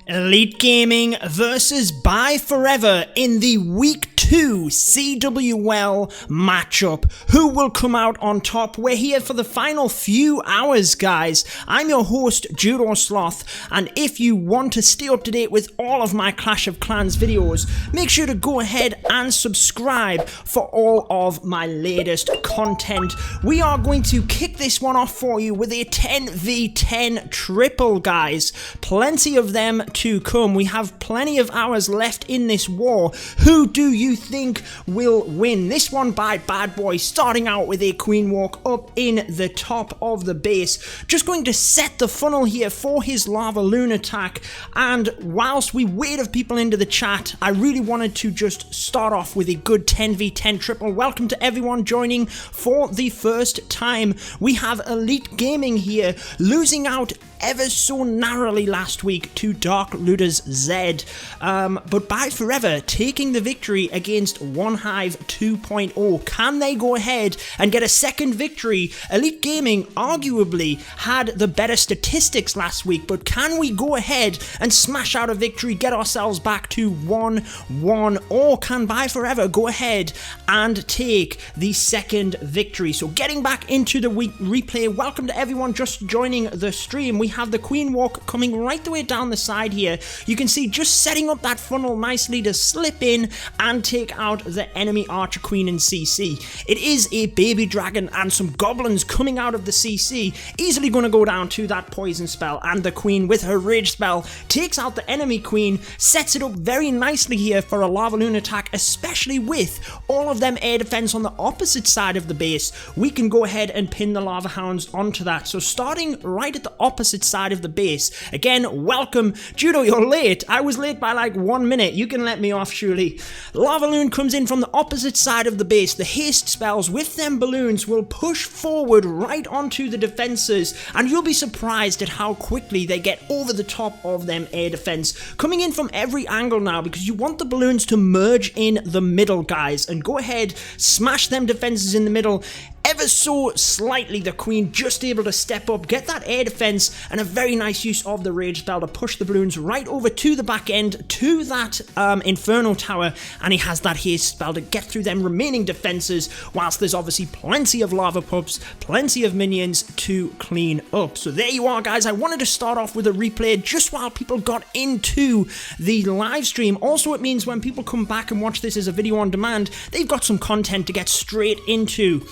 Elite Gaming versus BYEFOREVER in the Week 2 CWL matchup. Who will come out on top? We're here for the final few hours, guys. I'm your host, Judo Sloth, and if you want to stay up to date with all of my Clash of Clans videos, make sure to go ahead and subscribe for all of my latest content. We are going to kick this one off for you with a 10v10 triple, guys. Plenty of them to come. We have plenty of hours left in this war. Who do you think will win? This one by Bad Boy, starting out with a queen walk up in the top of the base. Just going to set the funnel here for his Lavaloon attack, and whilst we wait of people into the chat, I really wanted to just start off with a good 10v10 triple. Welcome to everyone joining for the first time. We have Elite Gaming here, losing out ever so narrowly last week to Dark Looters Z, but BYEFOREVER taking the victory against OneHive 2.0. Can they go ahead and get a second victory? Elite Gaming arguably had the better statistics last week, but can we go ahead and smash out a victory, get ourselves back to 1-1, or can BYEFOREVER go ahead and take the second victory? So getting back into the replay, welcome to everyone just joining the stream. We have the queen walk coming right the way down the side here. You can see just setting up that funnel nicely to slip in and take out the enemy archer queen in CC. It is a baby dragon and some goblins coming out of the CC, easily going to go down to that poison spell, and the queen with her rage spell takes out the enemy queen, sets it up very nicely here for a Lavaloon attack, especially with all of them air defense on the opposite side of the base. We can go ahead and pin the lava hounds onto that. So starting right at the opposite side of the base. Again, welcome. Judo, you're late. I was late by like 1 minute. You can let me off, surely. Lavaloon comes in from the opposite side of the base. The haste spells with them balloons will push forward right onto the defenses, and you'll be surprised at how quickly they get over the top of them air defense. Coming in from every angle now, because you want the balloons to merge in the middle, guys, and go ahead, smash them defenses in the middle. Ever so slightly, the queen just able to step up, get that air defense, and a very nice use of the rage spell to push the balloons right over to the back end, to that inferno tower, and he has that haste spell to get through them remaining defenses, whilst there's obviously plenty of lava pups, plenty of minions to clean up. So there you are, guys. I wanted to start off with a replay just while people got into the live stream. Also, it means when people come back and watch this as a video on demand, they've got some content to get straight into.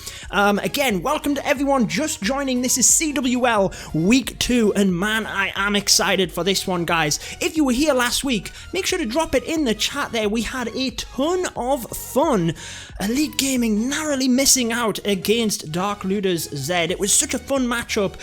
Again, welcome to everyone just joining. This is CWL Week 2, and man, I am excited for this one, guys. If you were here last week, make sure to drop it in the chat there. We had a ton of fun. Elite Gaming narrowly missing out against Dark Looters Z. It was such a fun matchup.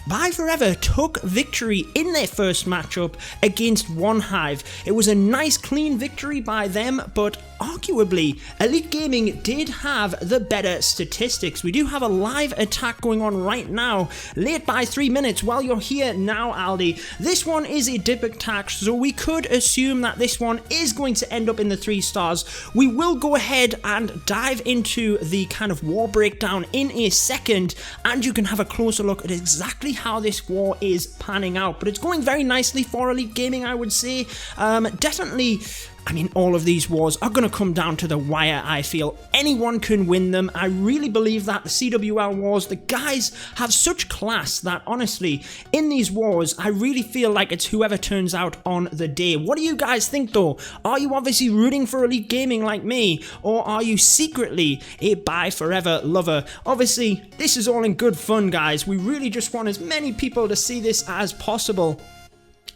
BYEFOREVER took victory in their first matchup against OneHive. It was a nice clean victory by them, but arguably Elite Gaming did have the better statistics. We do have a live attack going on right now, late by 3 minutes while you're here now, Aldi. This one is a dip attack, so we could assume that this one is going to end up in the 3 stars. We will go ahead and dive into the kind of war breakdown in a second, and you can have a closer look at exactly how this war is panning out. But it's going very nicely for Elite Gaming, I would say. Definitely, I mean, all of these wars are going to come down to the wire, I feel. Anyone can win them. I really believe that the CWL wars, the guys have such class that, honestly, in these wars, I really feel like it's whoever turns out on the day. What do you guys think, though? Are you obviously rooting for Elite Gaming like me, or are you secretly a BYEFOREVER lover? Obviously, this is all in good fun, guys. We really just want as many people to see this as possible.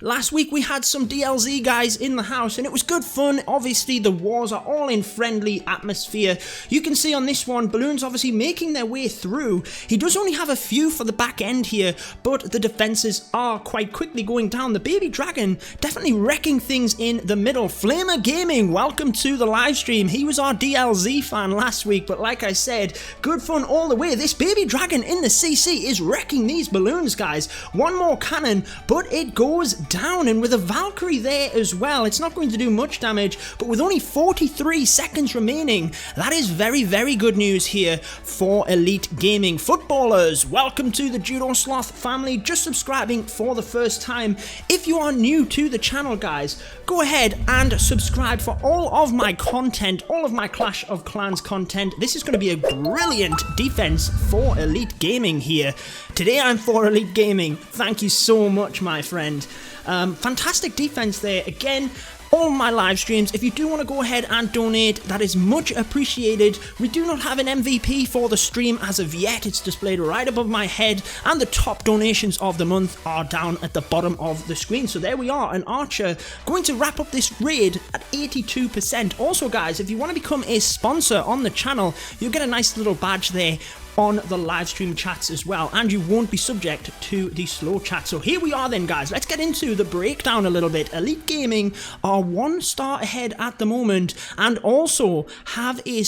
Last week we had some DLZ guys in the house and it was good fun. Obviously the wars are all in friendly atmosphere. You can see on this one, Balloon's obviously making their way through. He does only have a few for the back end here, but the defenses are quite quickly going down. The baby dragon definitely wrecking things in the middle. Flamer Gaming, welcome to the live stream. He was our DLZ fan last week, but like I said, good fun all the way. This baby dragon in the CC is wrecking these balloons, guys. One more cannon, but it goes down, and with a Valkyrie there as well, it's not going to do much damage, but with only 43 seconds remaining, that is very, very good news here for Elite Gaming. Footballers, welcome to the Judo Sloth family. Just subscribing for the first time. If you are new to the channel, guys, go ahead and subscribe for all of my content, all of my Clash of Clans content. This is going to be a brilliant defense for Elite Gaming here. Today I'm for Elite Gaming. Thank you so much, my friend. Fantastic defense there. Again, all my live streams, if you do want to go ahead and donate, that is much appreciated. We do not have an MVP for the stream as of yet. It's displayed right above my head, and the top donations of the month are down at the bottom of the screen. So there we are, an Archer going to wrap up this raid at 82%. Also, guys, if you want to become a sponsor on the channel, you'll get a nice little badge there on the live stream chats as well, and you won't be subject to the slow chat. So here we are then, guys. Let's get into the breakdown a little bit. Elite Gaming are 1 star ahead at the moment, and also have a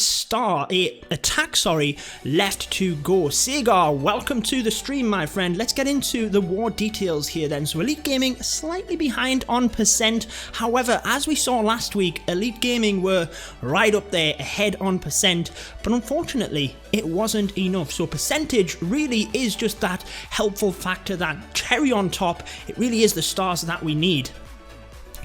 attack left to go. Segar, welcome to the stream, my friend. Let's get into the war details here then. So Elite Gaming slightly behind on percent. However, as we saw last week, Elite Gaming were right up there ahead on percent, but unfortunately it wasn't enough. So percentage really is just that helpful factor, that cherry on top. It really is the stars that we need.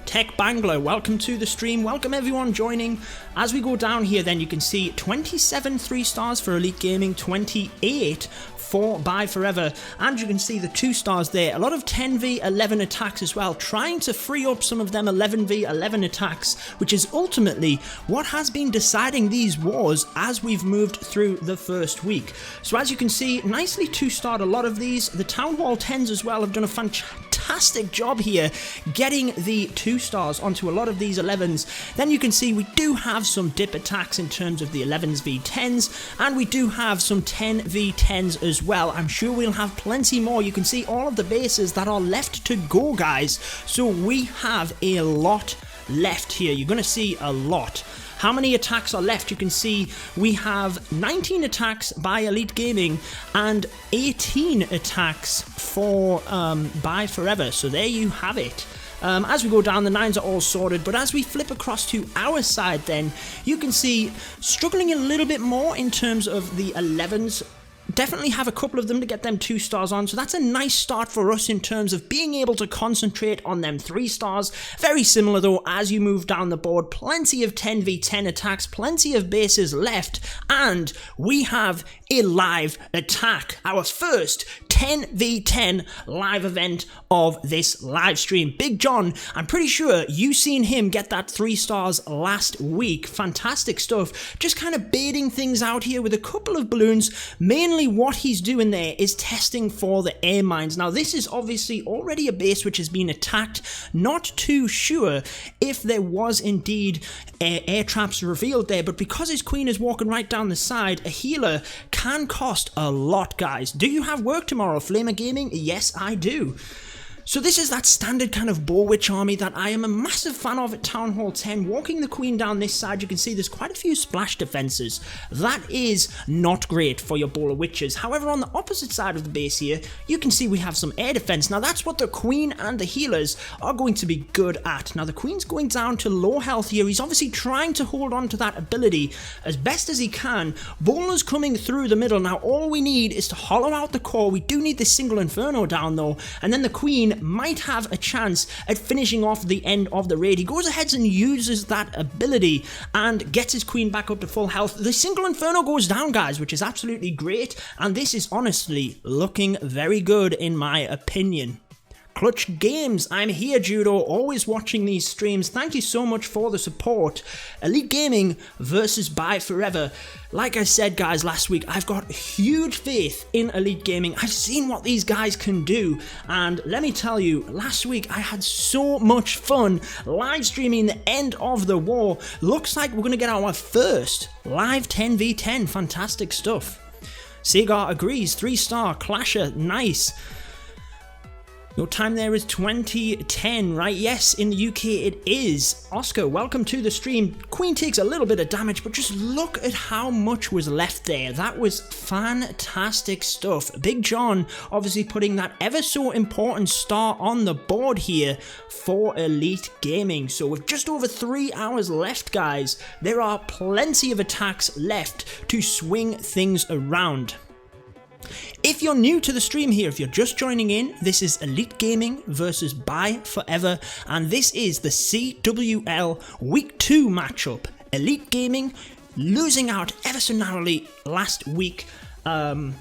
Tech Bangler, welcome to the stream. Welcome everyone joining. As we go down here then, you can see 27 3 stars for Elite Gaming, 28 for BYEFOREVER, and you can see the 2 stars there. A lot of 10v11 attacks as well, trying to free up some of them 11v11 attacks, which is ultimately what has been deciding these wars as we've moved through the first week. So as you can see, nicely 2-starred a lot of these. The Town Hall 10s as well have done a fantastic job here getting the 2 stars onto a lot of these 11s. Then you can see we do have some dip attacks in terms of the 11s v10s, and we do have some 10 v10s as well. I'm sure we'll have plenty more. You can see all of the bases that are left to go, guys. So we have a lot left here. You're going to see a lot. How many attacks are left? You can see we have 19 attacks by Elite Gaming and 18 attacks for BYEFOREVER. So there you have it. As we go down, the 9s are all sorted, but as we flip across to our side then, you can see struggling a little bit more in terms of the 11s. Definitely have a couple of them to get them 2 stars on, so that's a nice start for us in terms of being able to concentrate on them 3 stars. Very similar though as you move down the board, plenty of 10v10 attacks, plenty of bases left, and we have a live attack, our first 10v10 live event of this live stream. Big John, I'm pretty sure you seen him get that 3 stars last week. Fantastic stuff. Just kind of baiting things out here with a couple of balloons. Mainly what he's doing there is testing for the air mines. Now this is obviously already a base which has been attacked. Not too sure if there was indeed air traps revealed there, but because his queen is walking right down the side, a healer can cost a lot, guys. Do you have work tomorrow, Flamer Gaming? Yes, I do. So this is that standard kind of Boar-witch army that I am a massive fan of at Town Hall 10. Walking the queen down this side, you can see there's quite a few splash defenses. That is not great for your Boar-witches. However, on the opposite side of the base here, you can see we have some air defense. Now that's what the queen and the healers are going to be good at. Now the queen's going down to low health here. He's obviously trying to hold on to that ability as best as he can. Bowler's coming through the middle. Now all we need is to hollow out the core. We do need this single inferno down though, and then the queen might have a chance at finishing off the end of the raid. He goes ahead and uses that ability and gets his queen back up to full health. The single inferno goes down, guys, which is absolutely great, and this is honestly looking very good in my opinion. Clutch Games, I'm here, Judo, always watching these streams. Thank you so much for the support. Elite Gaming versus BYEFOREVER. Like I said, guys, last week, I've got huge faith in Elite Gaming. I've seen what these guys can do, and let me tell you, last week I had so much fun live streaming the end of the war. Looks like we're going to get our first live 10v10. Fantastic stuff. Segar agrees, 3-star, Clasher, nice. Your time there is 2010, right? Yes, in the UK it is. Oscar, welcome to the stream. Queen takes a little bit of damage, but just look at how much was left there. That was fantastic stuff. Big John obviously putting that ever so important star on the board here for Elite Gaming. So with just over 3 hours left, guys, there are plenty of attacks left to swing things around. If you're new to the stream here, if you're just joining in, this is Elite Gaming versus BYEFOREVER, and this is the CWL Week 2 matchup. Elite Gaming losing out ever so narrowly last week. You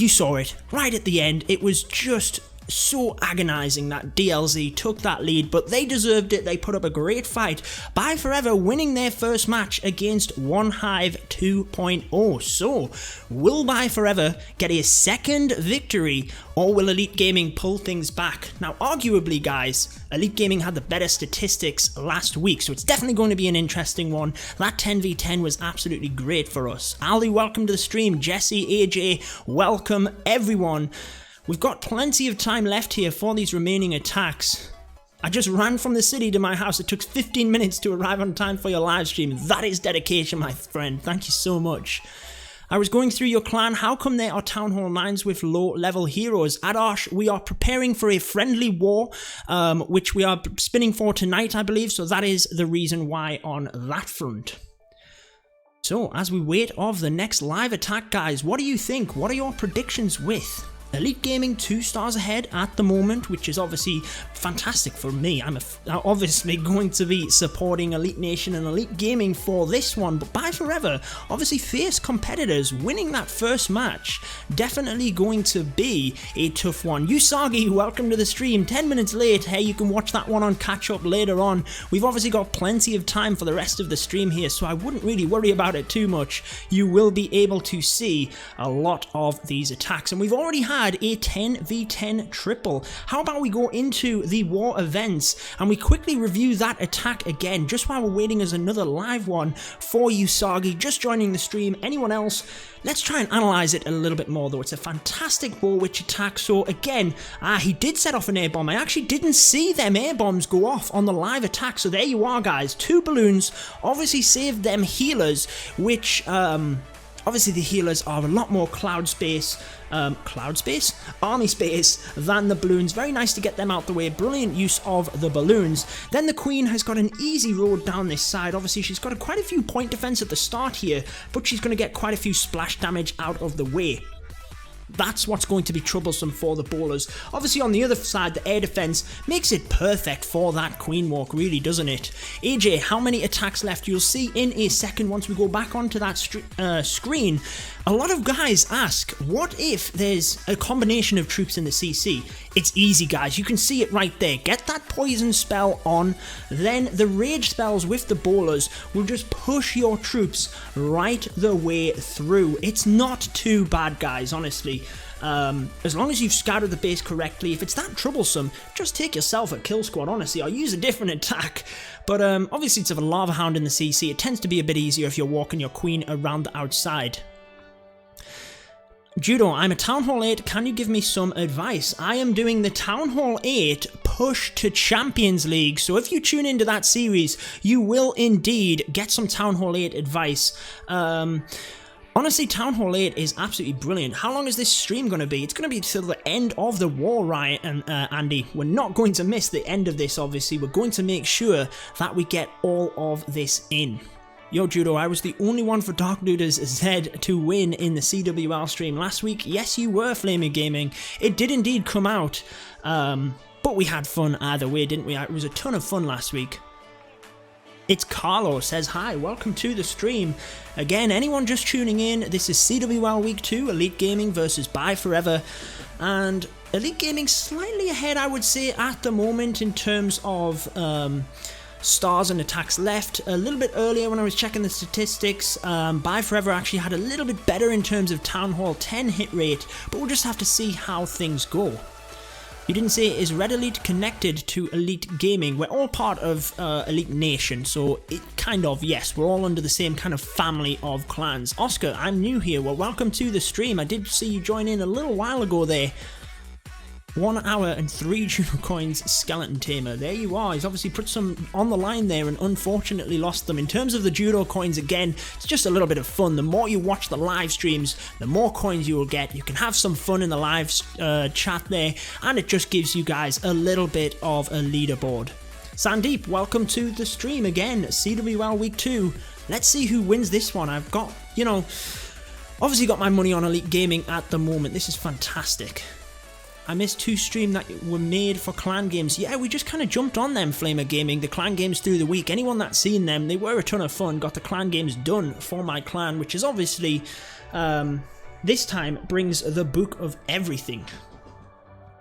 saw it right at the end. It was just so agonizing that DLZ took that lead, but they deserved it. They put up a great fight. BYEFOREVER winning their first match against One Hive 2.0. So, will BYEFOREVER get a second victory, or will Elite Gaming pull things back? Now, arguably, guys, Elite Gaming had the better statistics last week, so it's definitely going to be an interesting one. That 10v10 was absolutely great for us. Ali, welcome to the stream. Jesse, AJ, welcome everyone. We've got plenty of time left here for these remaining attacks. I just ran from the city to my house. It took 15 minutes to arrive on time for your live stream. That is dedication, my friend. Thank you so much. I was going through your clan. How come there are Town Hall 9s with low-level heroes? Adosh, we are preparing for a friendly war, which we are spinning for tonight, I believe. So that is the reason why on that front. So, as we wait of the next live attack, guys, what do you think? What are your predictions with Elite Gaming 2 stars ahead at the moment, which is obviously fantastic for me. I'm obviously going to be supporting Elite Nation and Elite Gaming for this one, but BYEFOREVER, obviously fierce competitors, winning that first match, definitely going to be a tough one. Usagi, welcome to the stream, 10 minutes late. Hey, you can watch that one on catch up later on. We've obviously got plenty of time for the rest of the stream here, so I wouldn't really worry about it too much. You will be able to see a lot of these attacks, and we've already had a 10v10 triple. How about we go into the war events and we quickly review that attack again, just while we're waiting as another live one for Usagi, just joining the stream. Anyone else? Let's try and analyze it a little bit more though. It's a fantastic Boar-witch attack. So again, he did set off an air bomb. I actually didn't see them air bombs go off on the live attack. So there you are, guys. 2 balloons obviously saved them healers, which obviously the healers are a lot more army space than the balloons. Very nice to get them out the way. Brilliant use of the balloons. Then the Queen has got an easy road down this side. Obviously she's got quite a few point defense at the start here, but she's going to get quite a few splash damage out of the way. That's what's going to be troublesome for the bowlers. Obviously on the other side, the air defense makes it perfect for that queen walk, really, doesn't it? AJ, how many attacks left? You'll see in a second once we go back onto that screen. A lot of guys ask, what if there's a combination of troops in the CC? It's easy, guys. You can see it right there. Get that poison spell on, then the rage spells with the bowlers will just push your troops right the way through. It's not too bad, guys, honestly. As long as you've scouted the base correctly. If it's that troublesome, just take yourself a kill squad, honestly, or use a different attack. But obviously it's a lava hound in the CC. It tends to be a bit easier if you're walking your queen around the outside. Judo, I'm a Town Hall 8, can you give me some advice? I am doing the Town Hall 8 push to Champions League, so if you tune into that series, you will indeed get some Town Hall 8 advice. Honestly, Town Hall 8 is absolutely brilliant. How long is this stream going to be? It's going to be till the end of the war, right, Andy? We're not going to miss the end of this, obviously. We're going to make sure that we get all of this in. Yo, Judo, I was the only one for Dark Looters Z to win in the CWL stream last week. Yes, you were, Flaming Gaming. It did indeed come out, but we had fun either way, didn't we? It was a ton of fun last week. It's Carlo, says hi, welcome to the stream. Again, anyone just tuning in, this is CWL Week 2, Elite Gaming versus BYEFOREVER, and Elite Gaming slightly ahead, I would say, at the moment in terms of stars and attacks left. A little bit earlier when I was checking the statistics, BYEFOREVER actually had a little bit better in terms of Town Hall 10 hit rate, but we'll just have to see how things go. You didn't say, is Red Elite connected to Elite Gaming? We're all part of Elite Nation, so it kind of, yes, we're all under the same kind of family of clans. Oscar, I'm new here. Well, welcome to the stream. I did see you join in a little while ago there. 1 hour and 3 Judo coins skeleton tamer. There you are. He's obviously put some on the line there and unfortunately lost them. In terms of the Judo coins, again, it's just a little bit of fun. The more you watch the live streams, the more coins you will get. You can have some fun in the live chat there, and it just gives you guys a little bit of a leaderboard. Sandeep, welcome to the stream again. CWL Week 2. Let's see who wins this one. I've got, you know, obviously got my money on Elite Gaming at the moment. This is fantastic. I missed 2 streams that were made for clan games. Yeah, we just kind of jumped on them, Flamer Gaming, the clan games through the week. Anyone that's seen them, they were a ton of fun. Got the clan games done for my clan, which is obviously, this time, brings the book of everything.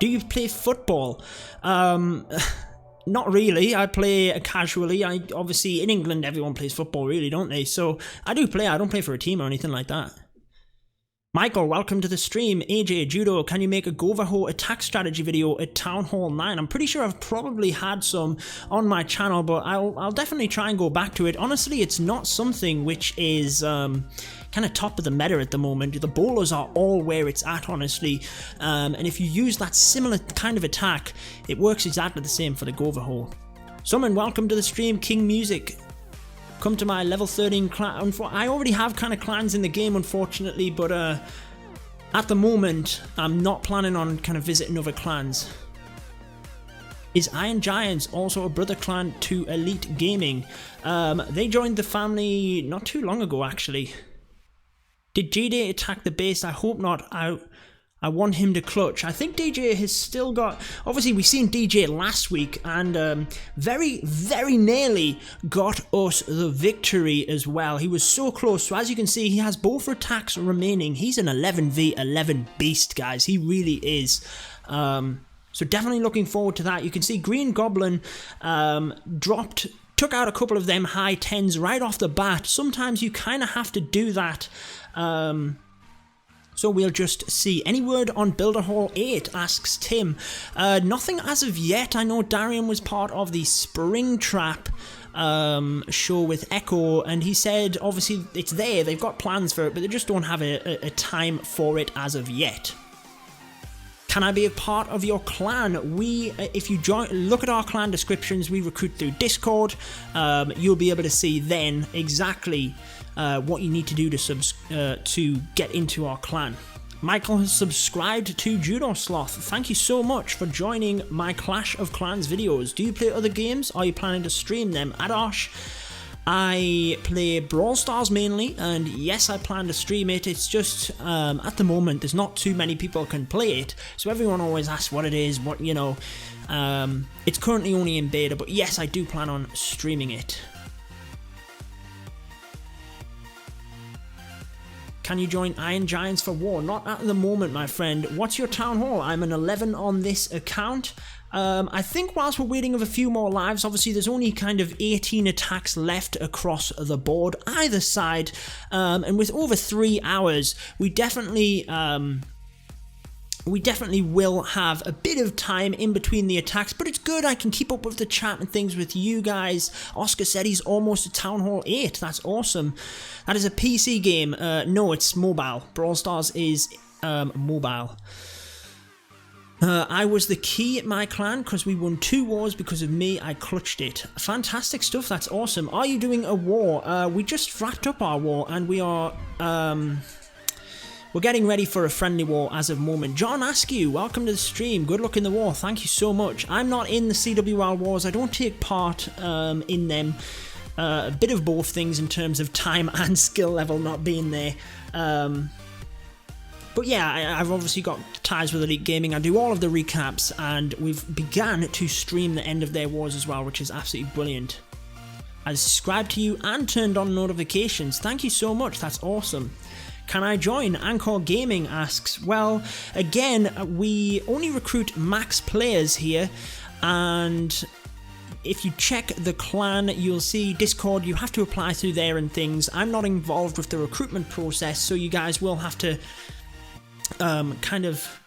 Do you play football? Not really. I play casually. Obviously, in England, everyone plays football, really, don't they? So, I do play. I don't play for a team or anything like that. Michael, welcome to the stream. AJ, Judo, can you make a Govaho attack strategy video at Town Hall 9? I'm pretty sure I've probably had some on my channel, but I'll definitely try and go back to it. Honestly, it's not something which is kind of top of the meta at the moment. The bowlers are all where it's at, honestly. And if you use that similar kind of attack, it works exactly the same for the Govaho. Someone, welcome to the stream. King Music. Come to my level 13 clan. I already have kind of clans in the game, unfortunately, but at the moment, I'm not planning on kind of visiting other clans. Is Iron Giants also a brother clan to Elite Gaming? They joined the family not too long ago, actually. Did JD attack the base? I hope not. I want him to clutch. I think DJ has still got... Obviously, we seen DJ last week and very, very nearly got us the victory as well. He was so close. So as you can see, he has both attacks remaining. He's an 11v11 beast, guys. He really is. So definitely looking forward to that. You can see Green Goblin took out a couple of them high 10s right off the bat. Sometimes you kind of have to do that. So we'll just see. Any word on Builder Hall 8, asks Tim. Nothing as of yet. I know Darian was part of the Springtrap show with Echo, and he said obviously it's there, they've got plans for it, but they just don't have a time for it as of yet. Can I be a part of your clan? If you look at our clan descriptions, we recruit through Discord. You'll be able to see then exactly what you need to do to get into our clan. Michael has subscribed to Judo Sloth. Thank you so much for joining my Clash of Clans videos. Do you play other games? Are you planning to stream them? Adosh, I play Brawl Stars mainly, and yes, I plan to stream it. It's just, at the moment, there's not too many people can play it, so everyone always asks what it is, it's currently only in beta, but yes, I do plan on streaming it. Can you join Iron Giants for war? Not at the moment, my friend. What's your town hall? I'm an 11 on this account. I think whilst we're waiting of a few more lives, obviously there's only kind of 18 attacks left across the board, either side, and with over 3 hours, we definitely will have a bit of time in between the attacks, but it's good. I can keep up with the chat and things with you guys. Oscar said he's almost at Town Hall 8. That's awesome. That is a PC game. No, it's mobile. Brawl Stars is mobile. I was the key at my clan because we won 2 wars because of me. I clutched it. Fantastic stuff. That's awesome. Are you doing a war? We just wrapped up our war and we are... we're getting ready for a friendly war as of moment. John Askew, welcome to the stream. Good luck in the war. Thank you so much. I'm not in the CWL wars. I don't take part in them. A bit of both things in terms of time and skill level not being there. But yeah, I've obviously got ties with Elite Gaming. I do all of the recaps, and we've begun to stream the end of their wars as well, which is absolutely brilliant. I subscribed to you and turned on notifications. Thank you so much. That's awesome. Can I join? Anchor Gaming asks. Well, again, we only recruit max players here, and if you check the clan, you'll see Discord. You have to apply through there and things. I'm not involved with the recruitment process, so you guys will have to kind of,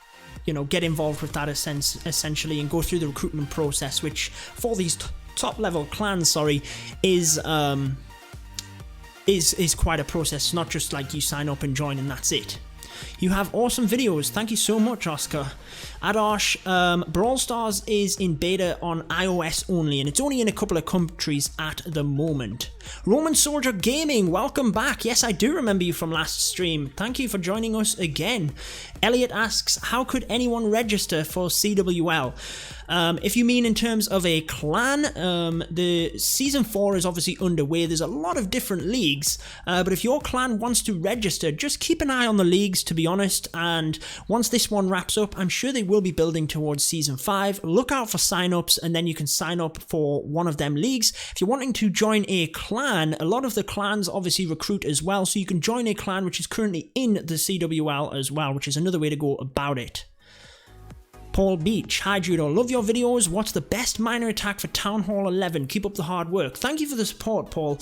get involved with that essentially and go through the recruitment process, which for these top level clans, is quite a process. Not just like you sign up and join and that's it. You have awesome videos. Thank you so much, Oscar. Adosh, Brawl Stars is in beta on iOS only, and it's only in a couple of countries at the moment. Roman Soldier Gaming, welcome back. Yes, I do remember you from last stream. Thank you for joining us again. Elliot asks, how could anyone register for CWL? If you mean in terms of a clan, the Season 4 is obviously underway. There's a lot of different leagues, but if your clan wants to register, just keep an eye on the leagues, to be honest, and once this one wraps up, I'm sure they will be building towards Season 5. Look out for sign-ups, and then you can sign up for one of them leagues. If you're wanting to join a clan, a lot of the clans obviously recruit as well, so you can join a clan which is currently in the CWL as well, which is another way to go about it. Paul Beach, hi Judo, love your videos. What's the best minor attack for Town Hall 11? Keep up the hard work. Thank you for the support, Paul.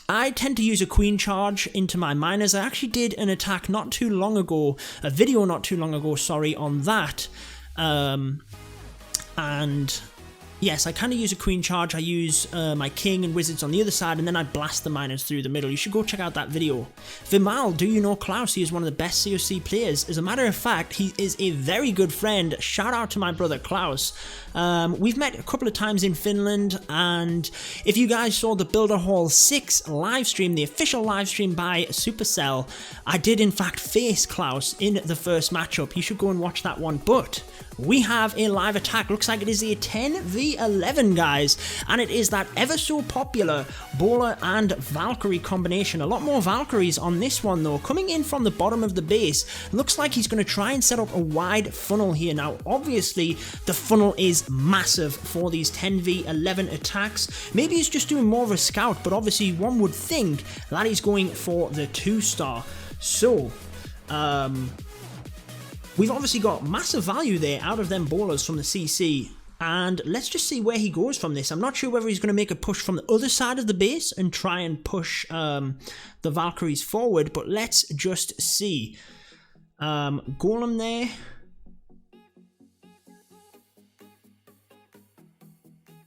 I tend to use a queen charge into my miners. I actually did an attack not too long ago, a video not too long ago, sorry, on that. And yes, I kind of use a queen charge. I use my king and wizards on the other side, and then I blast the miners through the middle. You should go check out that video. Vimal, do you know Klaus? He is one of the best COC players. As a matter of fact, he is a very good friend. Shout out to my brother Klaus. We've met a couple of times in Finland, and if you guys saw the Builder Hall 6 live stream, the official live stream by Supercell, I did in fact face Klaus in the first matchup. You should go and watch that one, but we have a live attack. Looks like it is a 10v11, guys, and it is that ever so popular Bowler and Valkyrie combination. A lot more Valkyries on this one though, coming in from the bottom of the base. Looks like he's going to try and set up a wide funnel here. Now obviously the funnel is massive for these 10v11 attacks. Maybe he's just doing more of a scout, but obviously one would think that he's going for the 2-star. So we've obviously got massive value there out of them bowlers from the CC, and let's just see where he goes from this. I'm not sure whether he's going to make a push from the other side of the base and try and push the Valkyries forward, but let's just see. Golem there.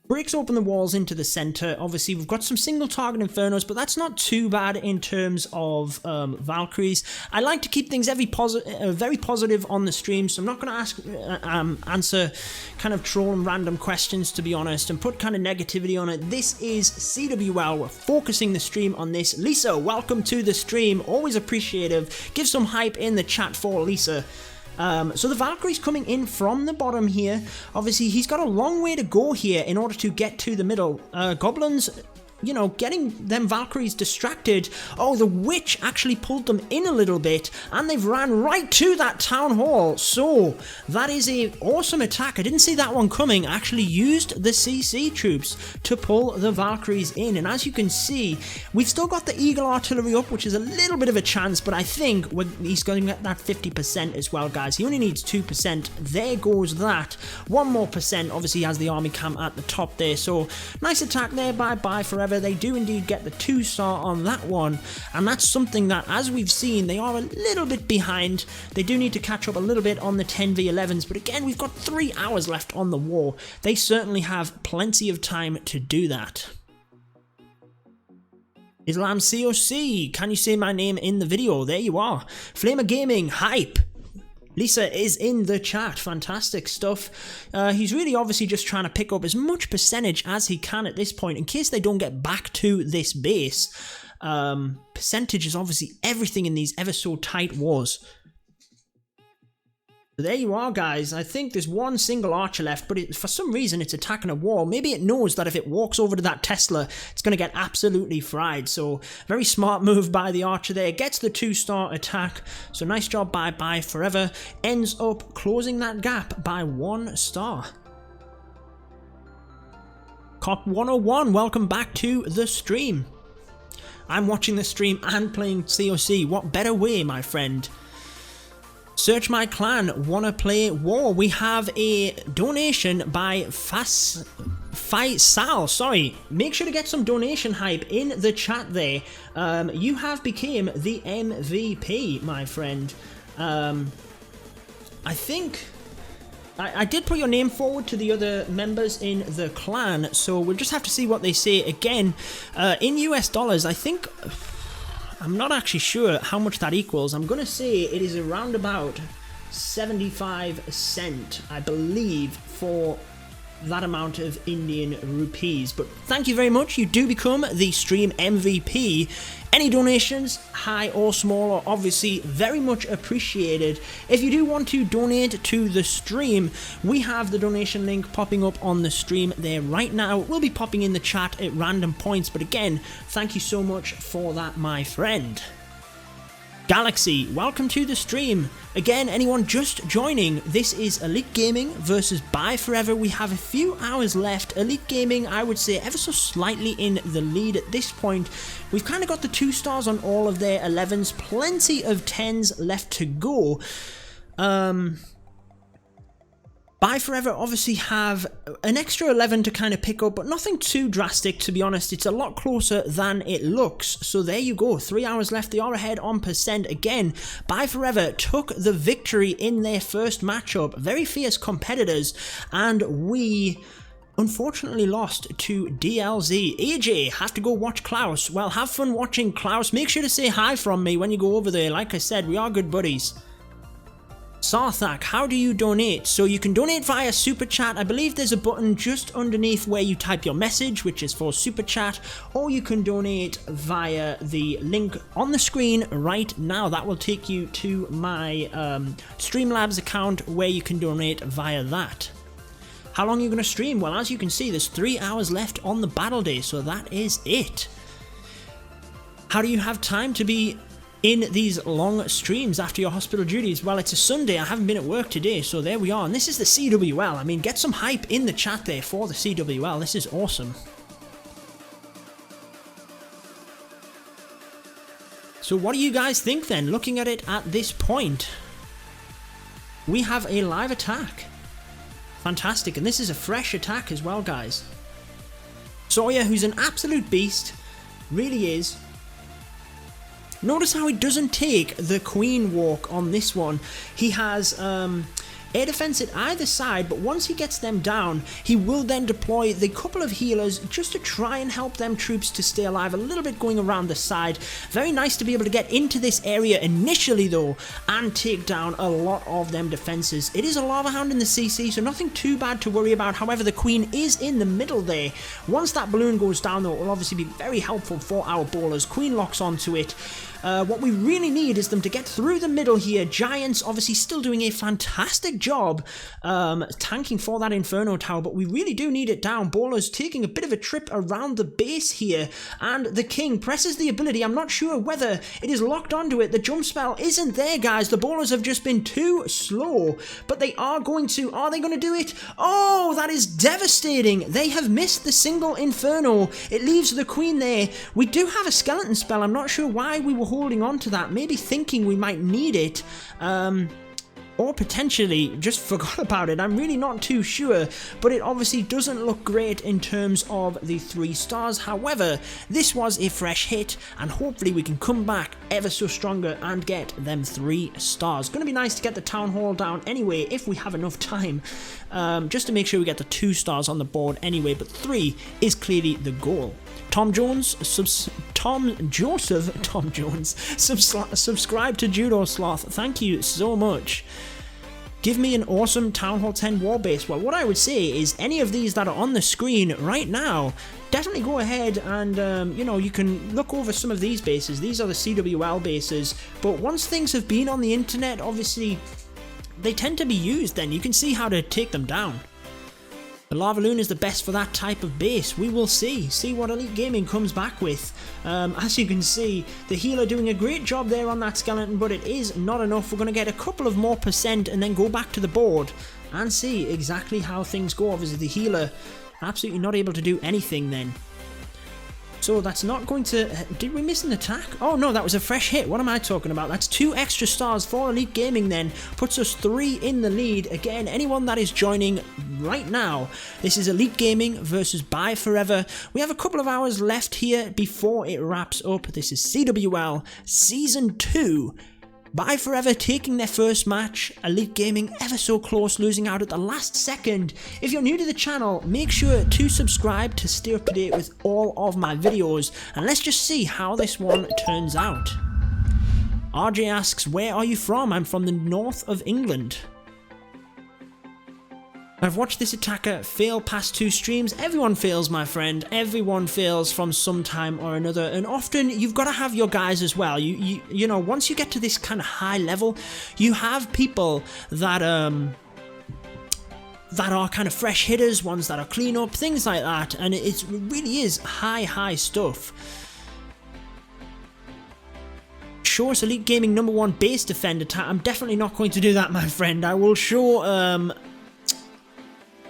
Breaks open the walls into the center. Obviously, we've got some single target Infernos, but that's not too bad in terms of Valkyries. I like to keep things very positive on the stream, so I'm not going to answer kind of troll and random questions, to be honest, and put kind of negativity on it. This is CWL. We're focusing the stream on this. Lisa, welcome to the stream. Always appreciative. Give some hype in the chat for Lisa. So the Valkyrie's coming in from the bottom here. Obviously, he's got a long way to go here in order to get to the middle. Goblins, you know, getting them Valkyries distracted. Oh, the witch actually pulled them in a little bit, and they've ran right to that town hall. So that is a awesome attack. I didn't see that one coming. I actually used the CC troops to pull the Valkyries in, and as you can see, we've still got the Eagle artillery up, which is a little bit of a chance, but I think he's going to get that 50% as well, guys. He only needs 2%. There goes that. 1 more percent. Obviously, he has the army camp at the top there. So nice attack there by BYEFOREVER. They do indeed get the 2-star on that one, and that's something that, as we've seen, they are a little bit behind. They do need to catch up a little bit on the 10v11s, but again, we've got 3 hours left on the war. They certainly have plenty of time to do that. Islam COC, can you say my name in the video? There you are. Flamer Gaming, hype. Lisa is in the chat. Fantastic stuff. He's really obviously just trying to pick up as much percentage as he can at this point in case they don't get back to this base. Percentage is obviously everything in these ever so tight wars. There you are, guys. I think there's one single archer left, but for some reason it's attacking a wall. Maybe it knows that if it walks over to that Tesla, it's going to get absolutely fried. So very smart move by the archer there. Gets the 2-star attack. So nice job by BYEFOREVER. Ends up closing that gap by 1 star. Cop 101, welcome back to the stream. I'm watching the stream and playing COC. What better way, my friend? Search my clan, wanna play war? We have a donation by Faisal, sorry. Make sure to get some donation hype in the chat there. You have became the MVP, my friend. I think I did put your name forward to the other members in the clan, so we'll just have to see what they say. Again, in US dollars, I think I'm not actually sure how much that equals. I'm going to say it is around about 75 cent, I believe, for that amount of Indian rupees. But thank you very much. You do become the stream MVP. Any donations, high or small, are obviously very much appreciated. If you do want to donate to the stream, we have the donation link popping up on the stream there right now. It will be popping in the chat at random points, but again, thank you so much for that, my friend. Galaxy, welcome to the stream. Again, anyone just joining, this is Elite Gaming versus BYEFOREVER. We have a few hours left. Elite Gaming, I would say, ever so slightly in the lead at this point. We've kind of got the 2 stars on all of their 11s, plenty of 10s left to go. BYEFOREVER obviously have an extra 11 to kind of pick up, but nothing too drastic, to be honest. It's a lot closer than it looks. So there you go, 3 hours left. They are ahead on percent again. BYEFOREVER took the victory in their first matchup. Very fierce competitors, and we unfortunately lost to DLZ. AJ, have to go watch Klaus. Well, have fun watching Klaus. Make sure to say hi from me when you go over there. Like I said, we are good buddies. Sarthak, how do you donate? So you can donate via Super Chat. I believe there's a button just underneath where you type your message, which is for Super Chat, or you can donate via the link on the screen right now. That will take you to my Streamlabs account where you can donate via that. How long are you going to stream? Well, as you can see, there's 3 hours left on the battle day, so that is it. How do you have time to be in these long streams after your hospital duties? Well, it's a Sunday. I haven't been at work today, so there we are. And this is the CWL. I mean, get some hype in the chat there for the CWL. This is awesome. So what do you guys think then? Looking at it at this point, we have a live attack. Fantastic. And this is a fresh attack as well, guys. Sawyer, who's an absolute beast, really is. Notice how he doesn't take the queen walk on this one. He has air defense at either side, but once he gets them down, he will then deploy the couple of healers just to try and help them troops to stay alive, a little bit going around the side. Very nice to be able to get into this area initially though, and take down a lot of them defenses. It is a lava hound in the CC, so nothing too bad to worry about. However, the queen is in the middle there. Once that balloon goes down though, it will obviously be very helpful for our ballers. Queen locks onto it. What we really need is them to get through the middle here. Giants obviously still doing a fantastic job tanking for that Inferno Tower, but we really do need it down. Ballers taking a bit of a trip around the base here, and the king presses the ability. I'm not sure whether it is locked onto it. The jump spell isn't there, guys. The ballers have just been too slow, but they are going to. Are they going to do it? Oh, that is devastating. They have missed the single Inferno. It leaves the queen there. We do have a skeleton spell. I'm not sure why we were holding on to that, maybe thinking we might need it, or potentially just forgot about it. I'm really not too sure, but it obviously doesn't look great in terms of the 3 stars. However, this was a fresh hit, and hopefully we can come back ever so stronger and get them 3 stars. Going to be nice to get the town hall down anyway if we have enough time, just to make sure we get the 2 stars on the board anyway, but 3 is clearly the goal. Tom Jones, subscribe to Judo, Sloth. Thank you so much. Give me an awesome Town Hall 10 war base. Well, what I would say is any of these that are on the screen right now, definitely go ahead and, you know, you can look over some of these bases. These are the CWL bases. But once things have been on the internet, obviously, they tend to be used then. You can see how to take them down. The Lavaloon is the best for that type of base. We will see what Elite Gaming comes back with. As you can see, the healer doing a great job there on that skeleton, but it is not enough. We're going to get a couple of more percent and then go back to the board and see exactly how things go. Obviously, the healer absolutely not able to do anything then. So that's not going to... Did we miss an attack? Oh no, that was a fresh hit. What am I talking about? That's 2 extra stars for Elite Gaming then. Puts us 3 in the lead. Again, anyone that is joining right now, this is Elite Gaming versus BYEFOREVER. We have a couple of hours left here before it wraps up. This is CWL Season 2. BYEFOREVER taking their first match, Elite Gaming ever so close, losing out at the last second. If you're new to the channel, make sure to subscribe to stay up to date with all of my videos, and let's just see how this one turns out. RJ asks, where are you from? I'm from the north of England. I've watched this attacker fail past 2 streams. Everyone fails, my friend. Everyone fails from some time or another, and often you've got to have your guys as well. You know, once you get to this kind of high level, you have people that are kind of fresh hitters, ones that are clean up, things like that, and it really is high stuff. Show us Elite Gaming #1 base defender attack. I'm definitely not going to do that, my friend. I will show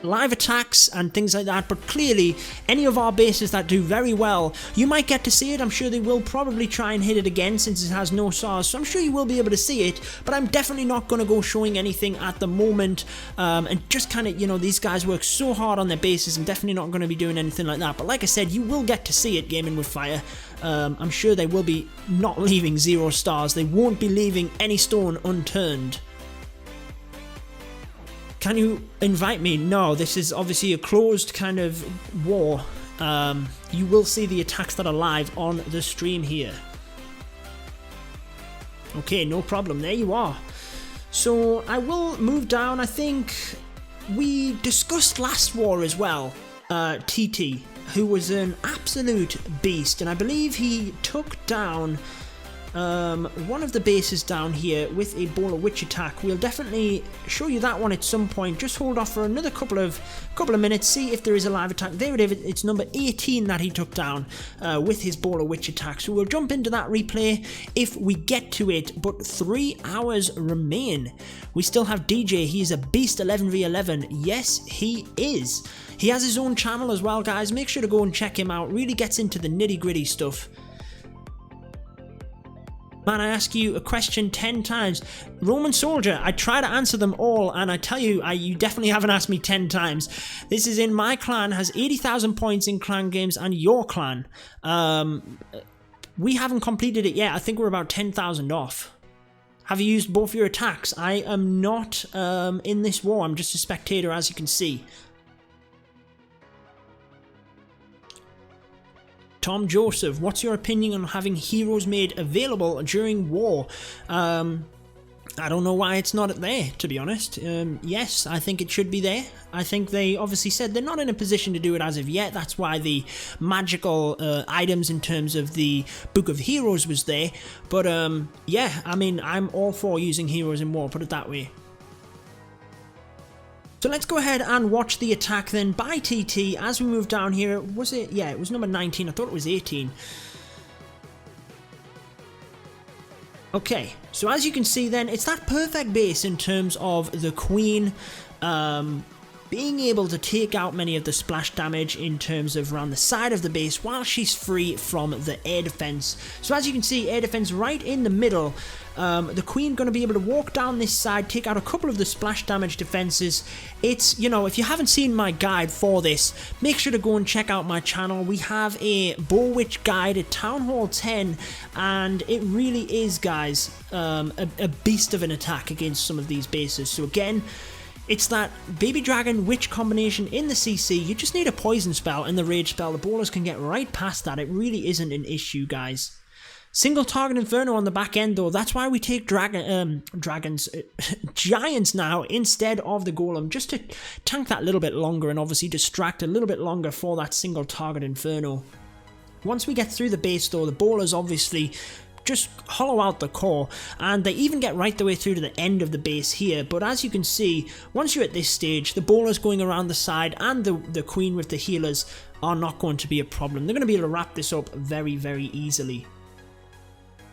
live attacks and things like that, but clearly any of our bases that do very well, you might get to see it. I'm sure they will probably try and hit it again since it has no SARS, so I'm sure you will be able to see it, but I'm definitely not going to go showing anything at the moment, and just kind of, you know, these guys work so hard on their bases. I'm definitely not going to be doing anything like that, but like I said, you will get to see it gaming with fire. I'm sure they will be not leaving 0 stars. They won't be leaving any stone unturned. Can you invite me? No, this is obviously a closed kind of war. You will see the attacks that are live on the stream here. Okay, no problem. There you are. So I will move down. I think we discussed last war as well. TT, who was an absolute beast, and I believe he took down one of the bases down here with a Boar-witch attack. We'll definitely show you that one at some point. Just hold off for another couple of minutes, see if there is a live attack. There it is. It's number 18 that he took down with his Boar-witch attack. So we'll jump into that replay if we get to it, but 3 hours remain. We still have DJ. He's a beast 11v11. Yes, he is. He has his own channel as well, guys. Make sure to go and check him out. Really gets into the nitty-gritty stuff. Man, I ask you a question 10 times. Roman Soldier, I try to answer them all, and I tell you, you definitely haven't asked me 10 times. This is in my clan, has 80,000 points in clan games, and your clan. We haven't completed it yet. I think we're about 10,000 off. Have you used both your attacks? I am not in this war. I'm just a spectator, as you can see. Tom Joseph, what's your opinion on having heroes made available during war? I don't know why it's not there, to be honest. Yes, I think it should be there. I think they obviously said they're not in a position to do it as of yet. That's why the magical items in terms of the Book of Heroes was there. But yeah, I mean, I'm all for using heroes in war, put it that way. So let's go ahead and watch the attack then by TT as we move down here. Was it? Yeah, it was number 19. I thought it was 18. Okay, so as you can see then, it's that perfect base in terms of the Queen being able to take out many of the splash damage in terms of around the side of the base while she's free from the air defense. So as you can see, air defense right in the middle. The Queen going to be able to walk down this side, take out a couple of the splash damage defenses. It's, you know, if you haven't seen my guide for this, make sure to go and check out my channel. We have a Boar-witch guide at Town Hall 10, and it really is, guys, a beast of an attack against some of these bases. So again, it's that Baby Dragon Witch combination in the CC. You just need a poison spell and the rage spell. The ballers can get right past that. It really isn't an issue, guys. Single target Inferno on the back end though. That's why we take Giants now instead of the Golem, just to tank that little bit longer and obviously distract a little bit longer for that single target Inferno. Once we get through the base though, the ballers obviously just hollow out the core, and they even get right the way through to the end of the base here. But as you can see, once you're at this stage, the ballers going around the side and the Queen with the healers are not going to be a problem. They're going to be able to wrap this up very, very easily.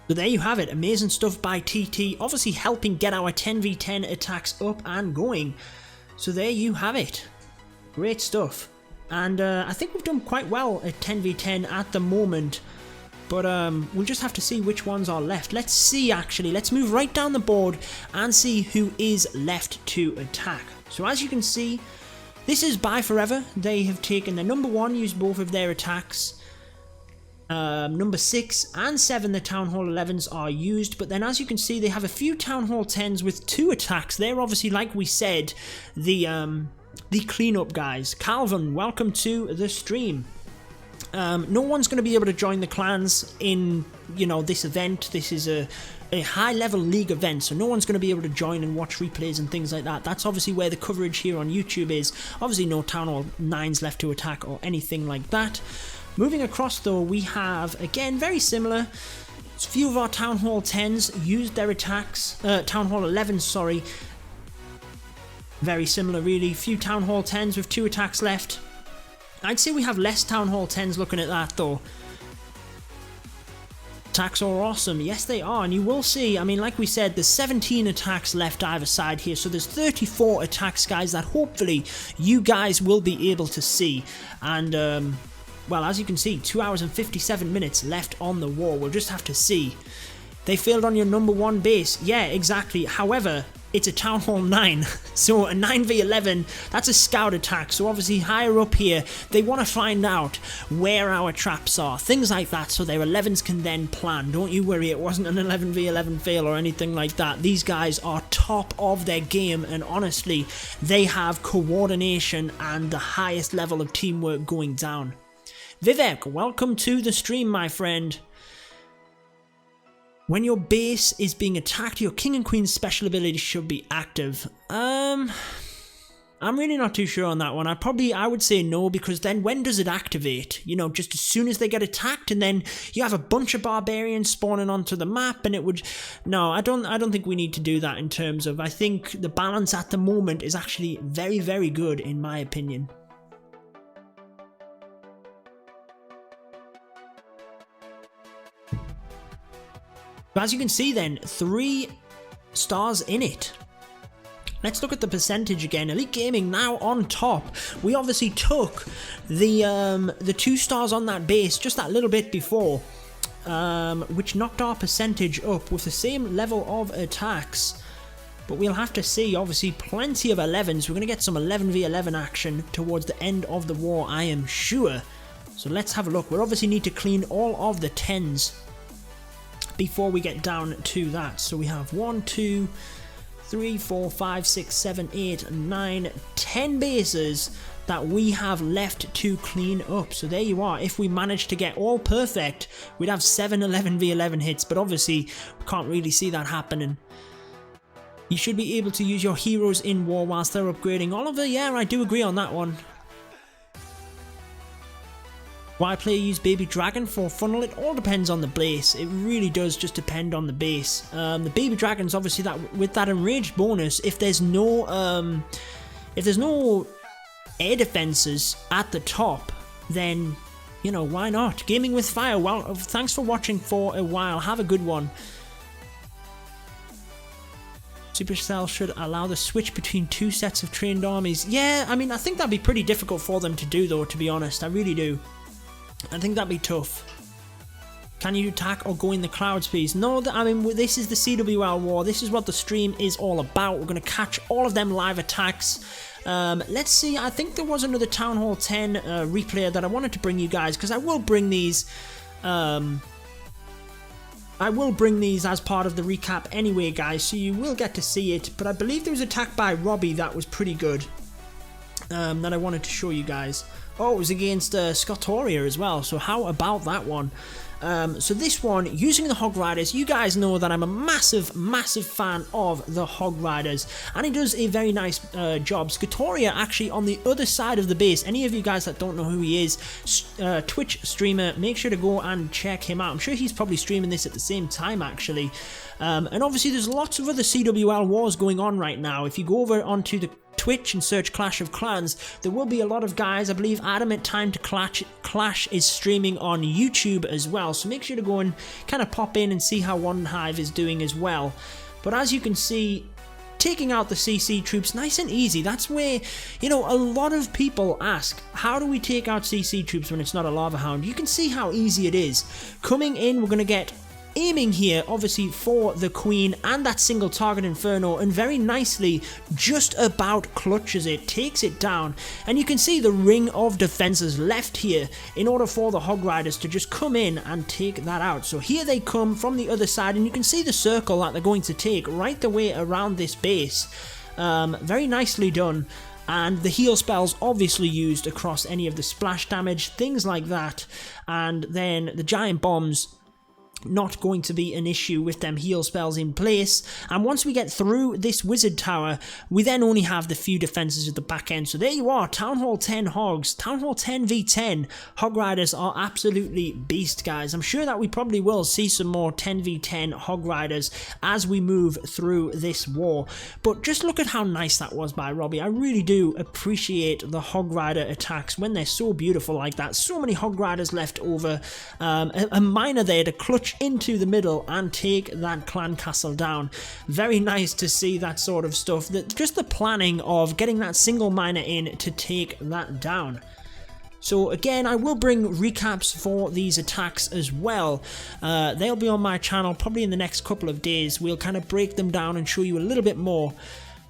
So there you have it, amazing stuff by TT, obviously helping get our 10v10 attacks up and going. So there you have it, great stuff. And I think we've done quite well at 10v10 at the moment. But we'll just have to see which ones are left. Let's see, actually. Let's move right down the board and see who is left to attack. So as you can see, this is BYEFOREVER. They have taken their #1, used both of their attacks. Number 6 and 7, the Town Hall 11s are used, but then as you can see, they have a few Town Hall 10s with 2 attacks. They're obviously, like we said, the cleanup guys. Calvin, welcome to the stream. No one's going to be able to join the clans in, this event. This is a high-level league event, so no one's going to be able to join and watch replays and things like that. That's obviously where the coverage here on YouTube is. Obviously, no Town Hall 9s left to attack or anything like that. Moving across, though, we have, again, very similar. A few of our Town Hall 10s used their attacks. Town Hall 11s, sorry. Very similar, really. Few Town Hall 10s with 2 attacks left. I'd say we have less Town Hall 10s looking at that, though. Attacks are awesome. Yes, they are. And you will see, I mean, like we said, there's 17 attacks left either side here. So there's 34 attacks, guys, that hopefully you guys will be able to see. And, well, as you can see, 2 hours and 57 minutes left on the war. We'll just have to see. They failed on your number 1 base. Yeah, exactly. However, it's a Town Hall 9. So a 9v11, that's a scout attack. So obviously higher up here, they want to find out where our traps are. Things like that, so their 11s can then plan. Don't you worry, it wasn't an 11v11 fail or anything like that. These guys are top of their game, and honestly, they have coordination and the highest level of teamwork going down. Vivek, welcome to the stream, my friend. When your base is being attacked, your King and Queen's special ability should be active. I'm really not too sure on that one. I would say no, because then when does it activate? Just as soon as they get attacked, and then you have a bunch of barbarians spawning onto the map, and it would... No, I don't think we need to do that in terms of... I think the balance at the moment is actually very, very good, in my opinion. But as you can see then, 3 stars in it. Let's look at the percentage again. Elite Gaming now on top. We obviously took the 2 stars on that base just that little bit before, which knocked our percentage up with the same level of attacks. But we'll have to see. Obviously, plenty of 11s. We're going to get some 11v11 action towards the end of the war, I am sure. So let's have a look. We obviously need to clean all of the 10s before we get down to that. So we have 1, 2, 3, 4, 5, 6, 7, 8, 9, 10 bases that we have left to clean up. So there you are. If we manage to get all perfect, we'd have 7 11v11 hits, but obviously we can't really see that happening. You should be able to use your heroes in war whilst they're upgrading. Oliver, yeah, I do agree on that one. Why player use Baby Dragon for funnel? It all depends on the base. It really does just depend on the base. The Baby Dragon's obviously that with that enraged bonus. If there's no air defenses at the top, then why not? Gaming with Fire. Well, thanks for watching for a while. Have a good one. Supercell should allow the switch between 2 sets of trained armies. Yeah, I mean, I think that'd be pretty difficult for them to do, though. To be honest, I really do. I think that'd be tough. Can you attack or go in the clouds, please? No, I mean, this is the CWL war. This is what the stream is all about. We're going to catch all of them live attacks. Let's see. I think there was another Town Hall 10 replayer that I wanted to bring you guys, because I will bring these. I will bring these as part of the recap anyway, guys, so you will get to see it. But I believe there was an attack by Robbie that was pretty good, that I wanted to show you guys. Oh, it was against Scotoria as well, so how about that one? So this one, using the Hog Riders, you guys know that I'm a massive fan of the Hog Riders, and he does a very nice job. Scotoria actually on the other side of the base. Any of you guys that don't know who he is, Twitch streamer, make sure to go and check him out. I'm sure he's probably streaming this at the same time, actually. And obviously there's lots of other CWL wars going on right now. If you go over onto the Twitch and search Clash of Clans, there will be a lot of guys. I believe Adam at Time to Clash is streaming on YouTube as well, so make sure to go and kind of pop in and see how One Hive is doing as well. But as you can see, taking out the CC troops nice and easy. That's where, a lot of people ask, how do we take out CC troops when it's not a Lava Hound? You can see how easy it is. Coming in, we're going to get aiming here obviously for the queen and that single target inferno, and very nicely just about clutches it, takes it down, and you can see the ring of defenses left here in order for the Hog Riders to just come in and take that out. So here they come from the other side, and you can see the circle that they're going to take right the way around this base. Very nicely done. And the heal spells obviously used across any of the splash damage, things like that. And then the giant bombs, not going to be an issue with them heal spells in place. And once we get through this wizard tower, we then only have the few defenses at the back end. So there you are, Town Hall 10 Hogs, Town Hall 10 v10. Hog Riders are absolutely beast, guys. I'm sure that we probably will see some more 10 v10 Hog Riders as we move through this war. But just look at how nice that was by Robbie. I really do appreciate the Hog Rider attacks when they're so beautiful like that. So many Hog Riders left over. A miner there to clutch into the middle and take that clan castle down. Very nice to see that sort of stuff, that just the planning of getting that single miner in to take that down. So again, I will bring recaps for these attacks as well. They'll be on my channel probably in the next couple of days. We'll kind of break them down and show you a little bit more.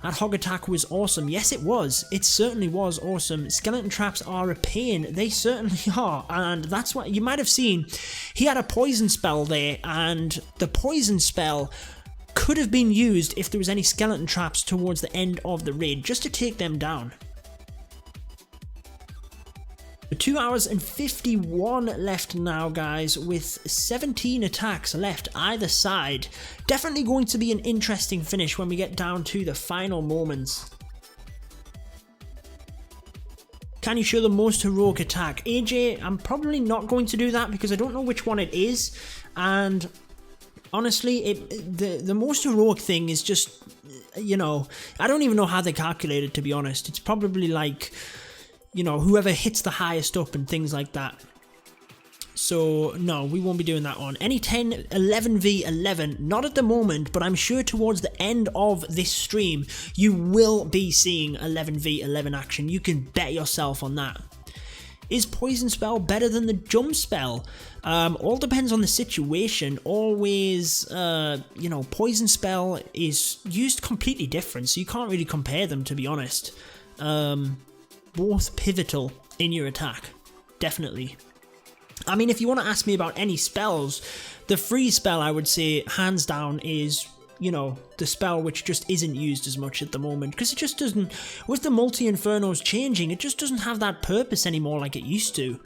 That hog attack was awesome. Yes, it was. It certainly was awesome. Skeleton traps are a pain. They certainly are. And that's what you might have seen. He had a poison spell there, and the poison spell could have been used if there was any skeleton traps towards the end of the raid, just to take them down. 2 hours and 51 left now, guys, with 17 attacks left either side. Definitely going to be an interesting finish when we get down to the final moments. Can you show the most heroic attack? AJ, I'm probably not going to do that because I don't know which one it is, and honestly, the most heroic thing is just, you know, I don't even know how they calculate it, to be honest. It's probably like, you know, whoever hits the highest up and things like that. So no, we won't be doing that one. Any 10 11v11, not at the moment, but I'm sure towards the end of this stream you will be seeing 11v11 action. You can bet yourself on that. Is poison spell better than the jump spell? All depends on the situation. Always, you know, poison spell is used completely different, so you can't really compare them, to be honest. Both pivotal in your attack, definitely. I mean, if you want to ask me about any spells, the freeze spell, I would say, hands down, is, you know, the spell which just isn't used as much at the moment, because it just doesn't, with the multi-infernos changing, it just doesn't have that purpose anymore like it used to.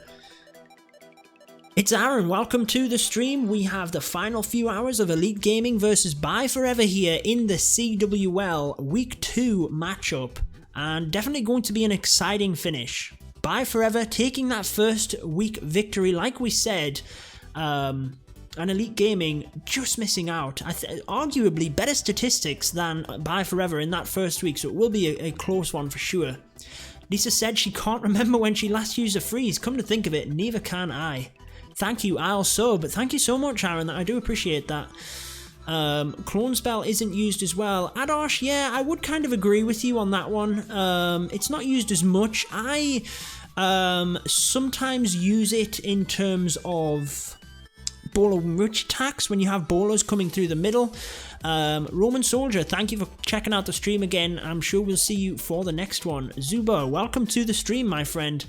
It's Aaron, welcome to the stream. We have the final few hours of Elite Gaming versus BYEFOREVER here in the CWL Week 2 matchup. And definitely going to be an exciting finish. BYEFOREVER taking that first week victory, like we said, and Elite Gaming just missing out. Arguably better statistics than BYEFOREVER in that first week, so it will be a close one for sure. Lisa said she can't remember when she last used a freeze. Come to think of it, neither can I. Thank you, I'll sub. Thank you so much, Aaron. I do appreciate that. Clone spell isn't used as well. Adosh, yeah, I would kind of agree with you on that one. It's not used as much. I sometimes use it in terms of Boar-witch attacks when you have bowlers coming through the middle. Roman Soldier, thank you for checking out the stream again. I'm sure we'll see you for the next one. Zuba, welcome to the stream, my friend.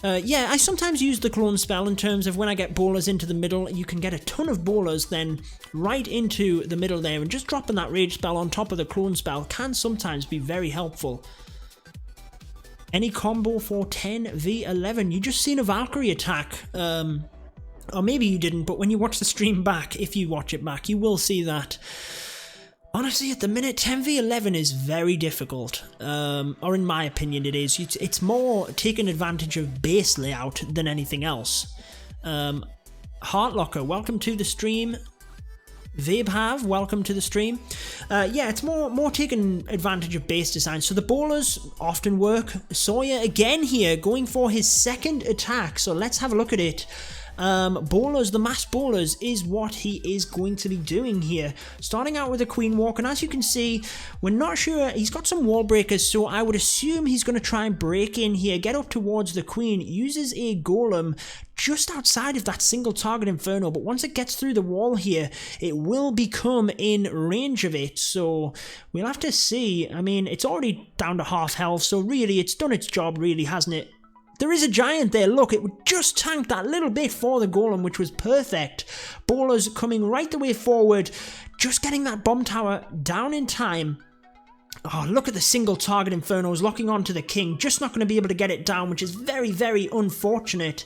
Yeah, I sometimes use the clone spell in terms of when I get bowlers into the middle. You can get a ton of bowlers then right into the middle there, and just dropping that rage spell on top of the clone spell can sometimes be very helpful. Any combo for 10v11? You just seen a Valkyrie attack, or maybe you didn't, but when you watch the stream back, if you watch it back, you will see that. Honestly, at the minute, 10v11 is very difficult, or in my opinion it is. It's more taking advantage of base layout than anything else. Heartlocker, welcome to the stream. Vabhav, welcome to the stream. Yeah, it's more taking advantage of base design, so the bowlers often work. Sawyer again here, going for his second attack, so let's have a look at it. Bowlers, the mass bowlers is what he is going to be doing here. Starting out with a queen walk, and as you can see, we're not sure, he's got some wall breakers, so I would assume he's going to try and break in here, get up towards the queen, uses a golem just outside of that single target inferno, but once it gets through the wall here, it will become in range of it, so we'll have to see. I mean, it's already down to half health, so really it's done its job, really, hasn't it? There is a giant there, look, it would just tank that little bit for the golem, which was perfect. Bowlers coming right the way forward, just getting that bomb tower down in time. Oh, look at the single target infernos locking onto the king, just not going to be able to get it down, which is very, very unfortunate.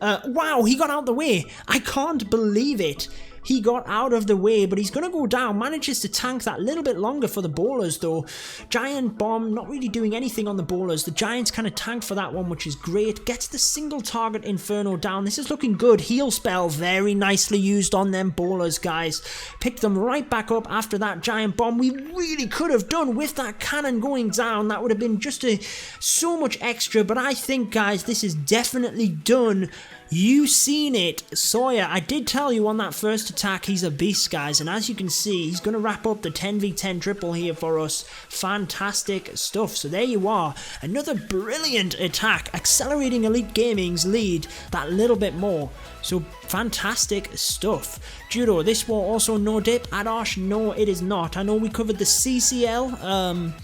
Wow, he got out the way. I can't believe it. He got out of the way, but he's going to go down. Manages to tank that little bit longer for the bowlers, though. Giant bomb, not really doing anything on the bowlers. The Giants kind of tanked for that one, which is great. Gets the single target inferno down. This is looking good. Heal spell, very nicely used on them bowlers, guys. Picked them right back up after that giant bomb. We really could have done with that cannon going down. That would have been just so much extra, but I think, guys, this is definitely done. You seen it. Sawyer, I did tell you on that first attack he's a beast, guys, and as you can see, he's going to wrap up the 10v10 triple here for us. Fantastic stuff. So there you are. Another brilliant attack, accelerating Elite Gaming's lead that little bit more. So fantastic stuff. Judo, this war also no dip. Adosh, no it is not. I know we covered the CCL,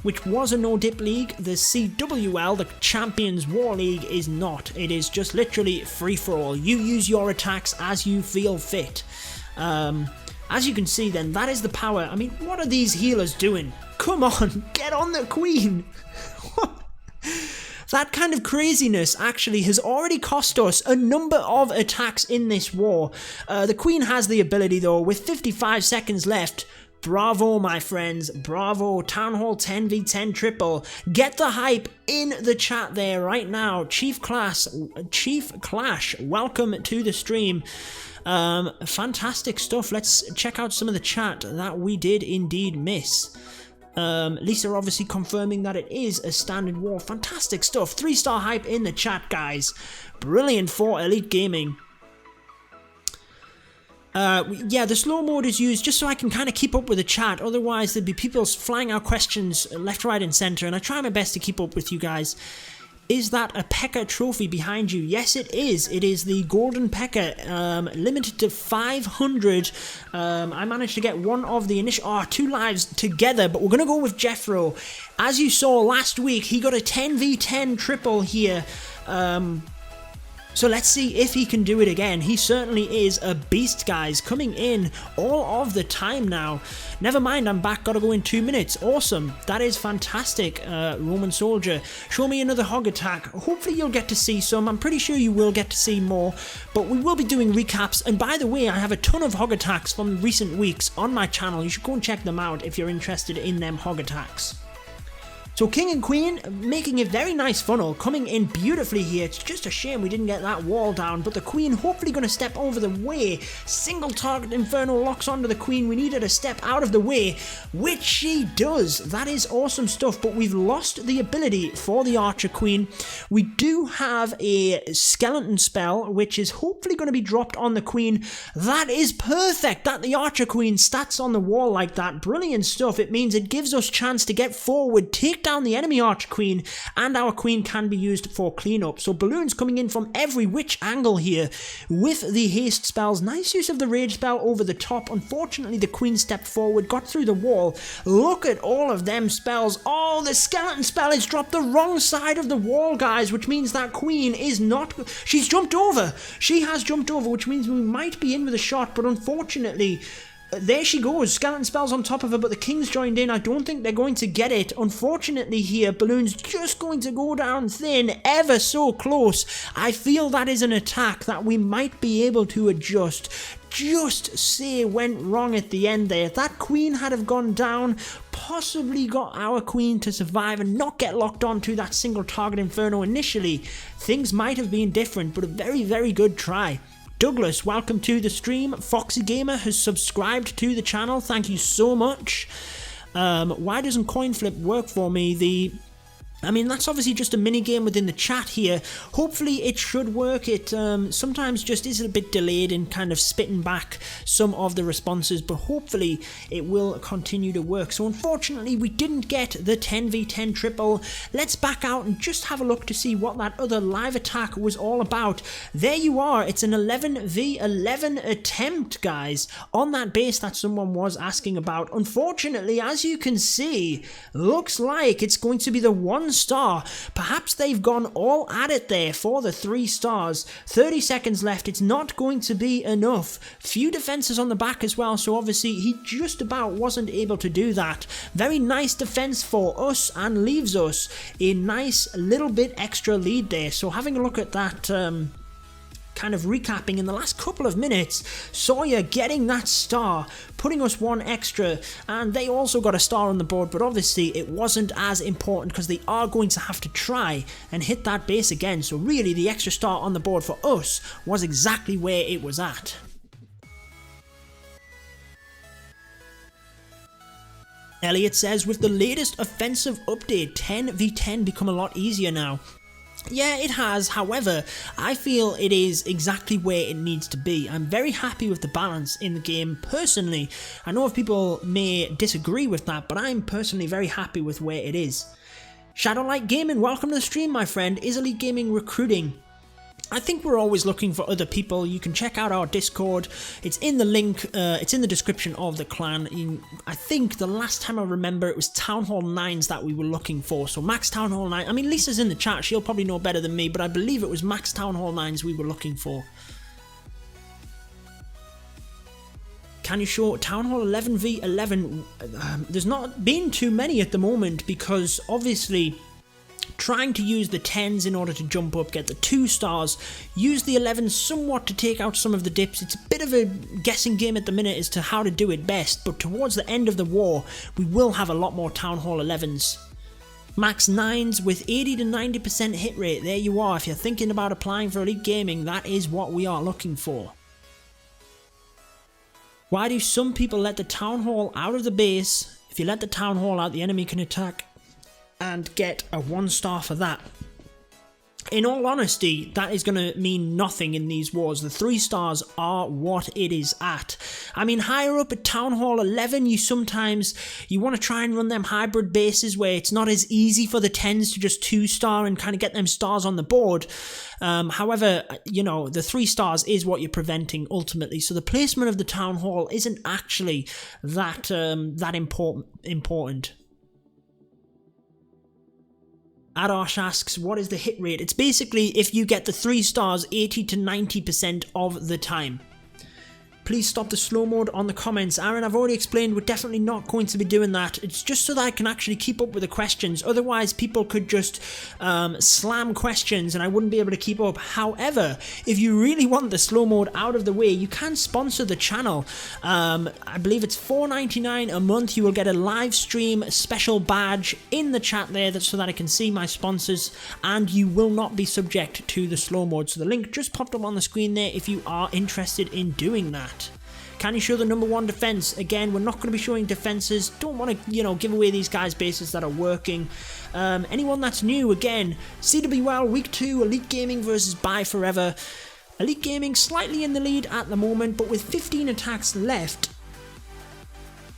which was a no-dip league. The CWL, the Champions War League, is not. It is just literally free-for-all. You use your attacks as you feel fit. As you can see then, that is the power. I mean, what are these healers doing? Come on, get on the queen. That kind of craziness actually has already cost us a number of attacks in this war. The queen has the ability though, with 55 seconds left. Bravo, my friends, bravo. Town Hall 10v10 triple. Get the hype in the chat there right now. Chief Clash, welcome to the stream. Fantastic stuff. Let's check out some of the chat that we did indeed miss. Lisa obviously confirming that it is a standard war. Fantastic stuff. 3-star hype in the chat, guys. Brilliant for Elite Gaming. Yeah, the slow mode is used just so I can kind of keep up with the chat. Otherwise, there'd be people flying out questions left, right, and center, and I try my best to keep up with you guys. Is that a P.E.K.K.A trophy behind you? Yes, it is. It is the Golden P.E.K.K.A, limited to 500. I managed to get one of the initial... 2 lives together, but we're going to go with Jeffro. As you saw last week, he got a 10v10 triple here. So let's see if he can do it again. He certainly is a beast, guys, coming in all of the time now. Never mind, I'm back, gotta go in 2 minutes. Awesome, that is fantastic, Roman Soldier. Show me another hog attack. Hopefully you'll get to see some. I'm pretty sure you will get to see more, but we will be doing recaps. And by the way, I have a ton of hog attacks from recent weeks on my channel. You should go and check them out if you're interested in them hog attacks. So King and Queen making a very nice funnel, coming in beautifully here. It's just a shame we didn't get that wall down, but the Queen hopefully going to step over the way. Single target Inferno locks onto the Queen. We needed a step out of the way, which she does. That is awesome stuff, but we've lost the ability for the Archer Queen. We do have a skeleton spell, which is hopefully going to be dropped on the Queen. That is perfect, that the Archer Queen stats on the wall like that. Brilliant stuff. It means it gives us chance to get forward, take down the enemy Archer Queen, and our Queen can be used for cleanup. So balloons coming in from every which angle here with the haste spells. Nice use of the rage spell over the top. Unfortunately, the Queen stepped forward, got through the wall. Look at all of them spells. Oh, the skeleton spell is dropped the wrong side of the wall, guys, which means that Queen is not... She's jumped over. She has jumped over, which means we might be in with a shot, but unfortunately... There she goes, skeleton spells on top of her, but the King's joined in. I don't think they're going to get it. Unfortunately here, Balloon's just going to go down thin, ever so close. I feel that is an attack that we might be able to adjust. Just say went wrong at the end there. If that Queen had have gone down, possibly got our Queen to survive and not get locked onto that single target Inferno initially, things might have been different, but a very, very good try. Douglas, welcome to the stream. Foxy Gamer has subscribed to the channel. Thank you so much. Why doesn't coin flip work for me? The I mean, that's obviously just a mini game within the chat here. Hopefully it should work. It sometimes just is a bit delayed in kind of spitting back some of the responses, but hopefully it will continue to work. So unfortunately we didn't get the 10v10 triple. Let's back out and just have a look to see what that other live attack was all about. There you are. It's an 11v11 attempt, guys, on that base that someone was asking about. Unfortunately, as you can see, looks like it's going to be the 1-star. Perhaps they've gone all at it there for the 3 stars. 30 seconds left. It's not going to be enough. Few defenses on the back as well, so obviously he just about wasn't able to do that. Very nice defense for us and leaves us a nice little bit extra lead there. So having a look at that kind of recapping in the last couple of minutes, Sawyer getting that star, putting us 1 extra, and they also got a star on the board, but obviously it wasn't as important because they are going to have to try and hit that base again. So really the extra star on the board for us was exactly where it was at. Elliot says, with the latest offensive update, 10v10 become a lot easier now. Yeah, it has. However, I feel it is exactly where it needs to be. I'm very happy with the balance in the game personally. I know if people may disagree with that, but I'm personally very happy with where it is. Shadowlight Gaming, welcome to the stream, my friend. Is Elite Gaming recruiting? I think we're always looking for other people. You can check out our Discord. It's in the link, it's in the description of the clan. I think the last time I remember it was Town Hall 9s that we were looking for. So Max Town Hall 9, I mean Lisa's in the chat, she'll probably know better than me, but I believe it was Max Town Hall 9s we were looking for. Can you show Town Hall 11v11? There's not been too many at the moment because obviously trying to use the 10s in order to jump up, get the 2 stars, use the 11s somewhat to take out some of the dips. It's a bit of a guessing game at the minute as to how to do it best, but towards the end of the war, we will have a lot more Town Hall 11s. Max 9s with 80 to 90% hit rate, there you are. If you're thinking about applying for Elite Gaming, that is what we are looking for. Why do some people let the Town Hall out of the base? If you let the Town Hall out, the enemy can attack and get a 1-star for that. In all honesty, that is going to mean nothing in these wars. The 3 stars are what it is at. I mean, higher up at Town Hall 11, you want to try and run them hybrid bases where it's not as easy for the 10s to just 2-star and kind of get them stars on the board. However, you know, the 3 stars is what you're preventing ultimately. So the placement of the Town Hall isn't actually that important. Adarsh asks, what is the hit rate? It's basically if you get the 3 stars 80 to 90% of the time. Please stop the slow mode on the comments. Aaron, I've already explained we're definitely not going to be doing that. It's just so that I can actually keep up with the questions. Otherwise, people could just slam questions and I wouldn't be able to keep up. However, if you really want the slow mode out of the way, you can sponsor the channel. I believe it's $4.99 a month. You will get a live stream special badge in the chat there so that I can see my sponsors, and you will not be subject to the slow mode. So the link just popped up on the screen there if you are interested in doing that. Can you show the number 1 defense? Again, we're not going to be showing defenses. Don't want to, you know, give away these guys bases that are working. Anyone that's new, again, CWL Week 2, Elite Gaming versus BYEFOREVER. Elite Gaming slightly in the lead at the moment, but with 15 attacks left,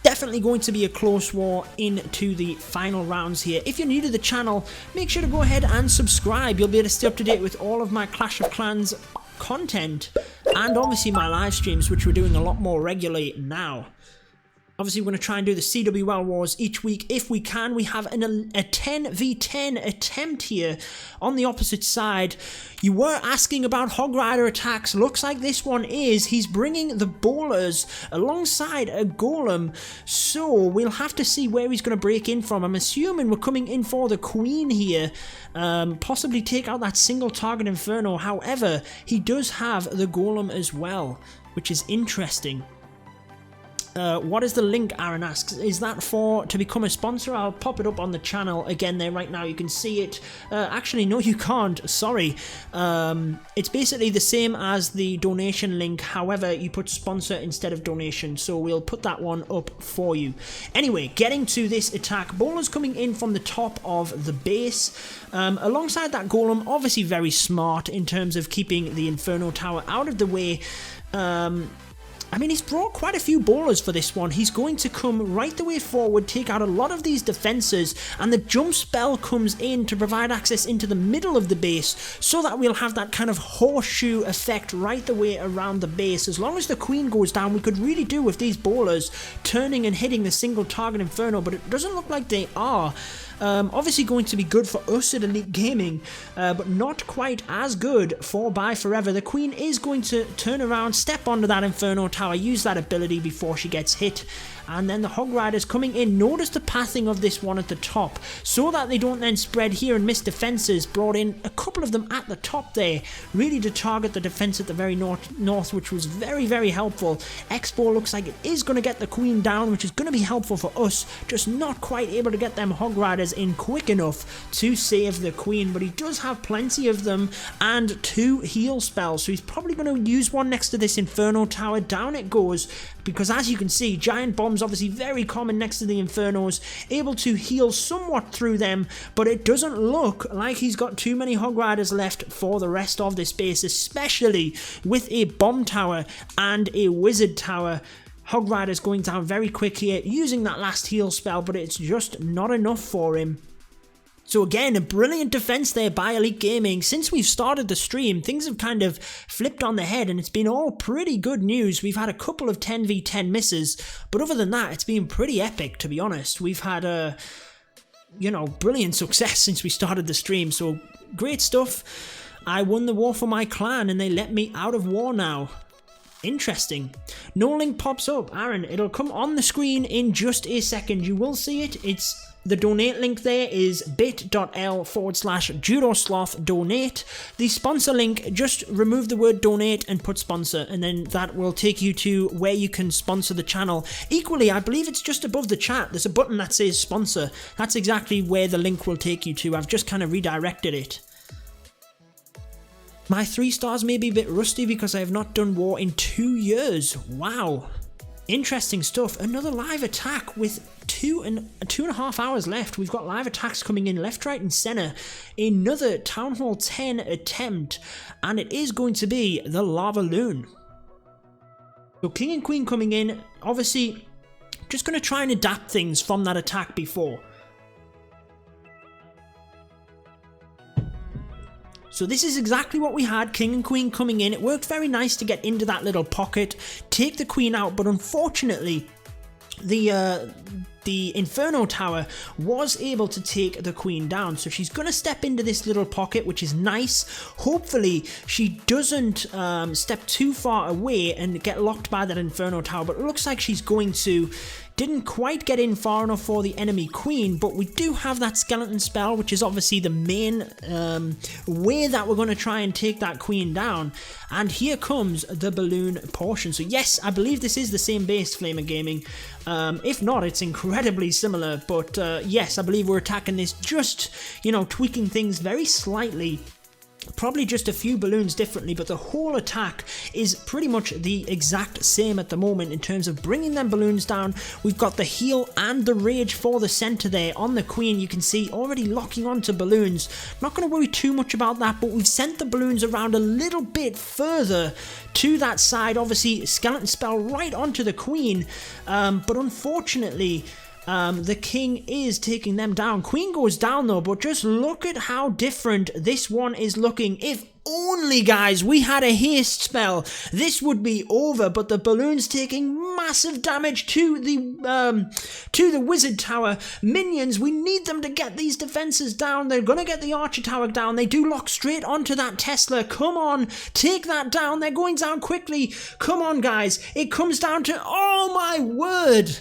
definitely going to be a close war into the final rounds here. If you're new to the channel, make sure to go ahead and subscribe. You'll be able to stay up to date with all of my Clash of Clans content and obviously my live streams, which we're doing a lot more regularly now. Obviously, we're going to try and do the CWL wars each week if we can. We have a 10v10 attempt here on the opposite side. You were asking about Hog Rider attacks. Looks like this one is. He's bringing the bowlers alongside a golem. So we'll have to see where he's going to break in from. I'm assuming we're coming in for the queen here. Possibly take out that single target inferno. However, he does have the golem as well, which is interesting. What is the link, Aaron asks? Is that to become a sponsor? I'll pop it up on the channel again there right now. You can see it. Actually, no, you can't. Sorry. It's basically the same as the donation link. However, you put sponsor instead of donation. So we'll put that one up for you. Anyway, getting to this attack. Bowler's coming in from the top of the base. Alongside that golem, obviously very smart in terms of keeping the Inferno Tower out of the way. I mean, he's brought quite a few bowlers for this one. He's going to come right the way forward, take out a lot of these defenses, and the jump spell comes in to provide access into the middle of the base so that we'll have that kind of horseshoe effect right the way around the base. As long as the queen goes down, we could really do with these bowlers turning and hitting the single target Inferno, but it doesn't look like they are. Obviously going to be good for us at Elite Gaming, but not quite as good for BYEFOREVER. The queen is going to turn around, step onto that Inferno Tower, use that ability before she gets hit. And then the Hog Riders coming in. Notice the pathing of this one at the top, so that they don't then spread here and miss defenses. Brought in a couple of them at the top there, really to target the defense at the very north, which was very, very helpful. Expo looks like it is going to get the queen down, which is going to be helpful for us, just not quite able to get them Hog Riders in quick enough to save the queen. But he does have plenty of them and 2 heal spells, so he's probably going to use one next to this Inferno Tower. Down it goes, because as you can see, giant bombs obviously very common next to the Infernos, able to heal somewhat through them, but it doesn't look like he's got too many Hog Riders left for the rest of this base, especially with a bomb tower and a wizard tower. Hog Riders going down very quick here, using that last heal spell, but it's just not enough for him. So again, a brilliant defense there by Elite Gaming. Since we've started the stream, things have kind of flipped on the head, and it's been all pretty good news. We've had a couple of 10v10 misses, but other than that, it's been pretty epic, to be honest. We've had brilliant success since we started the stream, so great stuff. I won the war for my clan, and they let me out of war now. Interesting. No link pops up, Aaron. It'll come on the screen in just a second. You will see it. It's the donate link there is bit.l/Judo Sloth donate. The sponsor link, just remove the word donate and put sponsor, and then that will take you to where you can sponsor the channel. Equally, I believe it's just above the chat. There's a button that says sponsor. That's exactly where the link will take you to. I've just kind of redirected it. My 3 stars may be a bit rusty because I have not done war in 2 years. Wow. Interesting stuff. Another live attack with 2.5 hours left. We've got live attacks coming in left, right and centre. Another Town Hall 10 attempt, and it is going to be the Lavaloon. So King and Queen coming in, obviously just going to try and adapt things from that attack before. So this is exactly what we had, King and Queen coming in. It worked very nice to get into that little pocket, take the Queen out, but unfortunately the Inferno Tower was able to take the Queen down. So she's going to step into this little pocket, which is nice. Hopefully she doesn't step too far away and get locked by that Inferno Tower, but it looks like she's going to. Didn't quite get in far enough for the enemy queen, but we do have that skeleton spell, which is obviously the main way that we're going to try and take that queen down. And here comes the balloon portion. So yes, I believe this is the same base, Flamer Gaming. If not, it's incredibly similar. But yes, I believe we're attacking this, just, tweaking things very slightly. Probably just a few balloons differently, but the whole attack is pretty much the exact same at the moment in terms of bringing them balloons down. We've got the heal and the rage for the center there on the queen. You can see already locking onto balloons. Not going to worry too much about that, but we've sent the balloons around a little bit further to that side. Obviously, skeleton spell right onto the queen, but unfortunately the king is taking them down. Queen goes down though, but just look at how different this one is looking. If only, guys, we had a haste spell, this would be over, but the balloon's taking massive damage to the wizard tower. Minions, we need them to get these defenses down. They're gonna get the archer tower down. They do lock straight onto that Tesla. Come on, take that down. They're going down quickly. Come on, guys. It comes down to, oh my word.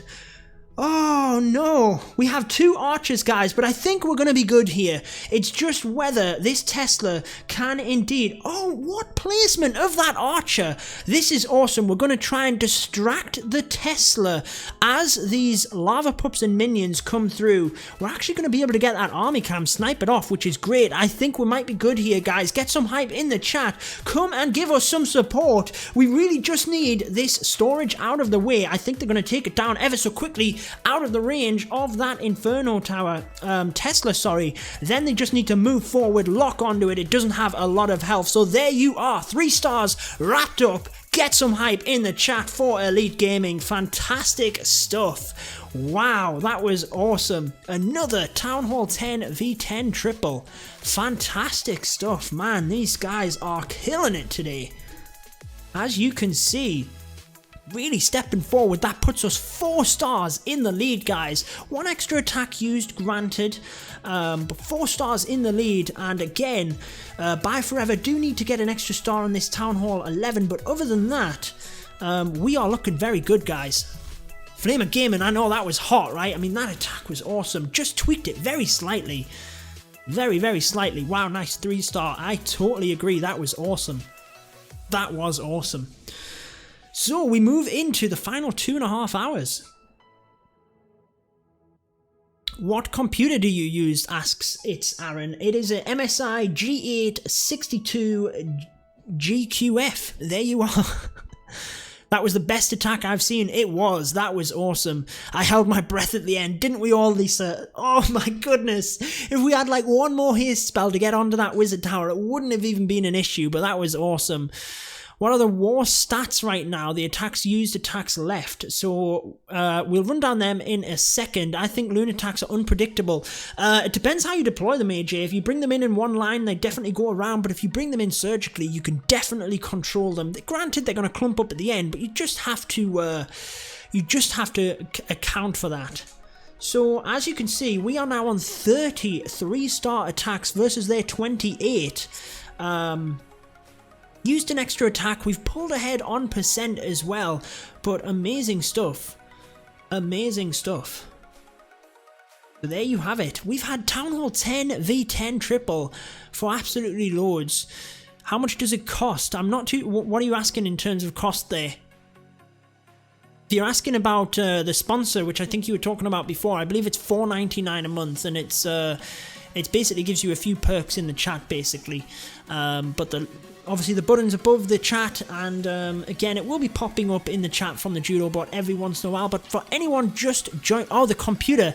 Oh no, we have 2 archers, guys, but I think we're going to be good here. It's just whether this Tesla can indeed... Oh, what placement of that archer. This is awesome. We're going to try and distract the Tesla as these lava pups and minions come through. We're actually going to be able to get that army cam, snipe it off, which is great. I think we might be good here, guys. Get some hype in the chat. Come and give us some support. We really just need this storage out of the way. I think they're going to take it down ever so quickly, out of the range of that Inferno Tower, Tesla, sorry. Then they just need to move forward, lock onto it. It doesn't have a lot of health. So there you are, 3 stars wrapped up. Get some hype in the chat for Elite Gaming. Fantastic stuff. Wow, that was awesome. Another Town Hall 10 V10 triple. Fantastic stuff, man. These guys are killing it today. As you can see, really stepping forward. That puts us 4 stars in the lead, guys. 1 extra attack used, granted, but 4 stars in the lead. And again, BYEFOREVER do need to get an extra star on this Town Hall 11, but other than that, we are looking very good, guys. Flame of Gaming, I know that was hot, right? I mean, that attack was awesome. Just tweaked it very slightly. Very, very slightly. Wow, nice 3 star. I totally agree. That was awesome. That was awesome. So we move into the final 2.5 hours. What computer do you use? Asks it's Aaron. It is a MSI G862 GQF. There you are. That was the best attack I've seen. It was. That was awesome. I held my breath at the end. Didn't we all, Lisa? Oh my goodness. If we had like 1 more haste spell to get onto that wizard tower, it wouldn't have even been an issue, but that was awesome. What are the war stats right now? The attacks used, attacks left. So we'll run down them in a second. I think loon attacks are unpredictable. It depends how you deploy them, AJ. If you bring them in one line, they definitely go around. But if you bring them in surgically, you can definitely control them. Granted, they're going to clump up at the end, but you just have to account for that. So as you can see, we are now on 30 3-star attacks versus their 28. Used an extra attack, we've pulled ahead on percent as well, but amazing stuff. Amazing stuff. So there you have it. We've had Town Hall 10 V10 triple for absolutely loads. How much does it cost? I'm not too... What are you asking in terms of cost there? If you're asking about the sponsor, which I think you were talking about before, I believe it's $4.99 a month, and it's basically gives you a few perks in the chat, basically. But obviously the button's above the chat, and again, it will be popping up in the chat from the Judo bot every once in a while. But for anyone just join... Oh, the computer.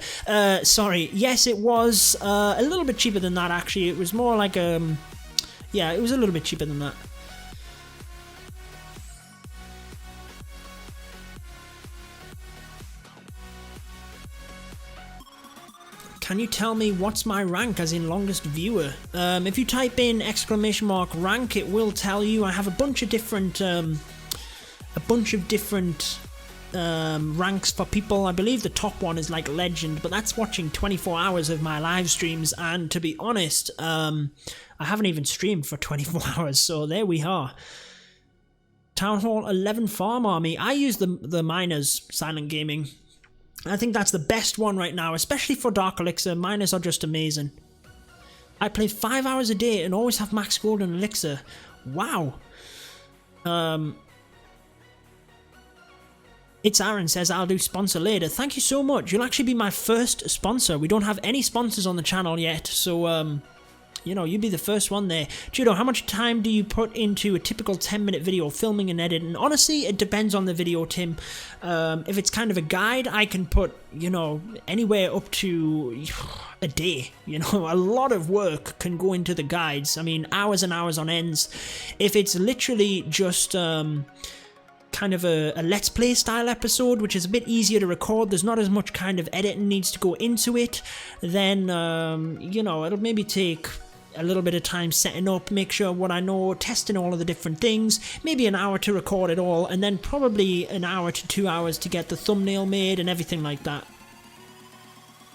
Sorry. Yes, it was a little bit cheaper than that, actually. It was more like... yeah, it was a little bit cheaper than that. Can you tell me what's my rank, as in longest viewer? If you type in !rank, it will tell you. I have a bunch of different ranks for people. I believe the top one is like legend, but that's watching 24 hours of my live streams, and to be honest, I haven't even streamed for 24 hours, so there we are. Town Hall 11 Farm Army. I use the miners, Silent Gaming. I think that's the best one right now, especially for Dark Elixir. Miners are just amazing. I play 5 hours a day and always have max gold and elixir. Wow. It's Aaron says, I'll do sponsor later. Thank you so much. You'll actually be my first sponsor. We don't have any sponsors on the channel yet, so you know, you'd be the first one there. Judo, how much time do you put into a typical 10-minute video, filming and editing? Honestly, it depends on the video, Tim. If it's kind of a guide, I can put, you know, anywhere up to a day. You know, a lot of work can go into the guides. I mean, hours and hours on ends. If it's literally just... kind of a let's play style episode, which is a bit easier to record, there's not as much kind of editing needs to go into it, then you know, it'll maybe take a little bit of time setting up, make sure what I know, testing all of the different things, maybe an hour to record it all, and then probably an hour to 2 hours to get the thumbnail made and everything like that.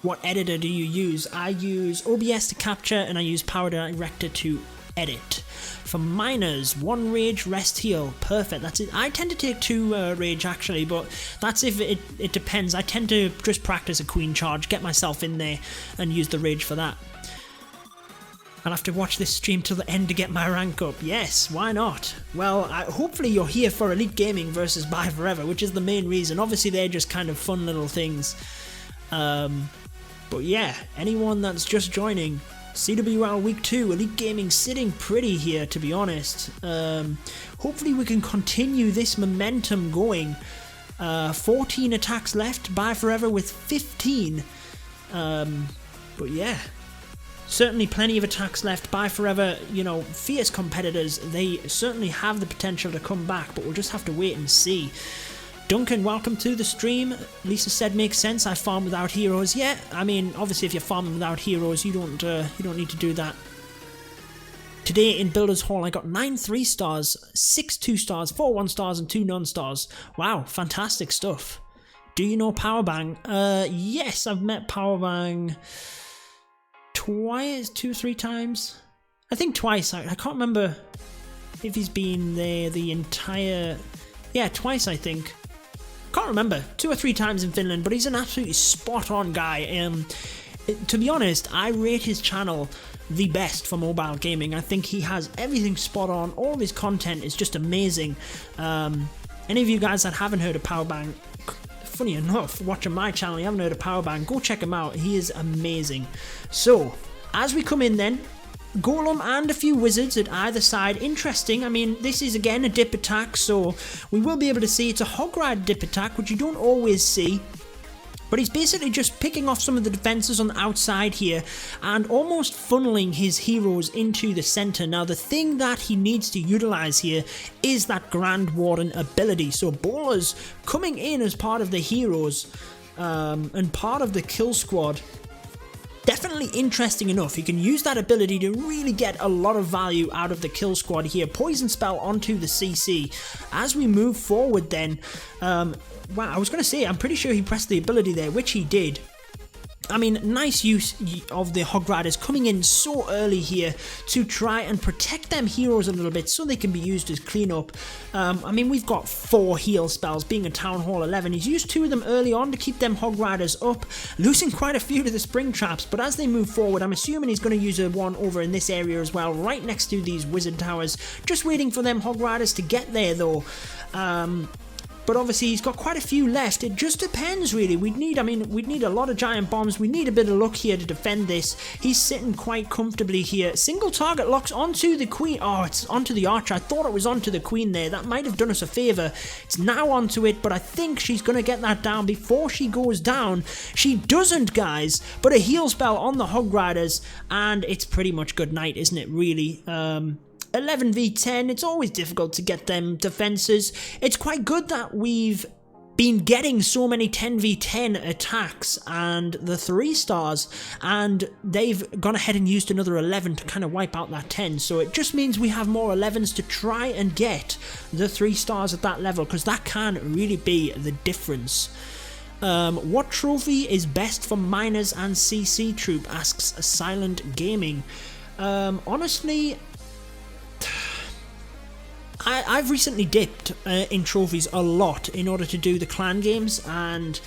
What editor do you use? I use OBS to capture, and I use Power Director to edit. For miners, 1 rage, rest, heal. Perfect, that's it. I tend to take 2 rage actually, but that's if it depends. I tend to just practice a queen charge, get myself in there and use the rage for that. I'll have to watch this stream till the end to get my rank up. Yes, why not? Well, hopefully you're here for Elite Gaming versus BYEFOREVER, which is the main reason. Obviously they're just kind of fun little things. But yeah, anyone that's just joining, CWL Week 2, Elite Gaming sitting pretty here, to be honest. Hopefully we can continue this momentum going. 14 attacks left, BYEFOREVER with 15. But yeah, certainly plenty of attacks left. BYEFOREVER, you know, fierce competitors, they certainly have the potential to come back, but we'll just have to wait and see. Duncan, welcome to the stream. Lisa said makes sense. I farm without heroes. Yeah, I mean, obviously if you're farming without heroes, you don't need to do that. Today in Builders Hall, I got 9 3-stars, 6 2-stars, 4 1-stars, and 2 non-stars. Wow, fantastic stuff. Do you know Powerbang? Yes, I've met Powerbang twice, 2-3 times. I think twice. I can't remember if he's been there the entire... Yeah, twice I think. Can't remember, 2 or 3 times in Finland, but he's an absolutely spot-on guy. To be honest, I rate his channel the best for mobile gaming. I think he has everything spot on. All of his content is just amazing. Any of you guys that haven't heard of Powerbang, funny enough, watching my channel, you haven't heard of Powerbang, go check him out. He is amazing. So, as we come in then, Golem and a few wizards at either side. Interesting. I mean, this is again a dip attack, so we will be able to see it's a hog ride dip attack, which you don't always see. But he's basically just picking off some of the defenses on the outside here and almost funneling his heroes into the center. Now, the thing that he needs to utilize here is that Grand Warden ability. So bowlers coming in as part of the heroes and part of the kill squad. Definitely interesting enough. You can use that ability to really get a lot of value out of the kill squad here. Poison spell onto the CC. As we move forward then, wow, I was going to say, I'm pretty sure he pressed the ability there, which he did. I mean, nice use of the Hog Riders coming in so early here to try and protect them heroes a little bit so they can be used as cleanup. I mean, we've got 4 heal spells, being a Town Hall 11. He's used 2 of them early on to keep them Hog Riders up, losing quite a few to the Spring Traps, but as they move forward, I'm assuming he's going to use a one over in this area as well, right next to these Wizard Towers. Just waiting for them Hog Riders to get there, though. But obviously he's got quite a few left. It just depends really. We'd need a lot of giant bombs. We need a bit of luck here to defend this. He's sitting quite comfortably here. Single target locks onto the queen. Oh, it's onto the archer. I thought it was onto the queen there. That might have done us a favor. It's now onto it, but I think she's going to get that down before she goes down. She doesn't, guys, but a heal spell on the Hog Riders, and it's pretty much good night, isn't it, really? 11v10, it's always difficult to get them defenses. It's quite good that we've been getting so many 10v10 attacks and the 3 stars, and they've gone ahead and used another 11 to kind of wipe out that 10, so it just means we have more 11s to try and get the 3 stars at that level, because that can really be the difference. What trophy is best for miners and CC troop, asks Silent Gaming. Honestly, I've recently dipped in trophies a lot in order to do the clan games, and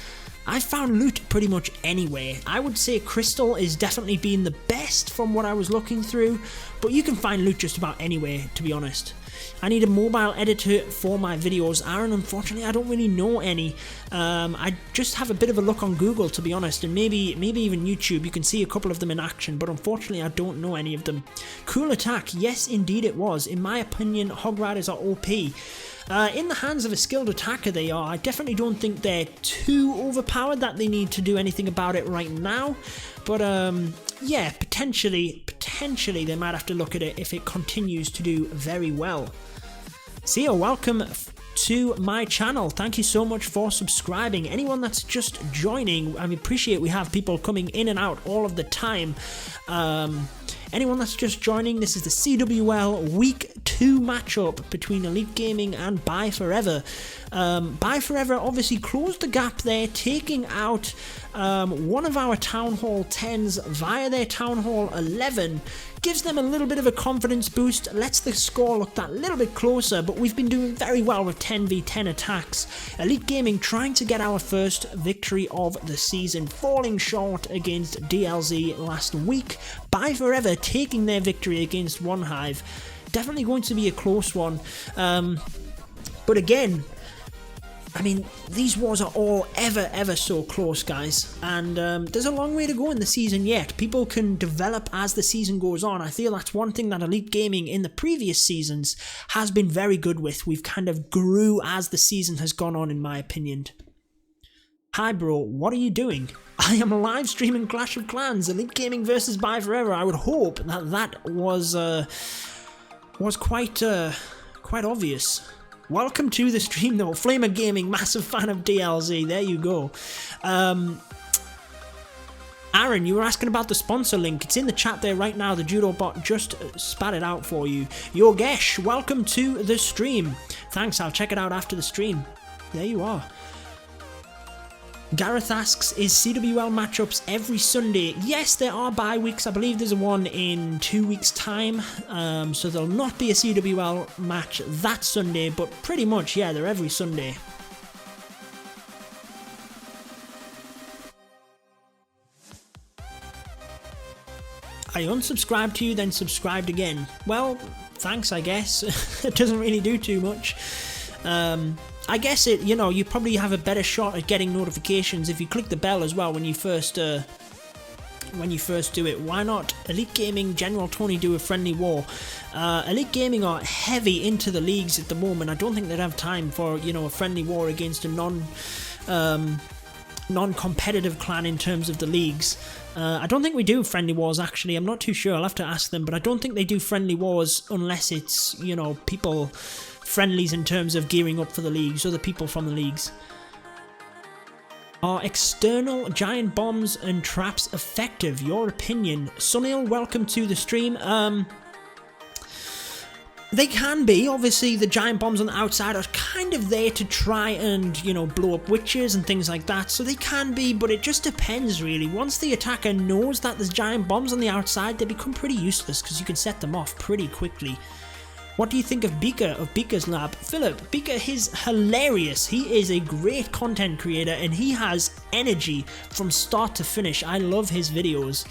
I've found loot pretty much anywhere. I would say Crystal is definitely been the best from what I was looking through, but you can find loot just about anywhere, to be honest. I need a mobile editor for my videos, Aaron. Unfortunately, I don't really know any. I just have a bit of a look on Google, to be honest, and maybe even YouTube. You can see a couple of them in action, but unfortunately, I don't know any of them. Cool attack. Yes, indeed it was. In my opinion, Hog Riders are OP. In the hands of a skilled attacker they are. I definitely don't think they're too overpowered that they need to do anything about it right now. But yeah, potentially they might have to look at it if it continues to do very well. Sia, welcome to my channel. Thank you so much for subscribing. Anyone that's just joining, I appreciate we have people coming in and out all of the time. Anyone that's just joining, this is the CWL Week 2 matchup between Elite Gaming and BYEFOREVER. BYEFOREVER obviously closed the gap there, taking out one of our Town Hall 10s via their Town Hall 11, gives them a little bit of a confidence boost, lets the score look that little bit closer, but we've been doing very well with 10v10 attacks. Elite Gaming trying to get our first victory of the season, falling short against DLZ last week. BYEFOREVER taking their victory against One Hive. Definitely going to be a close one. But again, I mean, these wars are all ever so close, guys, and there's a long way to go in the season yet. People can develop as the season goes on. I feel that's one thing that Elite Gaming in the previous seasons has been very good with. We've kind of grew as the season has gone on, in my opinion. Hi bro, what are you doing? I am live streaming Clash of Clans, Elite Gaming versus BYEFOREVER. I would hope that was quite obvious. Welcome to the stream though, Flamer Gaming, massive fan of DLZ, there you go. Aaron, you were asking about the sponsor link, it's in the chat there right now, the Judo bot just spat it out for you. Yogesh, welcome to the stream. Thanks, I'll check it out after the stream. There you are. Gareth asks, is CWL matchups every Sunday? Yes, there are bye weeks. I believe there's one in 2 weeks' time. So there'll not be a CWL match that Sunday, but pretty much, yeah, they're every Sunday. I unsubscribed to you, then subscribed again. Well, thanks, I guess. It doesn't really do too much. I guess you probably have a better shot at getting notifications if you click the bell as well when you first do it. Why not Elite Gaming, General Tony do a friendly war? Elite Gaming are heavy into the leagues at the moment. I don't think they'd have time for, a friendly war against a non-competitive clan in terms of the leagues. I don't think we do friendly wars, actually. I'm not too sure. I'll have to ask them, but I don't think they do friendly wars unless it's, people friendlies in terms of gearing up for the leagues, other people from the leagues. Are external giant bombs and traps effective? Your opinion. Sunil, welcome to the stream. They can be. Obviously, the giant bombs on the outside are kind of there to try and, blow up witches and things like that. So they can be, but it just depends, really. Once the attacker knows that there's giant bombs on the outside, they become pretty useless because you can set them off pretty quickly. What do you think of Beaker, of Beaker's Lab? Philip, Beaker is hilarious. He is a great content creator and he has energy from start to finish. I love his videos.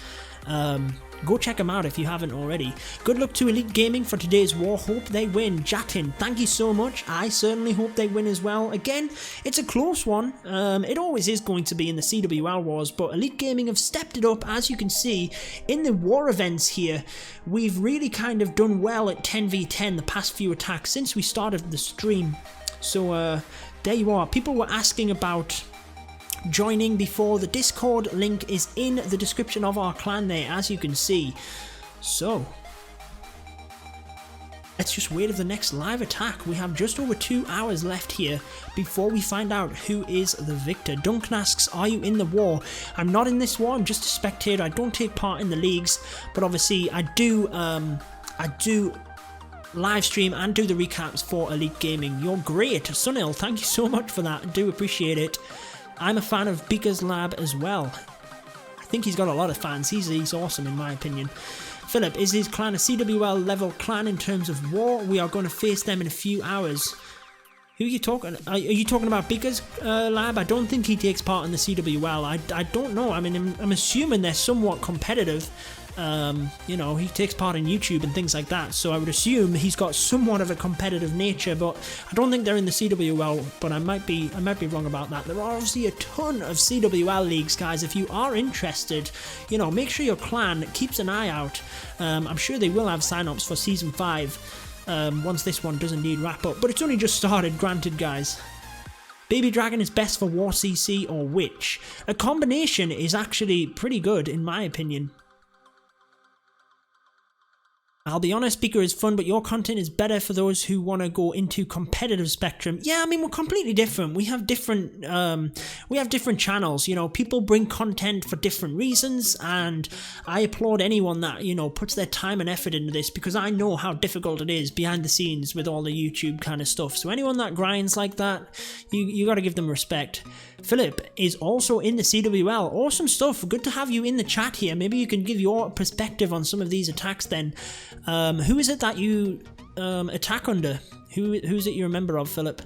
Go check him out if you haven't already. Good luck to Elite Gaming for today's war. Hope they win. Jatin, thank you so much. I certainly hope they win as well. Again, it's a close one. It always is going to be in the CWL wars, but Elite Gaming have stepped it up. As you can see, in the war events here, we've really kind of done well at 10v10 the past few attacks since we started the stream. So there you are. People were asking about joining before. The Discord link is in the description of our clan there, as you can see. So let's just wait for the next live attack. We have just over 2 hours left here before we find out who is the victor. Duncan asks, are you in the war? I'm not in this war, I'm just a spectator. I don't take part in the leagues, but obviously I do live stream and do the recaps for Elite Gaming. You're great. Sunil, thank you so much for that. I do appreciate it. I'm a fan of Beaker's Lab as well. I think he's got a lot of fans. He's awesome in my opinion. Philip, is his clan a CWL level clan in terms of war? We are going to face them in a few hours. Who are you talking? Are you talking about Beaker's Lab? I don't think he takes part in the CWL. I don't know. I mean, I'm assuming they're somewhat competitive. He takes part in YouTube and things like that, so I would assume he's got somewhat of a competitive nature, but I don't think they're in the CWL, but I might be wrong about that. There are obviously a ton of CWL leagues, guys. If you are interested, make sure your clan keeps an eye out. I'm sure they will have sign-ups for Season 5 once this one does indeed wrap up, but it's only just started, granted, guys. Baby Dragon is best for War CC or Witch. A combination is actually pretty good, in my opinion. I'll be honest, Beaker is fun, but your content is better for those who want to go into competitive spectrum. Yeah, I mean, we're completely different. We have different channels. People bring content for different reasons, and I applaud anyone that, puts their time and effort into this, because I know how difficult it is behind the scenes with all the YouTube kind of stuff. So anyone that grinds like that, you got to give them respect. Philip is also in the CWL. Awesome stuff. Good to have you in the chat here. Maybe you can give your perspective on some of these attacks then. Who is it that you attack under? Who's it you're a member of, Philip?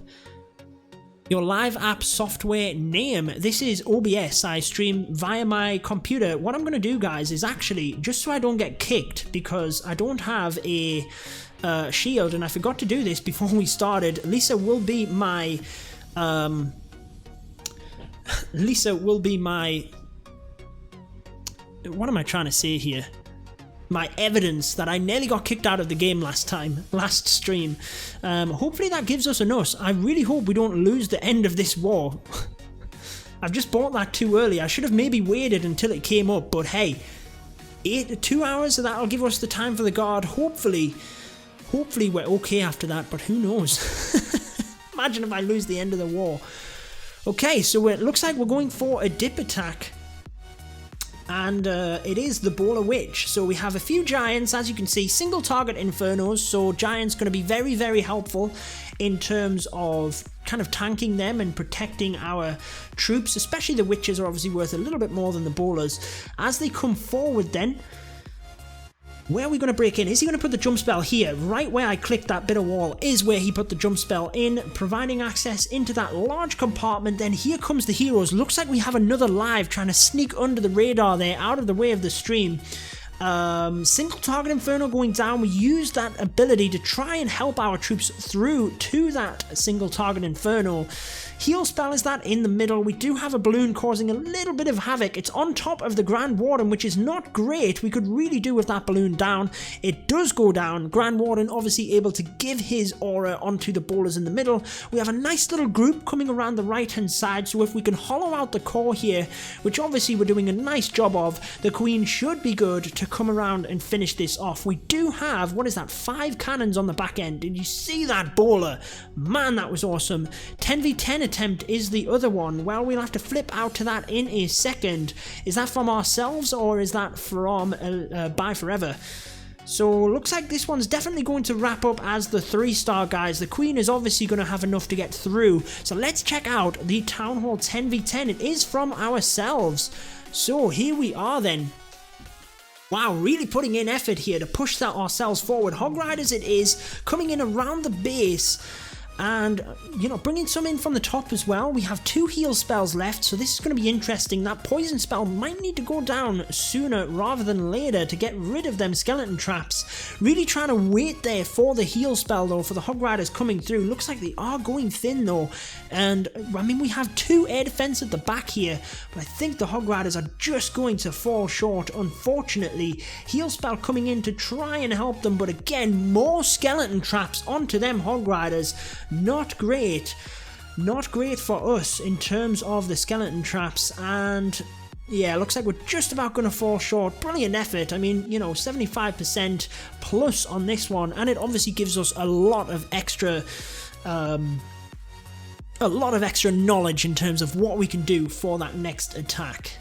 Your live app software name. This is OBS. I stream via my computer. What I'm going to do, guys, is actually, just so I don't get kicked, because I don't have a shield, and I forgot to do this before we started, Lisa will be my... What am I trying to say here? My evidence that I nearly got kicked out of the game last stream. Hopefully that gives us enough. I really hope we don't lose the end of this war. I've just bought that too early. I should have maybe waited until it came up, but hey, 2 hours, so that'll give us the time for the guard. Hopefully we're okay after that, but who knows? Imagine if I lose the end of the war. Okay, so it looks like we're going for a dip attack. And it is the Boar-witch. So we have a few giants, as you can see, single target infernos. So giants going to be very, very helpful in terms of kind of tanking them and protecting our troops. Especially the witches are obviously worth a little bit more than the bowlers. As they come forward then, where are we going to break in? Is he going to put the jump spell here? Right where I clicked that bit of wall is where he put the jump spell in, providing access into that large compartment. Then here comes the heroes. Looks like we have another live trying to sneak under the radar there, out of the way of the stream. Single target inferno going down. We use that ability to try and help our troops through to that single target inferno. Heal spell is that in the middle. We do have a balloon causing a little bit of havoc. It's on top of the Grand Warden, which is not great. We could really do with that balloon down. It does go down. Grand Warden obviously able to give his aura onto the bowlers in the middle. We have a nice little group coming around the right hand side, so if we can hollow out the core here, which obviously we're doing a nice job of, the Queen should be good to come around and finish this off. We do have, what is that, 5 cannons on the back end. Did you see that bowler? Man, that was awesome. 10v10 attempt is the other one. Well, we'll have to flip out to that in a second. Is that from ourselves or is that from BYEFOREVER? So looks like this one's definitely going to wrap up as the 3-star, guys. The Queen is obviously going to have enough to get through. So let's check out the Town Hall 10v10. It is from ourselves. So here we are then. Wow, really putting in effort here to push that ourselves forward. Hog Riders it is, coming in around the base. And, you know, bringing some in from the top as well. We have 2 heal spells left, so this is going to be interesting. That poison spell might need to go down sooner rather than later to get rid of them skeleton traps. Really trying to wait there for the heal spell, though, for the Hog Riders coming through. Looks like they are going thin, though. And, I mean, we have 2 air defense at the back here, but I think the Hog Riders are just going to fall short, unfortunately. Heal spell coming in to try and help them, but again, more skeleton traps onto them Hog Riders. Not great for us in terms of the skeleton traps, and yeah, looks like we're just about going to fall short. Brilliant effort. I mean, you know, 75% plus on this one, and it obviously gives us a lot of extra knowledge in terms of what we can do for that next attack.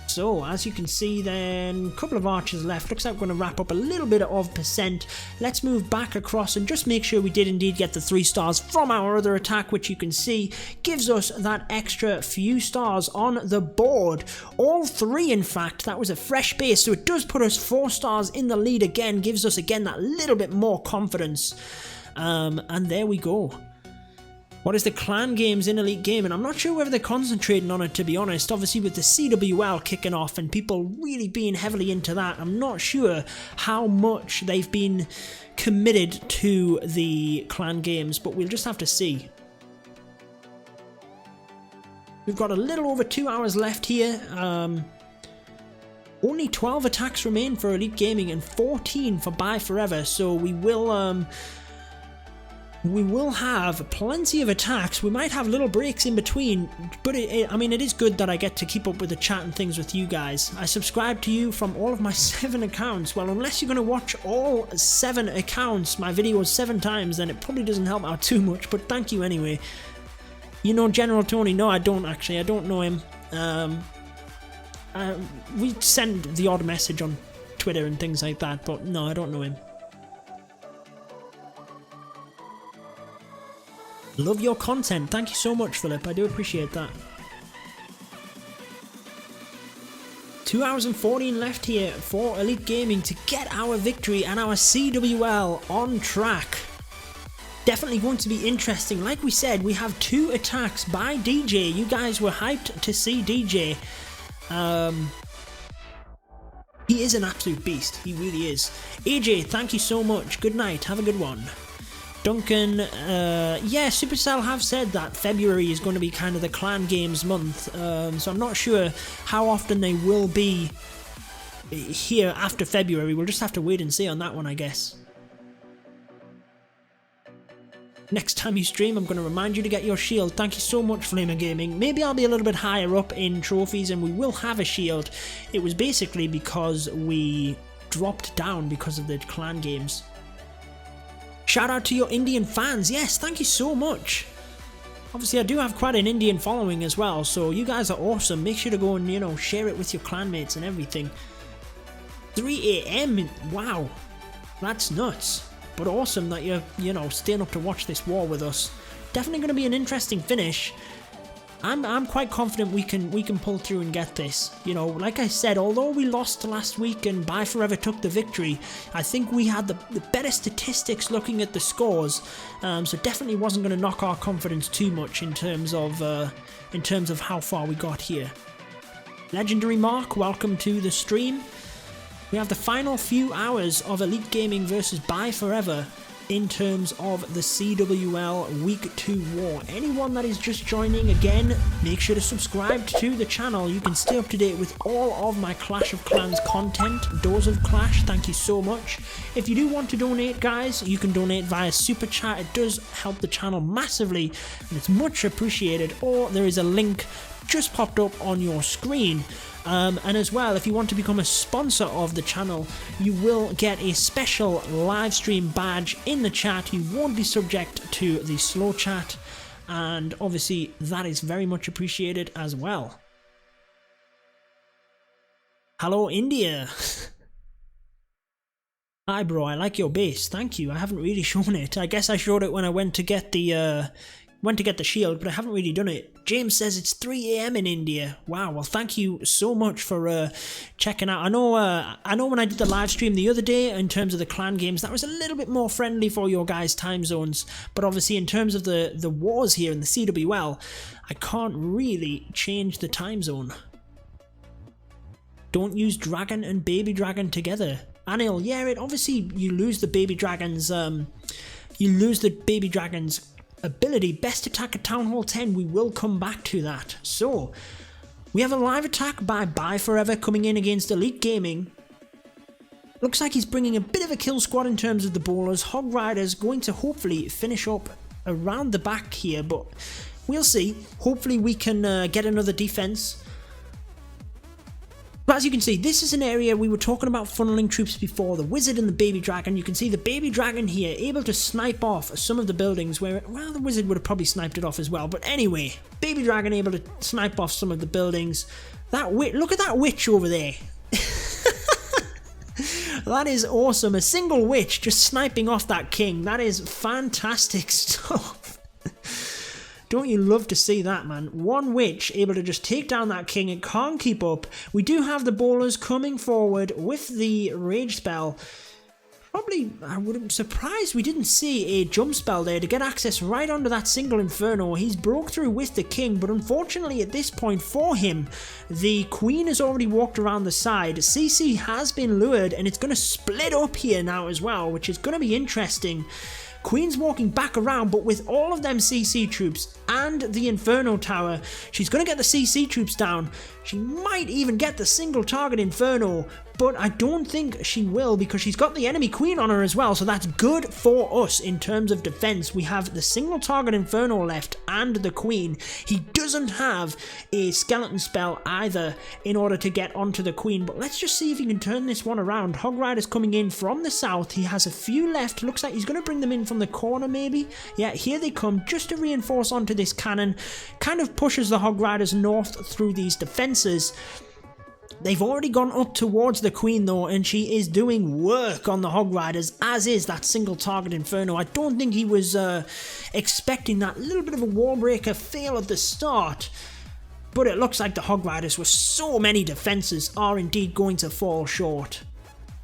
So, as you can see then, a couple of archers left. Looks like we're going to wrap up a little bit of percent. Let's move back across and just make sure we did indeed get the 3 stars from our other attack, which you can see gives us that extra few stars on the board. All 3, in fact. That was a fresh base, so it does put us 4 stars in the lead again. Gives us, again, that little bit more confidence. And there we go. What is the clan games in Elite Gaming? I'm not sure whether they're concentrating on it, to be honest. Obviously with the CWL kicking off and people really being heavily into that, I'm not sure how much they've been committed to the clan games, but we'll just have to see. We've got a little over 2 hours left here. Only 12 attacks remain for Elite Gaming and 14 for BYEFOREVER, so we will have plenty of attacks. We might have little breaks in between, but I mean, it is good that I get to keep up with the chat and things with you guys. I subscribe to you from all of my 7 accounts. Well, unless you're going to watch all 7 accounts, my videos 7 times, then it probably doesn't help out too much, but thank you anyway. You know General Tony? No, I don't actually. I don't know him. We send the odd message on Twitter and things like that, but no, I don't know him. Love your content. Thank you so much, Philip. I do appreciate that. 2 hours and 14 left here for Elite Gaming to get our victory and our CWL on track. Definitely going to be interesting. Like we said, we have 2 attacks by DJ. You guys were hyped to see DJ. He is an absolute beast. He really is. AJ, thank you so much. Good night. Have a good one. Duncan, yeah, Supercell have said that February is going to be kind of the clan games month, so I'm not sure how often they will be here after February. We'll just have to wait and see on that one, I guess. Next time you stream, I'm going to remind you to get your shield. Thank you so much, Flamer Gaming. Maybe I'll be a little bit higher up in trophies and we will have a shield. It was basically because we dropped down because of the clan games. Shout out to your Indian fans. Yes, thank you so much. Obviously, I do have quite an Indian following as well, so you guys are awesome. Make sure to go and, you know, share it with your clanmates and everything. 3 AM, wow. That's nuts. But awesome that you're, you know, staying up to watch this war with us. Definitely going to be an interesting finish. I'm quite confident we can pull through and get this. You know, like I said, although we lost last week and BYEFOREVER took the victory, I think we had the better statistics looking at the scores. So definitely wasn't going to knock our confidence too much in terms of how far we got here. Legendary Mark, welcome to the stream. We have the final few hours of Elite Gaming versus BYEFOREVER in terms of the CWL Week 2 war. Anyone that is just joining, again, make sure to subscribe to the channel. You can stay up to date with all of my Clash of Clans content. Doors of Clash, thank you so much. If you do want to donate, guys, you can donate via Super Chat. It does help the channel massively and it's much appreciated. Or there is a link just popped up on your screen. And as well, if you want to become a sponsor of the channel, you will get a special live stream badge in the chat. You won't be subject to the slow chat, and obviously that is very much appreciated as well. Hello, India. Hi, bro. I like your base. Thank you. I haven't really shown it. I guess I showed it when I went to get the shield, but I haven't really done it. James says it's 3 AM in India. Wow, well thank you so much for checking out. I know when I did the live stream the other day in terms of the clan games, that was a little bit more friendly for your guys' time zones, but obviously in terms of the wars here in the CWL, I can't really change the time zone. Don't use dragon and baby dragon together. Anil, yeah, it obviously you lose the baby dragon's ability. Best attack at Town Hall 10, we will come back to that. So, we have a live attack by BYEFOREVER coming in against Elite Gaming. Looks like he's bringing a bit of a kill squad in terms of the bowlers. Hog Rider's going to hopefully finish up around the back here, but we'll see. Hopefully we can get another defense. But as you can see, this is an area we were talking about funneling troops before. The Wizard and the Baby Dragon. You can see the Baby Dragon here able to snipe off some of the buildings where, well, the Wizard would have probably sniped it off as well. But anyway, Baby Dragon able to snipe off some of the buildings. Look at that witch over there. That is awesome. A single witch just sniping off that king. That is fantastic stuff. Don't you love to see that, man? One witch able to just take down that king. It can't keep up. We do have the bowlers coming forward with the rage spell. Probably, I wouldn't be surprised we didn't see a jump spell there to get access right onto that single inferno. He's broke through with the king, but unfortunately at this point for him, the queen has already walked around the side. CC has been lured and it's going to split up here now as well, which is going to be interesting. Queen's walking back around, but with all of them CC troops and the Inferno Tower, she's going to get the CC troops down. She might even get the single target Inferno, but I don't think she will because she's got the enemy queen on her as well, so that's good for us in terms of defense. We have the single target Inferno left and the queen. He doesn't have a skeleton spell either in order to get onto the queen, but let's just see if he can turn this one around. Hog Rider's coming in from the south. He has a few left. Looks like he's going to bring them in from the corner maybe. Yeah, here they come just to reinforce onto this cannon. Kind of pushes the Hog Riders north through these defenses. They've already gone up towards the Queen though, and she is doing work on the Hog Riders, as is that single target Inferno. I don't think he was expecting that little bit of a wall breaker fail at the start, but it looks like the Hog Riders with so many defenses are indeed going to fall short.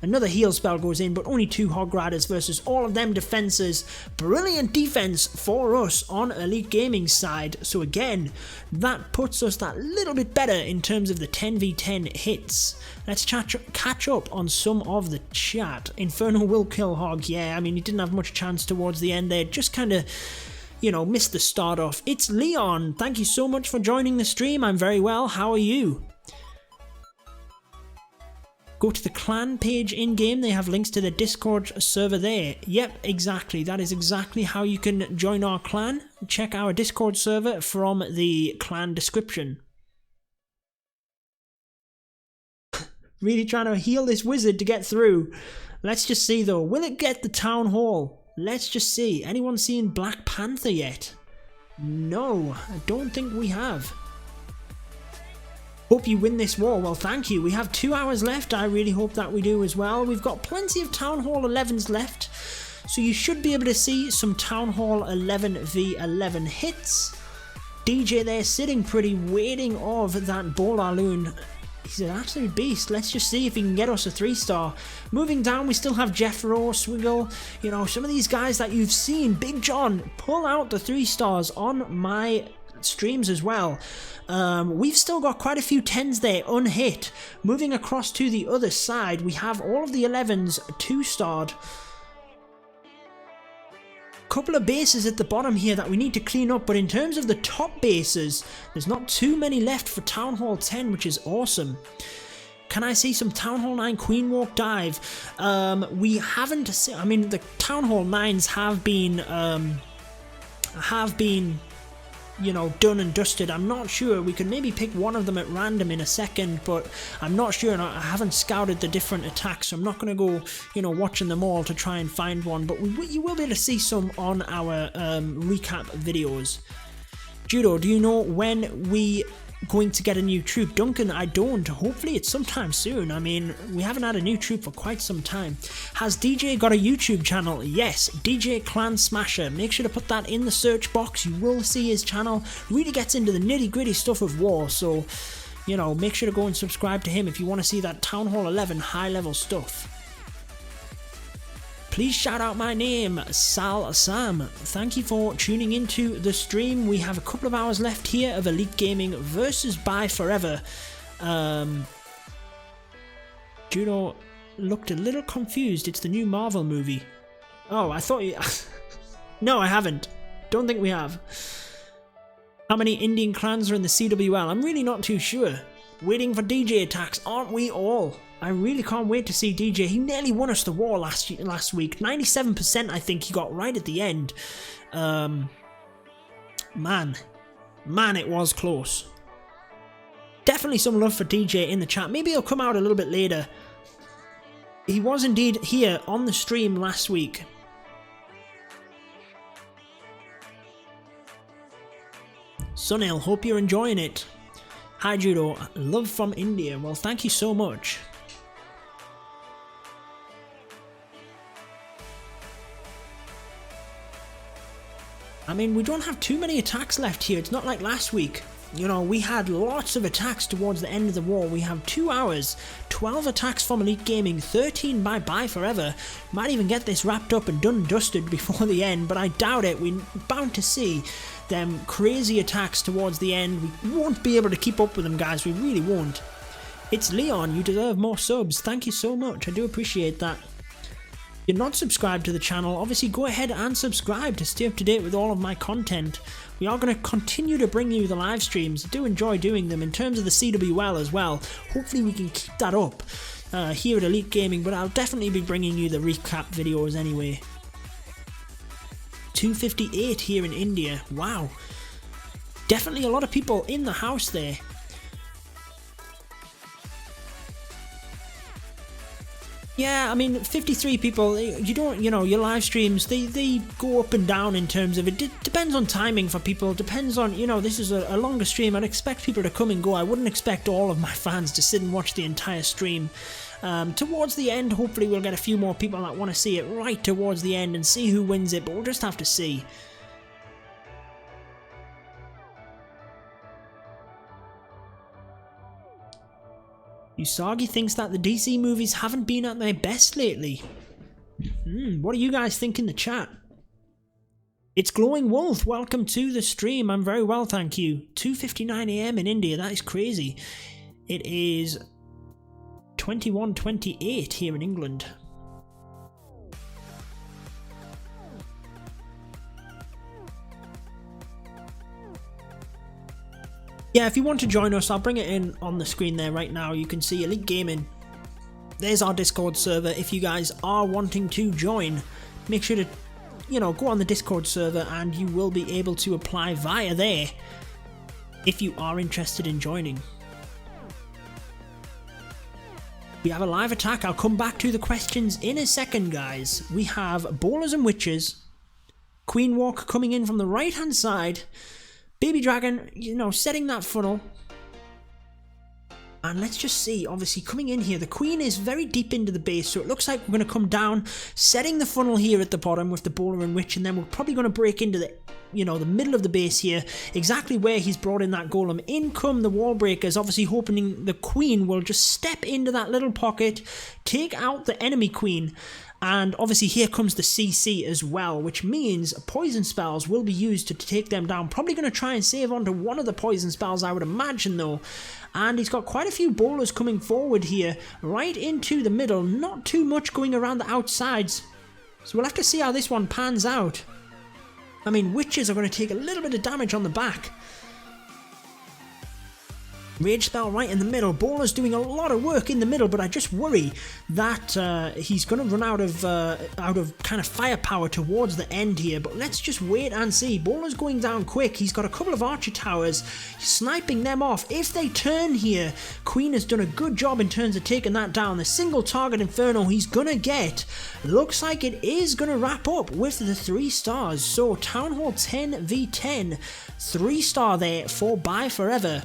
Another heal spell goes in, but only 2 Hog Riders versus all of them defenses. Brilliant defense for us on Elite Gaming's side. So again, that puts us that little bit better in terms of the 10v10 hits. Let's catch up on some of the chat. Inferno will kill Hog. Yeah, I mean, he didn't have much chance towards the end there. Just kind of, you know, missed the start off. It's Leon. Thank you so much for joining the stream. I'm very well. How are you? Go to the clan page in-game, they have links to the Discord server there. Yep, exactly, that is exactly how you can join our clan. Check our Discord server from the clan description. Really trying to heal this wizard to get through. Let's just see though, will it get the town hall? Let's just see. Anyone seen Black Panther yet? No, I don't think we have. Hope you win this war. Well, thank you. We have 2 hours left. I really hope that we do as well. We've got plenty of Town Hall 11s left, so you should be able to see some Town Hall 11v11 hits. DJ there sitting pretty, waiting of that Boar-witch. He's an absolute beast. Let's just see if he can get us a 3-star. Moving down, we still have Jeffro, Swiggle, you know, some of these guys that you've seen. Big John, pull out the 3 stars on my streams as well. We've still got quite a few 10s there unhit. Moving across to the other side, we have all of the 11s 2-starred. Couple of bases at the bottom here that we need to clean up, but in terms of the top bases, there's not too many left for Town Hall 10, which is awesome. Can I see some Town Hall 9 Queen Walk Dive? We haven't seen, I mean, the Town Hall 9s have been, you know, done and dusted. I'm not sure. We could maybe pick one of them at random in a second, but I'm not sure, and I haven't scouted the different attacks, so I'm not going to go, you know, watching them all to try and find one, but you will be able to see some on our recap videos. Judo, do you know when we going to get a new troop? Duncan, I don't. Hopefully it's sometime soon. I mean, we haven't had a new troop for quite some time. Has DJ got a YouTube channel? Yes, DJ Clan Smasher. Make sure to put that in the search box. You will see his channel. Really gets into the nitty gritty stuff of war, so, you know, make sure to go and subscribe to him if you want to see that Town Hall 11 high level stuff. Please shout out my name, Sal Sam. Thank you for tuning into the stream. We have a couple of hours left here of Elite Gaming versus BYEFOREVER. Judo looked a little confused. It's the new Marvel movie. Oh, I thought you... No, I haven't. Don't think we have. How many Indian clans are in the CWL? I'm really not too sure. Waiting for DJ attacks, aren't we all? I really can't wait to see DJ. He nearly won us the war last week. 97% I think he got right at the end. Man, it was close. Definitely some love for DJ in the chat. Maybe he'll come out a little bit later. He was indeed here on the stream last week. Sunil, hope you're enjoying it. Hi Judo, love from India. Well, thank you so much. I mean, we don't have too many attacks left here. It's not like last week. You know, we had lots of attacks towards the end of the war. We have 2 hours, 12 attacks from Elite Gaming, 13 by BYEFOREVER. Might even get this wrapped up and done and dusted before the end, but I doubt it. We're bound to see them crazy attacks towards the end. We won't be able to keep up with them, guys. We really won't. It's Leon. You deserve more subs. Thank you so much. I do appreciate that. If you're not subscribed to the channel, obviously go ahead and subscribe to stay up to date with all of my content. We are going to continue to bring you the live streams. I do enjoy doing them in terms of the CWL as well. Hopefully we can keep that up here at Elite Gaming, but I'll definitely be bringing you the recap videos anyway. 258 here in India. Wow. Definitely a lot of people in the house there. Yeah, I mean, 53 people, you don't, you know, your live streams, they go up and down in terms of it. Depends on timing for people, depends on, you know, this is a longer stream. I'd expect people to come and go. I wouldn't expect all of my fans to sit and watch the entire stream. Towards the end, hopefully we'll get a few more people that want to see it right towards the end and see who wins it, but we'll just have to see. Usagi thinks that the DC movies haven't been at their best lately. What do you guys think in the chat? It's Glowing Wolf, welcome to the stream. I'm very well, thank you. 2:59 AM in India, that is crazy. It is 21:28 here in England. Yeah, if you want to join us, I'll bring it in on the screen there right now. You can see Elite Gaming. There's our Discord server. If you guys are wanting to join, make sure to, you know, go on the Discord server and you will be able to apply via there if you are interested in joining. We have a live attack. I'll come back to the questions in a second, guys. We have Bowlers and Witches. Queen Walk coming in from the right hand side. Baby Dragon, you know, setting that funnel. And let's just see, obviously coming in here, the Queen is very deep into the base, so it looks like we're going to come down, setting the funnel here at the bottom with the Bowler and Witch, and then we're probably going to break into the, you know, the middle of the base here, exactly where he's brought in that golem. In come the wall breakers, obviously hoping the Queen will just step into that little pocket, take out the enemy Queen. And obviously here comes the CC as well, which means poison spells will be used to take them down. Probably going to try and save onto one of the poison spells, I would imagine, though. And he's got quite a few bowlers coming forward here, right into the middle. Not too much going around the outsides. So we'll have to see how this one pans out. I mean, witches are going to take a little bit of damage on the back. Rage spell right in the middle. Bowler's doing a lot of work in the middle, but I just worry that he's going to run out of kind of firepower towards the end here. But let's just wait and see. Bowler's going down quick. He's got a couple of archer towers, sniping them off. If they turn here, Queen has done a good job in terms of taking that down. The single target inferno he's going to get. Looks like it is going to wrap up with the 3 stars. So Town Hall 10 v 10, 3-star there for BYEFOREVER.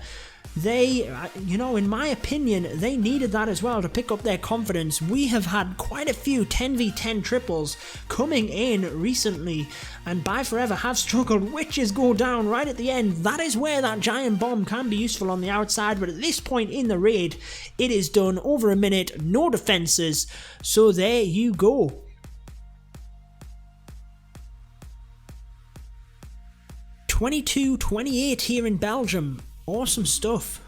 They, you know, in my opinion, they needed that as well to pick up their confidence. We have had quite a few 10v10 triples coming in recently, and BYEFOREVER have struggled. Witches go down right at the end. That is where that giant bomb can be useful on the outside, but at this point in the raid, it is done. Over a minute, no defenses, so there you go. (22-28) here in Belgium. Awesome stuff.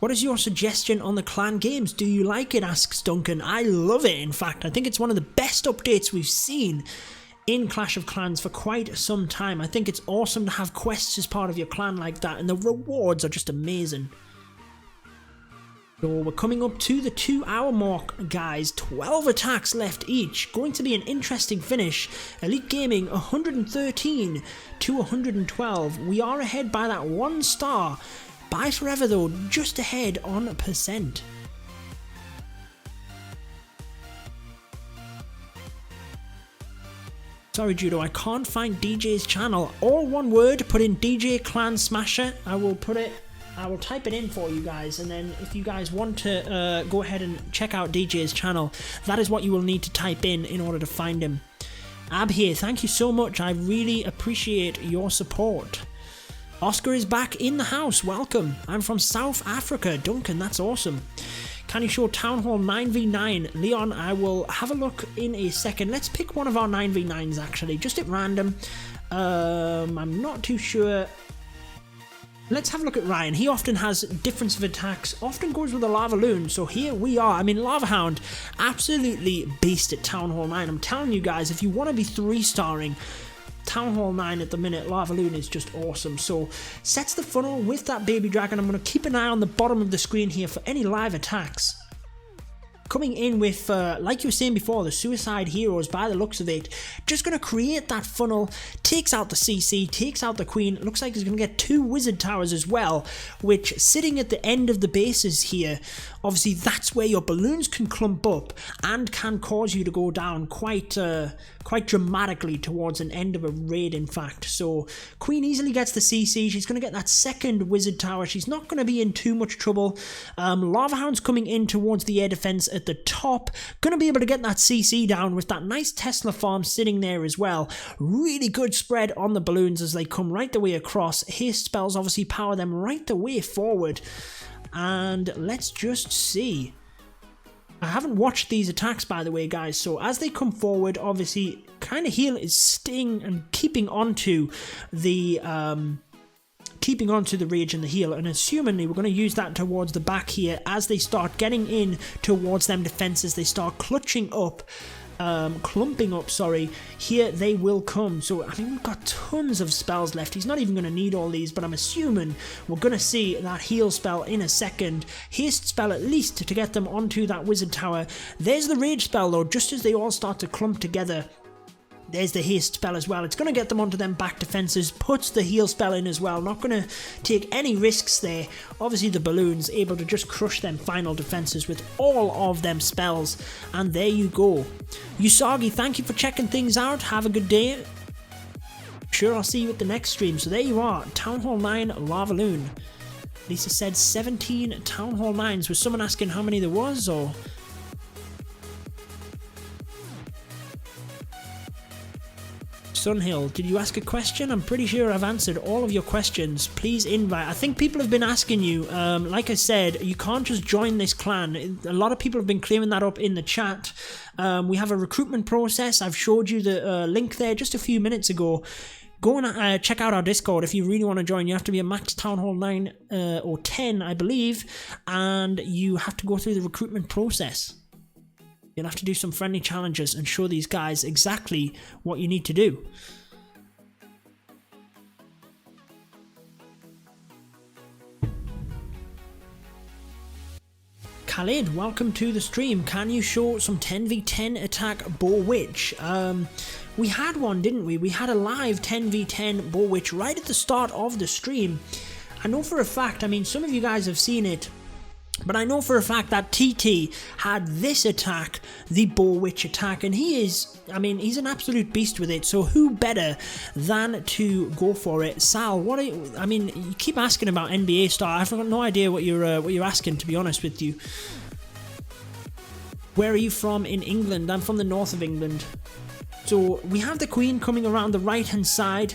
What is your suggestion on the clan games? Do you like it? Asks Duncan. I love it, in fact. I think it's one of the best updates we've seen in Clash of Clans for quite some time. I think it's awesome to have quests as part of your clan like that, and the rewards are just amazing. So we're coming up to the 2-hour mark, guys. 12 attacks left each. Going to be an interesting finish. Elite Gaming 113 to 112. We are ahead by that 1 star. BYEFOREVER though, just ahead on percent. Sorry Judo, I can't find DJ's channel. All one word, put in DJ Clan Smasher. I will type it in for you guys, and then if you guys want to go ahead and check out DJ's channel, that is what you will need to type in order to find him. Ab here, thank you so much. I really appreciate your support. Oscar is back in the house. Welcome. I'm from South Africa. Duncan, that's awesome. Can you show Town Hall 9v9? Leon, I will have a look in a second. Let's pick one of our 9v9s actually, just at random. I'm not too sure. Let's have a look at Ryan. He often has difference of attacks, often goes with a Lavaloon, so here we are. I mean, Lava Hound, absolutely beast at Town Hall 9. I'm telling you guys, if you want to be 3-starring Town Hall 9 at the minute, Lavaloon is just awesome. So, sets the funnel with that Baby Dragon. I'm going to keep an eye on the bottom of the screen here for any live attacks. coming in with, like you were saying before, the Suicide Heroes, by the looks of it, just going to create that funnel, takes out the CC, takes out the Queen. It looks like he's going to get 2 Wizard Towers as well, which sitting at the end of the bases here, obviously that's where your balloons can clump up and can cause you to go down quite dramatically towards an end of a raid, in fact. So Queen easily gets the CC, she's going to get that second Wizard Tower, she's not going to be in too much trouble. Lava Hound's coming in towards the air defense at the top, going to be able to get that CC down with that nice Tesla farm sitting there as well. Really good spread on the balloons as they come right the way across. Haste spells obviously power them right the way forward. And let's just see. I haven't watched these attacks, by the way, guys, so as they come forward, obviously, kind of Heal is staying and keeping onto the rage and the heal, and assumingly we're going to use that towards the back here as they start getting in towards them defenses. They start clumping up, sorry, here they will come. So I mean, we've got tons of spells left. He's not even going to need all these, but I'm assuming we're going to see that heal spell in a second. Haste spell at least to get them onto that Wizard Tower. There's the rage spell though, just as they all start to clump together. There's the haste spell as well. It's going to get them onto them back defenses, puts the heal spell in as well. Not going to take any risks there. Obviously the balloons able to just crush them final defenses with all of them spells. And there you go. Usagi, thank you for checking things out. Have a good day. Sure, I'll see you at the next stream. So there you are. Town Hall 9 Lavaloon. Lisa said 17 Town Hall 9s. Was someone asking how many there was, or... Sunhill, did you ask a question? I'm pretty sure I've answered all of your questions. Please invite. I think people have been asking you, like I said, you can't just join this clan. A lot of people have been clearing that up in the chat. We have a recruitment process. I've showed you the link there just a few minutes ago. Go and check out our Discord if you really want to join. You have to be a max Town Hall 9 or 10, I believe, and you have to go through the recruitment process. You'll have to do some friendly challenges and show these guys exactly what you need to do. Khalid, welcome to the stream. Can you show some 10v10 attack Boar-witch? We had one, didn't we? We had a live 10v10 Boar-witch right at the start of the stream. I know for a fact, I mean, some of you guys have seen it, but I know for a fact that TT had this attack, the Boar-witch attack, and he is, I mean, he's an absolute beast with it, so who better than to go for it? Sal, what are you, I mean, you keep asking about NBA star. I've got no idea what you're asking, to be honest with you. Where are you from in England? I'm from the north of England. So we have the Queen coming around the right hand side.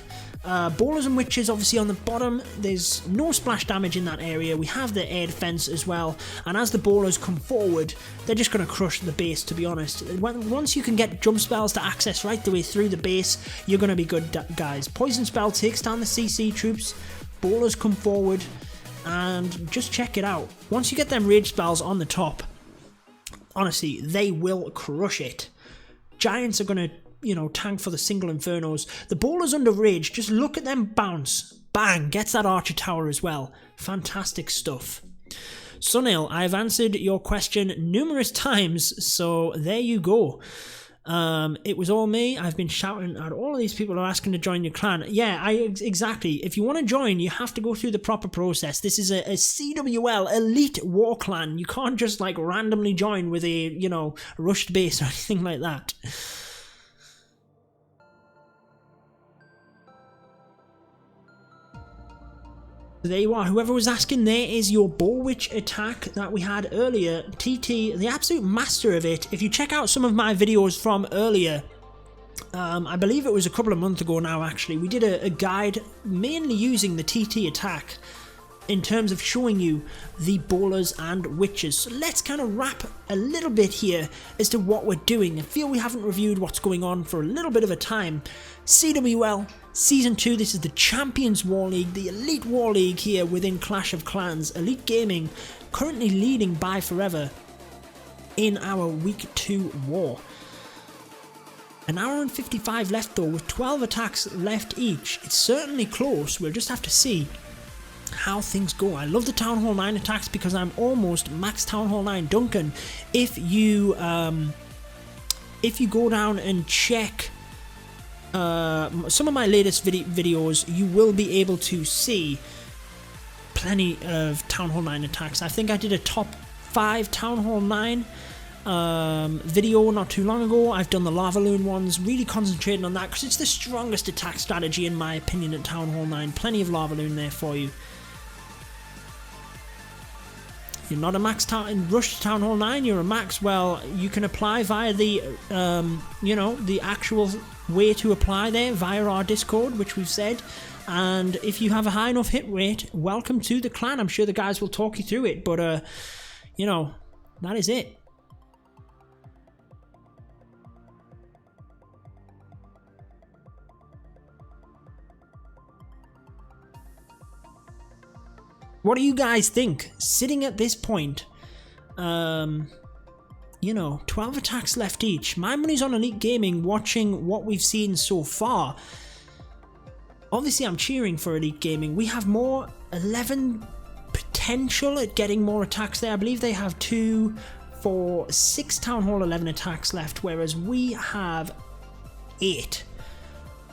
Bowlers and Witches obviously on the bottom. There's no splash damage in that area. We have the air defense as well, and as the bowlers come forward, they're just going to crush the base, to be honest. Once you can get jump spells to access right the way through the base, you're going to be good, guys. Poison spell takes down the CC troops. Bowlers come forward, and just check it out. Once you get them rage spells on the top, honestly, they will crush it. Giants are going to, you know, tank for the single infernos. The bowlers under rage, just look at them bounce. Bang, gets that archer tower as well. Fantastic stuff. Sunil, I've answered your question numerous times, so there you go. It was all me. I've been shouting at all of these people who are asking to join your clan. Yeah, exactly. If you want to join, you have to go through the proper process. This is a CWL elite war clan. You can't just like randomly join with a, you know, rushed base or anything like that. There you are. Whoever was asking, there is your Boar-witch attack that we had earlier. TT, the absolute master of it. If you check out some of my videos from earlier, I believe it was a couple of months ago now actually, we did a guide mainly using the TT attack in terms of showing you the bowlers and witches. So let's kind of wrap a little bit here as to what we're doing. I feel we haven't reviewed what's going on for a little bit of a time. CWL Season 2, this is the Champions War League, the Elite War League here within Clash of Clans. Elite Gaming currently leading BYEFOREVER in our Week 2 war. An hour and 55 left though, with 12 attacks left each. It's certainly close, we'll just have to see how things go. I love the Town Hall 9 attacks because I'm almost max Town Hall 9 Duncan. If you go down and check some of my latest videos, you will be able to see plenty of Town Hall 9 attacks. I think I did a top 5 Town Hall 9 video not too long ago. I've done the Lavaloon ones, really concentrating on that because it's the strongest attack strategy in my opinion at Town Hall 9. Plenty of Lavaloon there for you. You're not a max rush to Town Hall 9, you're a max. Well, you can apply via the the actual way to apply there via our Discord, which we've said. And if you have a high enough hit rate, welcome to the clan. I'm sure the guys will talk you through it, but that is it. What do you guys think? Sitting at this point, 12 attacks left each. My money's on Elite Gaming, watching what we've seen so far. Obviously, I'm cheering for Elite Gaming. We have more 11 potential at getting more attacks there. I believe they have 2, 4, 6 Town Hall 11 attacks left, whereas we have 8.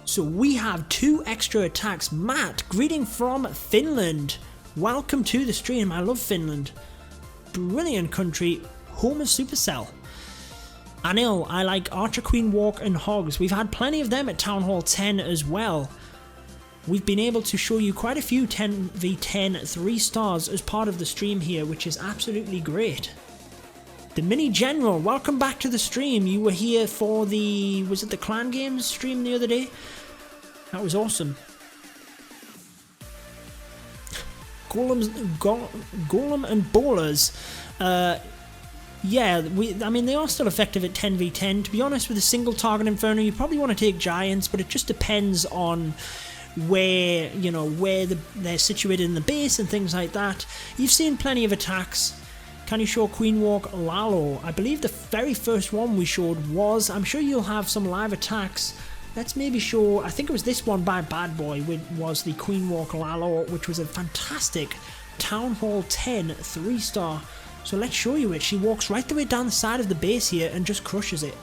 So we have 2 extra attacks. Matt, greeting from Finland. Welcome to the stream. I love Finland. Brilliant country. Home of Supercell. Anil, I like Archer, Queen, Walk and Hogs. We've had plenty of them at Town Hall 10 as well. We've been able to show you quite a few 10v10 3 stars as part of the stream here, which is absolutely great. The Mini General, welcome back to the stream. You were here for the, was it the Clan Games stream the other day? That was awesome. Golem and Bowlers. Yeah, I mean, they are still effective at 10v10. To be honest, with a single target Inferno, you probably want to take Giants, but it just depends on where, they're situated in the base and things like that. You've seen plenty of attacks. Can you show Queen Walk Lalo? I believe the very first one we showed was, I'm sure you'll have some live attacks. Let's maybe show, I think it was this one by Bad Boy, which was the Queen Walk Lalo, which was a fantastic Town Hall 10 3-star. So let's show you it. She walks right the way down the side of the base here and just crushes it.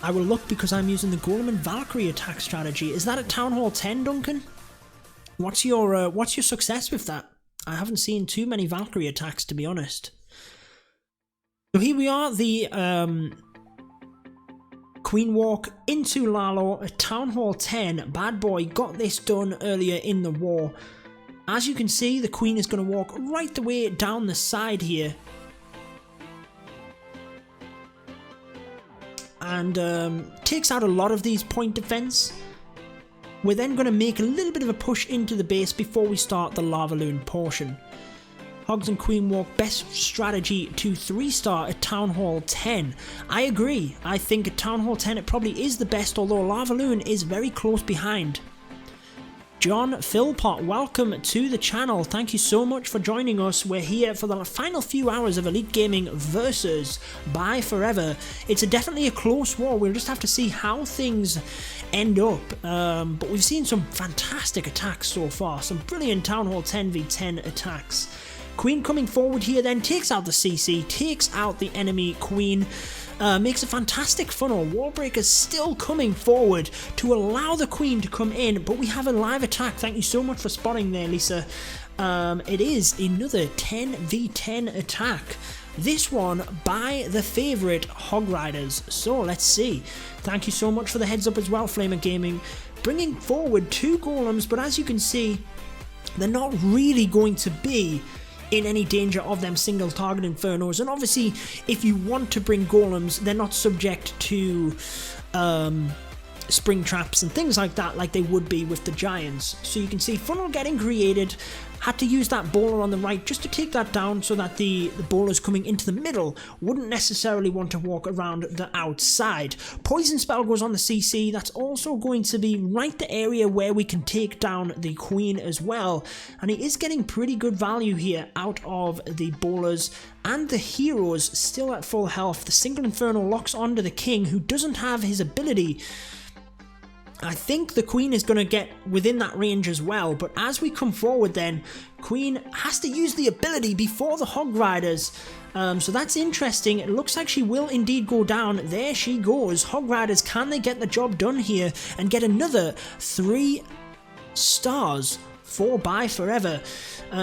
I will look because I'm using the Golem and Valkyrie attack strategy. Is that at Town Hall 10, Duncan? What's your success with that? I haven't seen too many Valkyrie attacks, to be honest. So here we are, the Queen Walk into Lalo at Town Hall 10. Bad Boy got this done earlier in the war. As you can see, the Queen is going to walk right the way down the side here. And takes out a lot of these point defense. We're then going to make a little bit of a push into the base before we start the Lavaloon portion. Hogs and Queen Walk, best strategy to 3-star at Town Hall 10. I agree. I think at Town Hall 10 it probably is the best, although Lavaloon is very close behind. John Philpott, welcome to the channel. Thank you so much for joining us. We're here for the final few hours of Elite Gaming versus BYEFOREVER. It's definitely a close war. We'll just have to see how things end up. But we've seen some fantastic attacks so far. Some brilliant Town Hall 10v10 attacks. Queen coming forward here, then takes out the CC, takes out the enemy Queen. Makes a fantastic funnel. Wallbreaker's still coming forward to allow the Queen to come in, but we have a live attack. Thank you so much for spotting there, Lisa. It is another 10v10 attack. This one by the favourite Hog Riders. So let's see. Thank you so much for the heads up as well, Flamer Gaming. Bringing forward 2 golems, but as you can see, they're not really going to be in any danger of them single target Infernos. And obviously, if you want to bring golems, they're not subject to spring traps and things like that, like they would be with the Giants. So you can see funnel getting created. Had to use that bowler on the right just to take that down so that the bowlers coming into the middle wouldn't necessarily want to walk around the outside. Poison spell goes on the CC. That's also going to be right the area where we can take down the Queen as well. And he is getting pretty good value here out of the bowlers and the heroes still at full health. The single Inferno locks onto the King, who doesn't have his ability. I think the Queen is going to get within that range as well, but as we come forward then, Queen has to use the ability before the Hog Riders. So that's interesting. It looks like she will indeed go down. There she goes. Hog Riders, can they get the job done here and get another 3 stars for BYEFOREVER?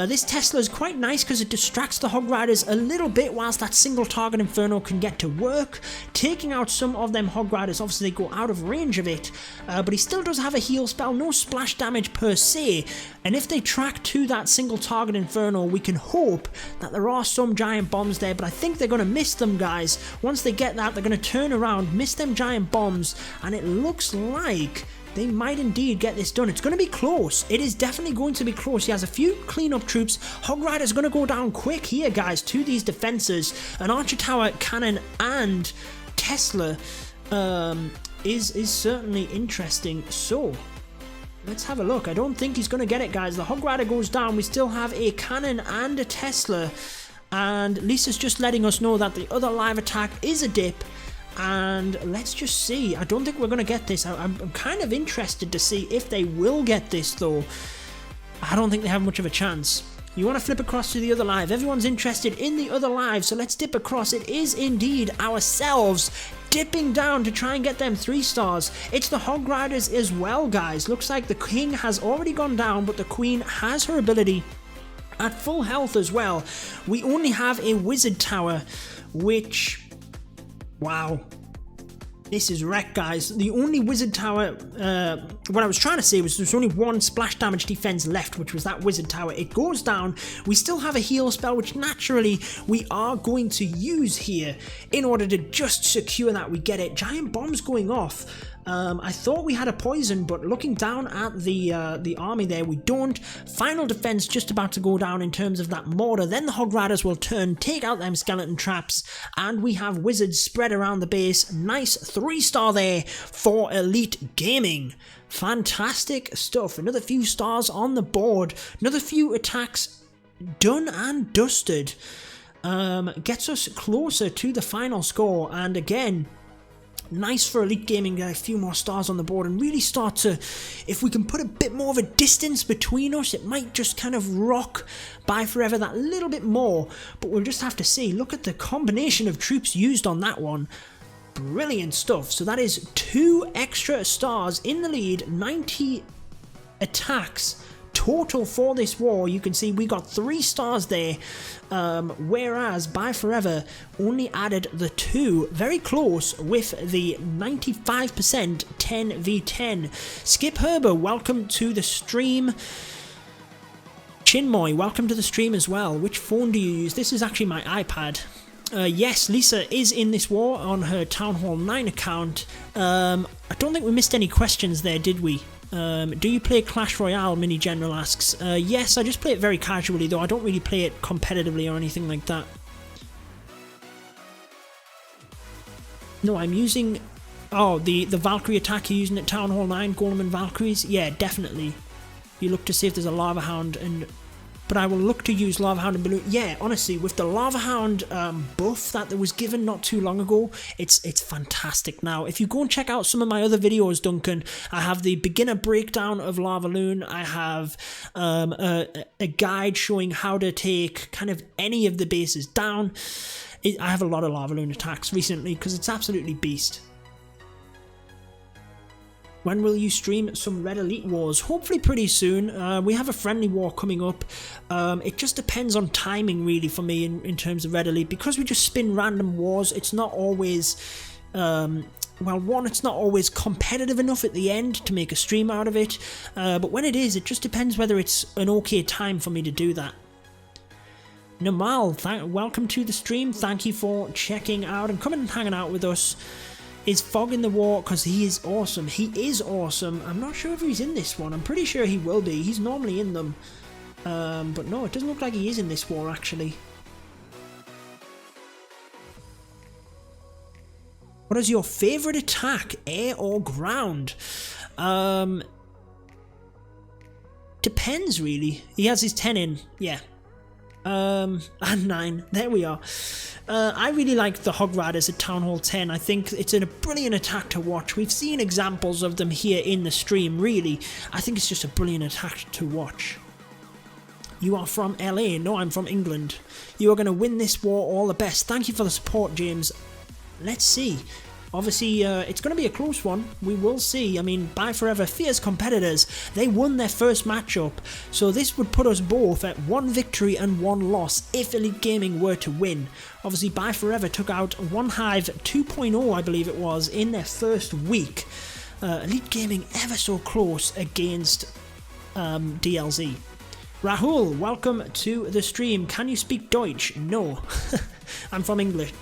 This Tesla is quite nice because it distracts the Hog Riders a little bit whilst that single target Inferno can get to work, taking out some of them Hog Riders. Obviously they go out of range of it, but he still does have a heal spell, no splash damage per se, and if they track to that single target Inferno, we can hope that there are some giant bombs there, but I think they're going to miss them, guys. Once they get that, they're going to turn around, miss them giant bombs, and it looks like they might indeed get this done. It's going to be close. It is definitely going to be close. He has a few cleanup troops. Hog Rider's going to go down quick here, guys, to these defenses. An Archer Tower, Cannon, and Tesla is certainly interesting. So, let's have a look. I don't think he's going to get it, guys. The Hog Rider goes down. We still have a Cannon and a Tesla. And Lisa's just letting us know that the other live attack is a dip. And let's just see. I don't think we're going to get this. I'm kind of interested to see if they will get this, though. I don't think they have much of a chance. You want to flip across to the other live. Everyone's interested in the other live, so let's dip across. It is indeed ourselves dipping down to try and get them 3 stars. It's the Hog Riders as well, guys. Looks like the King has already gone down, but the Queen has her ability at full health as well. We only have a Wizard Tower, which... wow, this is wrecked, guys. The only Wizard Tower, what I was trying to say was there's only 1 splash damage defense left, which was that Wizard Tower. It goes down. We still have a heal spell, which naturally we are going to use here in order to just secure that we get it. Giant bombs going off. I thought we had a poison, but looking down at the army there, we don't. Final defense just about to go down in terms of that mortar. Then the Hog Riders will turn, take out them skeleton traps, and we have wizards spread around the base. Nice 3-star there for Elite Gaming. Fantastic stuff. Another few stars on the board. Another few attacks done and dusted. Gets us closer to the final score, and again, nice for Elite Gaming to get a few more stars on the board and really start to, if we can put a bit more of a distance between us, it might just kind of rock BYEFOREVER that little bit more, but we'll just have to see. Look at the combination of troops used on that one. Brilliant stuff. So that is 2 extra stars in the lead, 90 attacks total for this war. You can see we got 3 stars there, whereas BYEFOREVER only added the 2. Very close with the 95% 10v10. Skip Herber, welcome to the stream. Chinmoy, welcome to the stream as well. Which phone do you use? This is actually my iPad. Yes, Lisa is in this war on her Town Hall 9 account. I don't think we missed any questions there, did we? Do you play Clash Royale? Mini General asks. Yes, I just play it very casually, though. I don't really play it competitively or anything like that. No, I'm using... oh, the Valkyrie attack you're using at Town Hall 9, Golem and Valkyries? Yeah, definitely. You look to see if there's a Lava Hound and... but I will look to use Lava Hound and Balloon. Yeah, honestly, with the Lava Hound buff that was given not too long ago, it's fantastic now. If you go and check out some of my other videos, Duncan, I have the beginner breakdown of Lavaloon. I have a guide showing how to take kind of any of the bases down. I have a lot of Lavaloon attacks recently because it's absolutely beast. When will you stream some Red Elite Wars? Hopefully pretty soon. We have a friendly war coming up. It just depends on timing really for me in terms of Red Elite. Because we just spin random wars, it's not always... well, one, it's not always competitive enough at the end to make a stream out of it. But when it is, it just depends whether it's an okay time for me to do that. Namal, welcome to the stream. Thank you for checking out and coming and hanging out with us. Is Fog in the war? Because he is awesome. He is awesome. I'm not sure if he's in this one. I'm pretty sure he will be. He's normally in them. But no, it doesn't look like he is in this war, actually. What is your favourite attack? Air or ground? Depends, really. He has his 10 in. Yeah. And 9. There we are. I really like the Hog Riders at Town Hall 10. I think it's a brilliant attack to watch. We've seen examples of them here in the stream, really. I think it's just a brilliant attack to watch. You are from LA. No, I'm from England. You are going to win this war, all the best. Thank you for the support, James. Let's see. Obviously, it's going to be a close one. We will see. I mean, BYEFOREVER, fierce competitors. They won their first matchup. So this would put us both at 1 victory and 1 loss if Elite Gaming were to win. Obviously, BYEFOREVER took out One Hive 2.0, I believe it was, in their first week. Elite Gaming ever so close against DLZ. Rahul, welcome to the stream. Can you speak Deutsch? No. I'm from English.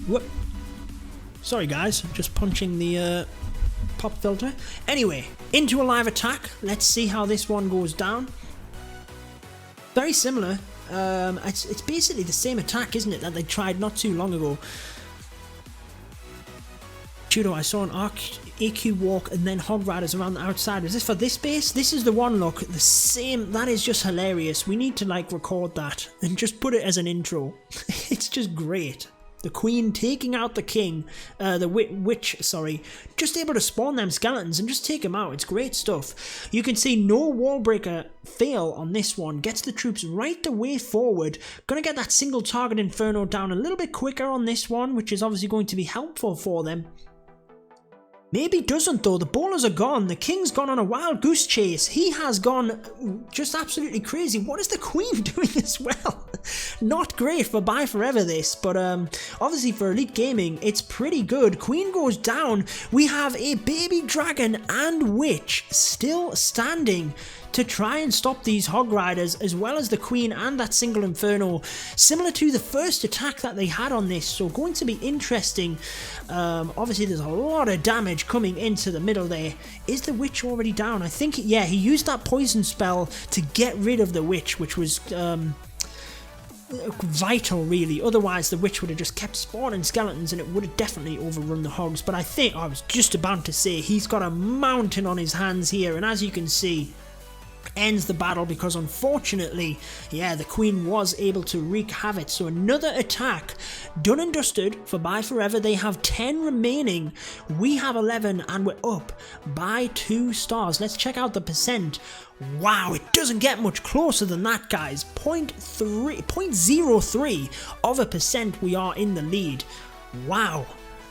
Whoop. Sorry guys, just punching the pop filter. Anyway, into a live attack. Let's see how this one goes down. Very similar. It's basically the same attack, isn't it, that they tried not too long ago. Judo, I saw an AQ walk and then Hog Riders around the outside. Is this for this base? This is the one, look, the same. That is just hilarious. We need to like record that and just put it as an intro. It's just great. The Queen taking out the King, the Witch, sorry, just able to spawn them skeletons and just take them out. It's great stuff. You can see no wall breaker fail on this one. Gets the troops right the way forward. Gonna get that single target Inferno down a little bit quicker on this one, which is obviously going to be helpful for them. Maybe doesn't though. The bowlers are gone. The King's gone on a wild goose chase. He has gone just absolutely crazy. What is the Queen doing as well? Not great for BYEFOREVER this, but obviously for Elite Gaming, it's pretty good. Queen goes down. We have a baby dragon and witch still standing to try and stop these Hog Riders, as well as the Queen and that single Inferno, similar to the first attack that they had on this, so going to be interesting. Obviously there's a lot of damage coming into the middle there. Is the witch already down? I think, yeah, he used that poison spell to get rid of the witch, which was vital really. Otherwise the witch would have just kept spawning skeletons and it would have definitely overrun the hogs. But I think, I was just about to say, he's got a mountain on his hands here, and as you can see, ends the battle because unfortunately, yeah, the Queen was able to wreak havoc. So another attack done and dusted for BYEFOREVER. They have 10 remaining. We have 11 and we're up by 2 stars. Let's check out the percent. Wow, it doesn't get much closer than that, guys. 0.03 of a percent we are in the lead. Wow,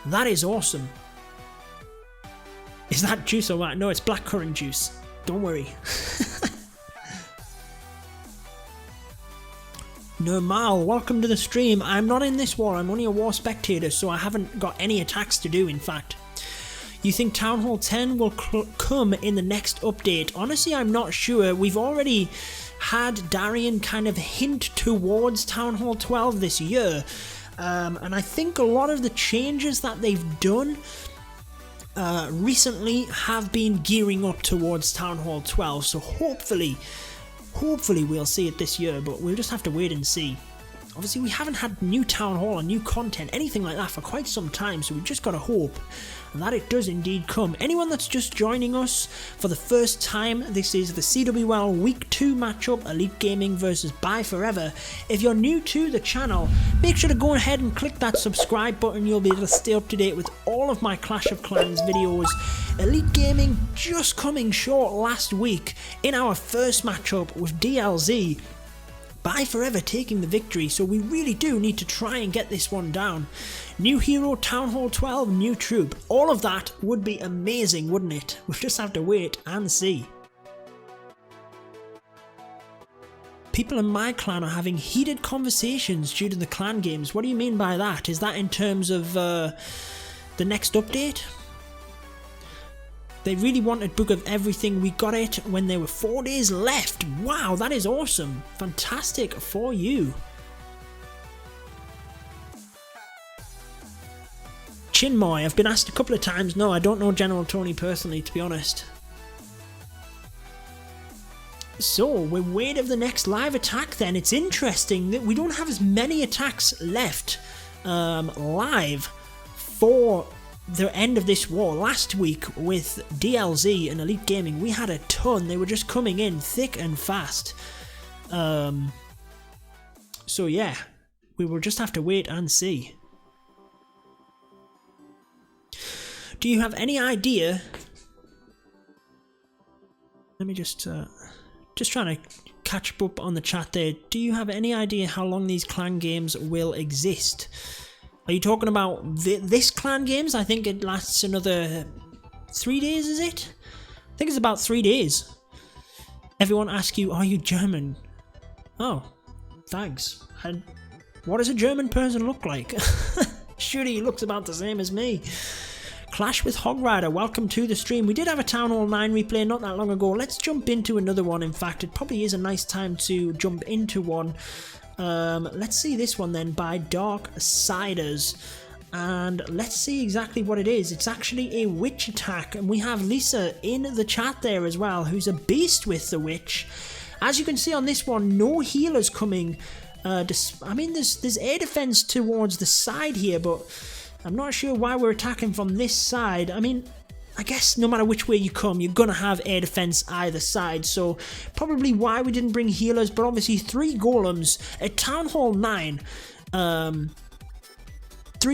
that is awesome. Is that juice or what? No, it's blackcurrant juice. Don't worry. Normal, welcome to the stream. I'm not in this war, I'm only a war spectator, so I haven't got any attacks to do, in fact. You think Town Hall 10 will come in the next update? Honestly, I'm not sure. We've already had Darian kind of hint towards Town Hall 12 this year. And I think a lot of the changes that they've done recently have been gearing up towards Town Hall 12, so hopefully we'll see it this year, but we'll just have to wait and see. Obviously we haven't had new Town Hall or new content, anything like that for quite some time, so we've just got to hope that it does indeed come. Anyone that's just joining us for the first time, this is the CWL Week 2 matchup, Elite Gaming versus BYEFOREVER. If you're new to the channel, make sure to go ahead and click that subscribe button. You'll be able to stay up to date with all of my Clash of Clans videos. Elite Gaming just coming short last week in our first matchup with DLZ. BYEFOREVER taking the victory, so we really do need to try and get this one down. New hero, Town Hall 12, new troop. All of that would be amazing, wouldn't it? We'll just have to wait and see. People in my clan are having heated conversations due to the clan games. What do you mean by that? Is that in terms of the next update? They really wanted Book of Everything. We got it when there were 4 days left. Wow, that is awesome. Fantastic for you. Chinmoy, I've been asked a couple of times. No, I don't know General Tony personally, to be honest. So, we're wait of the next live attack then. It's interesting that we don't have as many attacks left live for the end of this war. Last week with DLZ and Elite Gaming, we had a ton. They were just coming in thick and fast. So yeah, we will just have to wait and see. Do you have any idea? Let me just trying to catch up on the chat there. Do you have any idea how long these clan games will exist? Are you talking about this clan games? I think it lasts another 3 days, is it? I think it's about 3 days. Everyone asks you, are you German? Oh, thanks. And what does a German person look like? Surely he looks about the same as me. Clash with Hog Rider, welcome to the stream. We did have a Town Hall 9 replay not that long ago. Let's jump into another one. In fact, it probably is a nice time to jump into one. Let's see this one then, by Darksiders. And let's see exactly what it is. It's actually a witch attack, and we have Lisa in the chat there as well, who's a beast with the witch. As you can see on this one, no healers coming. I mean, there's air defense towards the side here, but I'm not sure why we're attacking from this side. I mean, I guess no matter which way you come, you're going to have air defense either side. So probably why we didn't bring healers, but obviously 3 golems at Town Hall 9. 3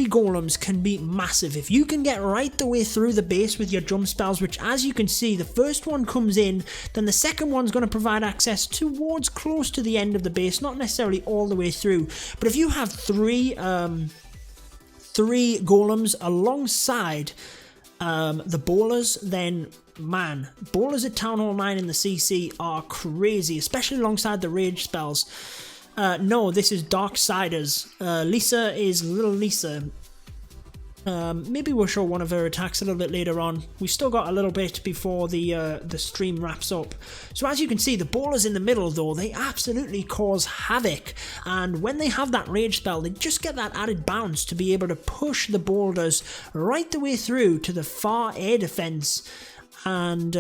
golems can be massive. If you can get right the way through the base with your jump spells, which as you can see, the first one comes in, then the second one's going to provide access towards close to the end of the base, not necessarily all the way through. But if you have 3 golems alongside the bowlers, then man, bowlers at Town Hall 9 in the CC are crazy, especially alongside the rage spells. No, this is Darksiders. Lisa is Little Lisa. Maybe we'll show one of her attacks a little bit later on. We've still got a little bit before the stream wraps up. So as you can see, the bowlers in the middle though, they absolutely cause havoc. And when they have that rage spell, they just get that added bounce to be able to push the boulders right the way through to the far air defense. And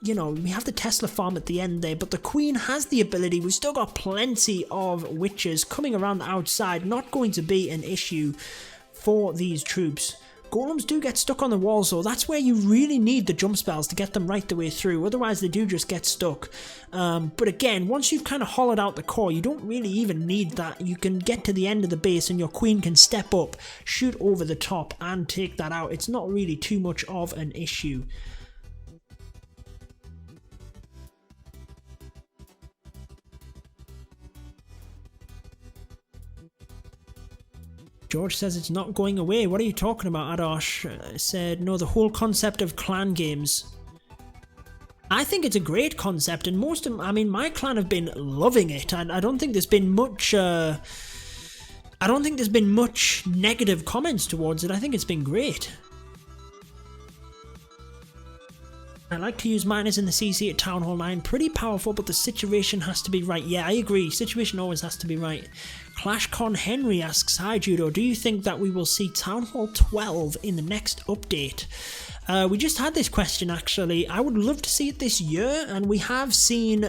you know, we have the Tesla farm at the end there, but the Queen has the ability. We've still got plenty of witches coming around the outside, not going to be an issue for these troops. Golems do get stuck on the walls though. That's where you really need the jump spells to get them right the way through, otherwise they do just get stuck. But again, once you've kind of hollowed out the core, you don't really even need that. You can get to the end of the base and your Queen can step up, shoot over the top and take that out. It's not really too much of an issue. George says it's not going away. What are you talking about, Adosh? Said, no, the whole concept of clan games. I think it's a great concept, and most of, I mean, my clan have been loving it. I don't think there's been much, I don't think there's been much negative comments towards it. I think it's been great. I like to use miners in the CC at Town Hall 9. Pretty powerful, but the situation has to be right. Yeah, I agree. Situation always has to be right. ClashCon Henry asks, hi Judo, do you think that we will see Town Hall 12 in the next update? We just had this question actually. I would love to see it this year, and we have seen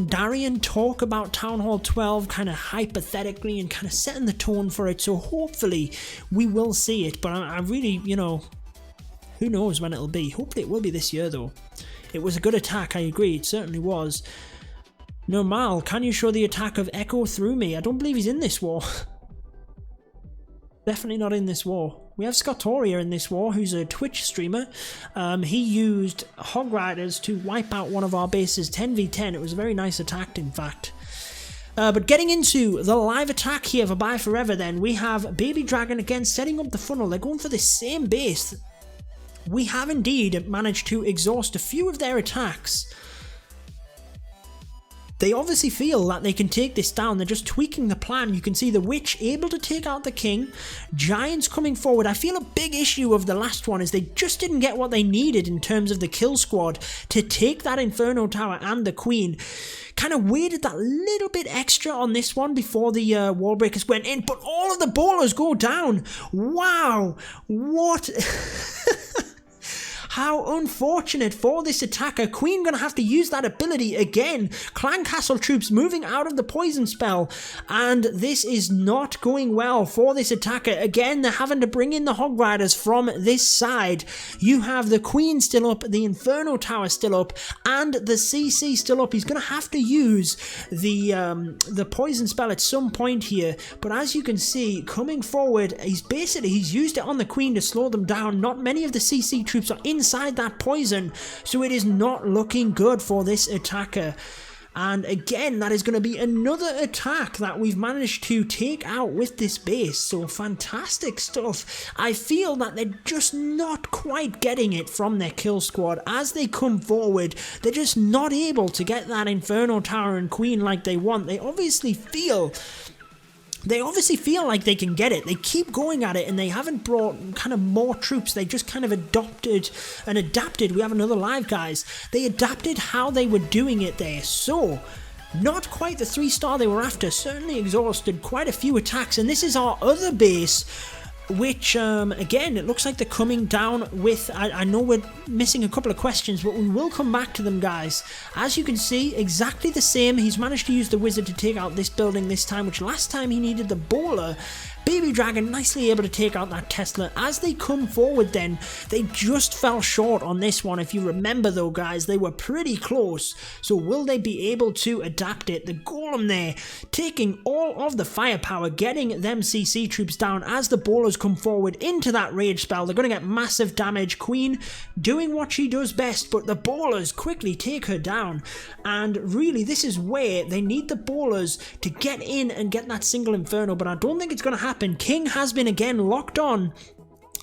Darian talk about Town Hall 12 kind of hypothetically and kind of setting the tone for it, so hopefully we will see it, but I really, you know, who knows when it'll be. Hopefully it will be this year though. It was a good attack, I agree, it certainly was. Normal, can you show the attack of Echo through me? I don't believe he's in this war. Definitely not in this war. We have Scottoria in this war, who's a Twitch streamer. He used Hog Riders to wipe out one of our bases 10v10. It was a very nice attack, in fact. But getting into the live attack here for BYEFOREVER then, we have Baby Dragon again setting up the funnel. They're going for the same base. We have indeed managed to exhaust a few of their attacks. They obviously feel that they can take this down. They're just tweaking the plan. You can see the Witch able to take out the King. Giants coming forward. I feel a big issue of the last one is they just didn't get what they needed in terms of the kill squad to take that Inferno Tower and the Queen. Kind of waited that little bit extra on this one before the wall breakers went in, but all of the bowlers go down. Wow, what? how unfortunate for this attacker. Queen gonna have to use that ability again. Clan Castle troops moving out of the poison spell, and this is not going well for this attacker. Again, they're having to bring in the Hog Riders from this side. You have the Queen still up, the Inferno Tower still up, and the CC still up. He's gonna have to use the poison spell at some point here, but as you can see, coming forward, he's used it on the Queen to slow them down. Not many of the CC troops are inside that poison, so it is not looking good for this attacker. And again, that is going to be another attack that we've managed to take out with this base. So fantastic stuff. I feel that they're just not quite getting it from their kill squad. As they come forward, they're just not able to get that Inferno Tower and Queen like they want. They obviously feel like they can get it. They keep going at it, and they haven't brought kind of more troops. They just kind of adapted. We have another live, guys. They adapted how they were doing it there. So not quite the 3-star they were after. Certainly exhausted quite a few attacks. And this is our other base, which again, it looks like they're coming down with, I know we're missing a couple of questions, but we will come back to them, guys. As you can see, exactly the same. He's managed to use the wizard to take out this building this time, which last time he needed the bowler. Baby Dragon nicely able to take out that Tesla. As they come forward then, they just fell short on this one. If you remember though, guys, they were pretty close. So will they be able to adapt it? The Golem there, taking all of the firepower, getting them CC troops down. As the bowlers come forward into that rage spell, they're going to get massive damage. Queen doing what she does best, but the bowlers quickly take her down. And really, this is where they need the bowlers to get in and get that single Inferno, but I don't think it's going to happen. King has been again locked on.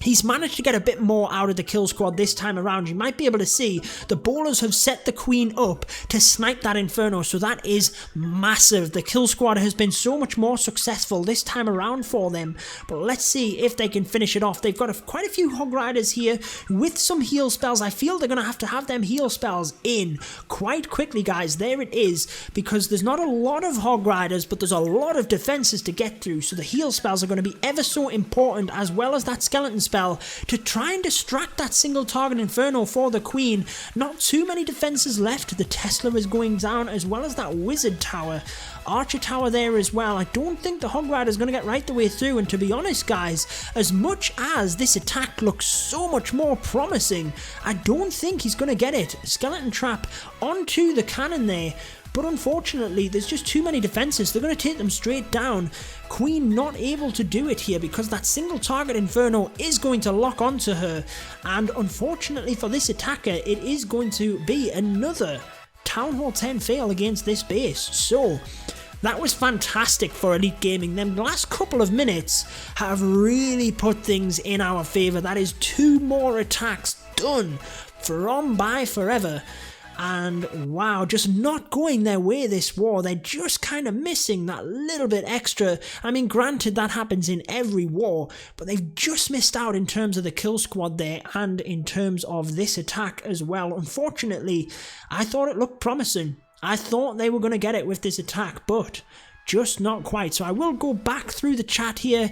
He's managed to get a bit more out of the kill squad this time around. You might be able to see the bowlers have set the Queen up to snipe that Inferno, so that is massive. The kill squad has been so much more successful this time around for them, but let's see if they can finish it off. They've got quite a few Hog Riders here with some heal spells. I feel they're going to have them heal spells in quite quickly, guys. There it is, because there's not a lot of Hog Riders, but there's a lot of defenses to get through, so the heal spells are going to be ever so important, as well as that skeleton spell to try and distract that single target Inferno for the Queen. Not too many defenses left. The Tesla is going down, as well as that Wizard Tower. Archer Tower there as well. I don't think the Hog Rider is going to get right the way through, and to be honest, guys, as much as this attack looks so much more promising, I don't think he's going to get it. Skeleton Trap onto the cannon there, but unfortunately there's just too many defenses. They're going to take them straight down. Queen not able to do it here because that single target Inferno is going to lock onto her, and unfortunately for this attacker, it is going to be another Town Hall 10 fail against this base. So that was fantastic for Elite Gaming. Them last couple of minutes have really put things in our favour. That is 2 more attacks done from BYEFOREVER. And wow, just not going their way this war. They're just kind of missing that little bit extra. I mean, granted, that happens in every war, but they've just missed out in terms of the kill squad there and in terms of this attack as well. Unfortunately, I thought it looked promising. I thought they were going to get it with this attack, but just not quite. So I will go back through the chat here,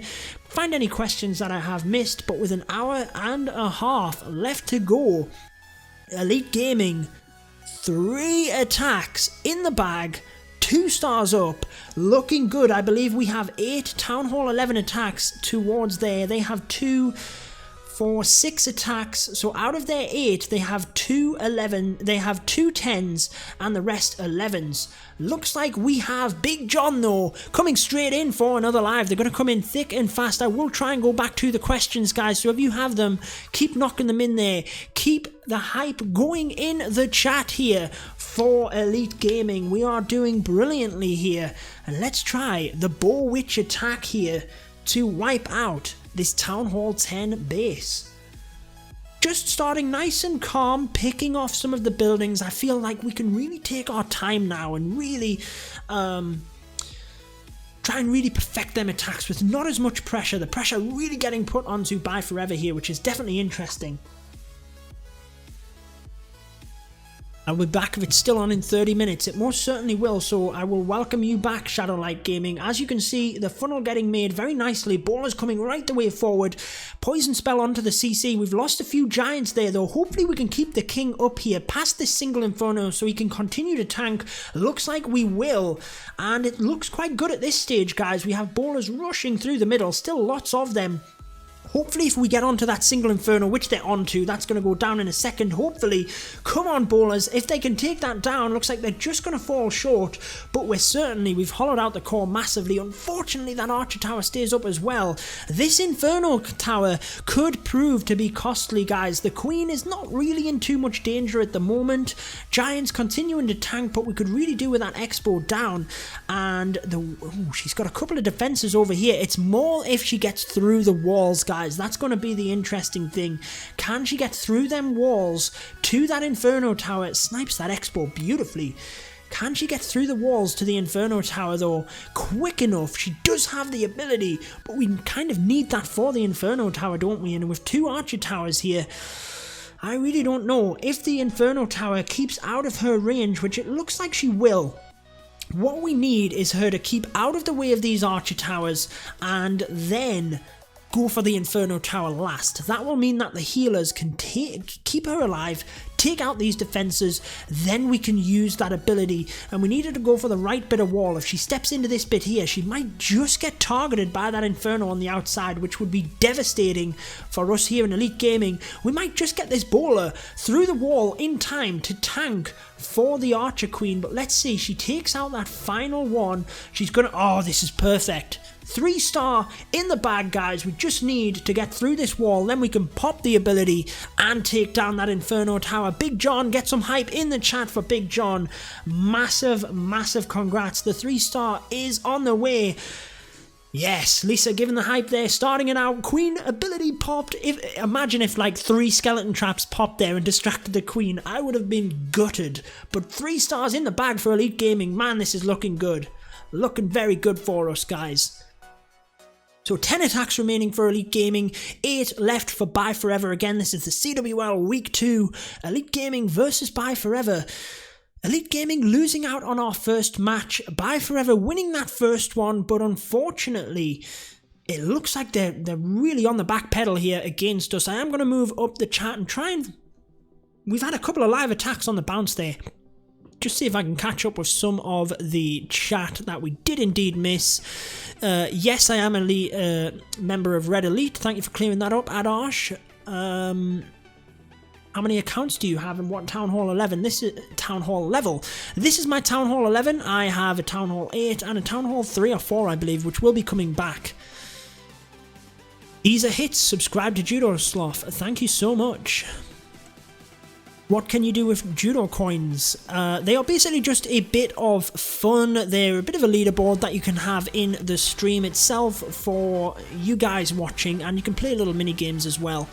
find any questions that I have missed, but with an hour and a half left to go, Elite Gaming, 3 attacks in the bag, 2 stars up, looking good. I believe we have 8 Town Hall 11 attacks towards there. They have 2 for 6 attacks, so out of their 8 they have 2 10s and the rest 11s. Looks like we have Big John though coming straight in for another live. They're going to come in thick and fast. I will try and go back to the questions, guys, so if you have them, keep knocking them in there. Keep the hype going in the chat here for Elite Gaming. We are doing brilliantly here, and let's try the Boar-witch attack here to wipe out this Town Hall 10 base. Just starting nice and calm, picking off some of the buildings. I feel like we can really take our time now and really try and really perfect them attacks with not as much pressure. The pressure really getting put onto BYEFOREVER here, which is definitely interesting. I'll be back if it's still on in 30 minutes. It most certainly will, so I will welcome you back, Shadowlight Gaming. As you can see, the funnel getting made very nicely. Brawler's coming right the way forward. Poison spell onto the CC. We've lost a few giants there, though. Hopefully we can keep the king up here past this single inferno so he can continue to tank. Looks like we will, and it looks quite good at this stage, guys. We have brawlers rushing through the middle, still lots of them. Hopefully if we get onto that single inferno, which they're onto, that's going to go down in a second, hopefully. Come on, brawlers, if they can take that down, looks like they're just going to fall short, but we've hollowed out the core massively. Unfortunately, that archer tower stays up as well. This inferno tower could prove to be costly, guys. The queen is not really in too much danger at the moment. Giants continuing to tank, but we could really do with that expo down. And she's got a couple of defenses over here. It's more if she gets through the walls, guys. That's going to be the interesting thing. Can she get through them walls to that inferno tower? It snipes that expo beautifully. Can she get through the walls to the inferno tower though quick enough? She does have the ability, but we kind of need that for the inferno tower, don't we? And with two archer towers here, I really don't know if the inferno tower keeps out of her range, which it looks like she will. What we need is her to keep out of the way of these archer towers and then go for the inferno tower last. That will mean that the healers can keep her alive, take out these defenses, then we can use that ability. And we need her to go for the right bit of wall. If she steps into this bit here, she might just get targeted by that inferno on the outside, which would be devastating for us here in Elite Gaming. We might just get this bowler through the wall in time to tank for the archer queen, but let's see. She takes out that final one. She's gonna, oh, this is perfect. 3-star in the bag, guys. We just need to get through this wall, then we can pop the ability and take down that inferno tower. Big John, get some hype in the chat for Big John. Massive congrats. The 3-star is on the way. Yes, Lisa giving the hype there, starting it out. Queen ability popped. Imagine if like 3 skeleton traps popped there and distracted the queen. I would have been gutted. But 3 stars in the bag for Elite Gaming. Man, this is looking good. Looking very good for us, guys. So 10 attacks remaining for Elite Gaming, 8 left for BYEFOREVER. Again, this is the CWL Week 2, Elite Gaming versus BYEFOREVER. Elite Gaming losing out on our first match, BYEFOREVER winning that first one, but unfortunately, it looks like they're really on the back pedal here against us. I am going to move up the chat and try and... We've had a couple of live attacks on the bounce there. Just see if I can catch up with some of the chat that we did indeed miss. Yes, I am a member of Red Elite. Thank you for clearing that up, Adarsh. How many accounts do you have and what Town Hall 11? This is Town Hall level. This is my Town Hall 11. I have a Town Hall 8 and a Town Hall 3 or 4, I believe, which will be coming back. These are hits. Subscribe to Judo, Sloth. Thank you so much. What can you do with Judo coins? They are basically just a bit of fun. They're a bit of a leaderboard that you can have in the stream itself for you guys watching, and you can play little mini games as well.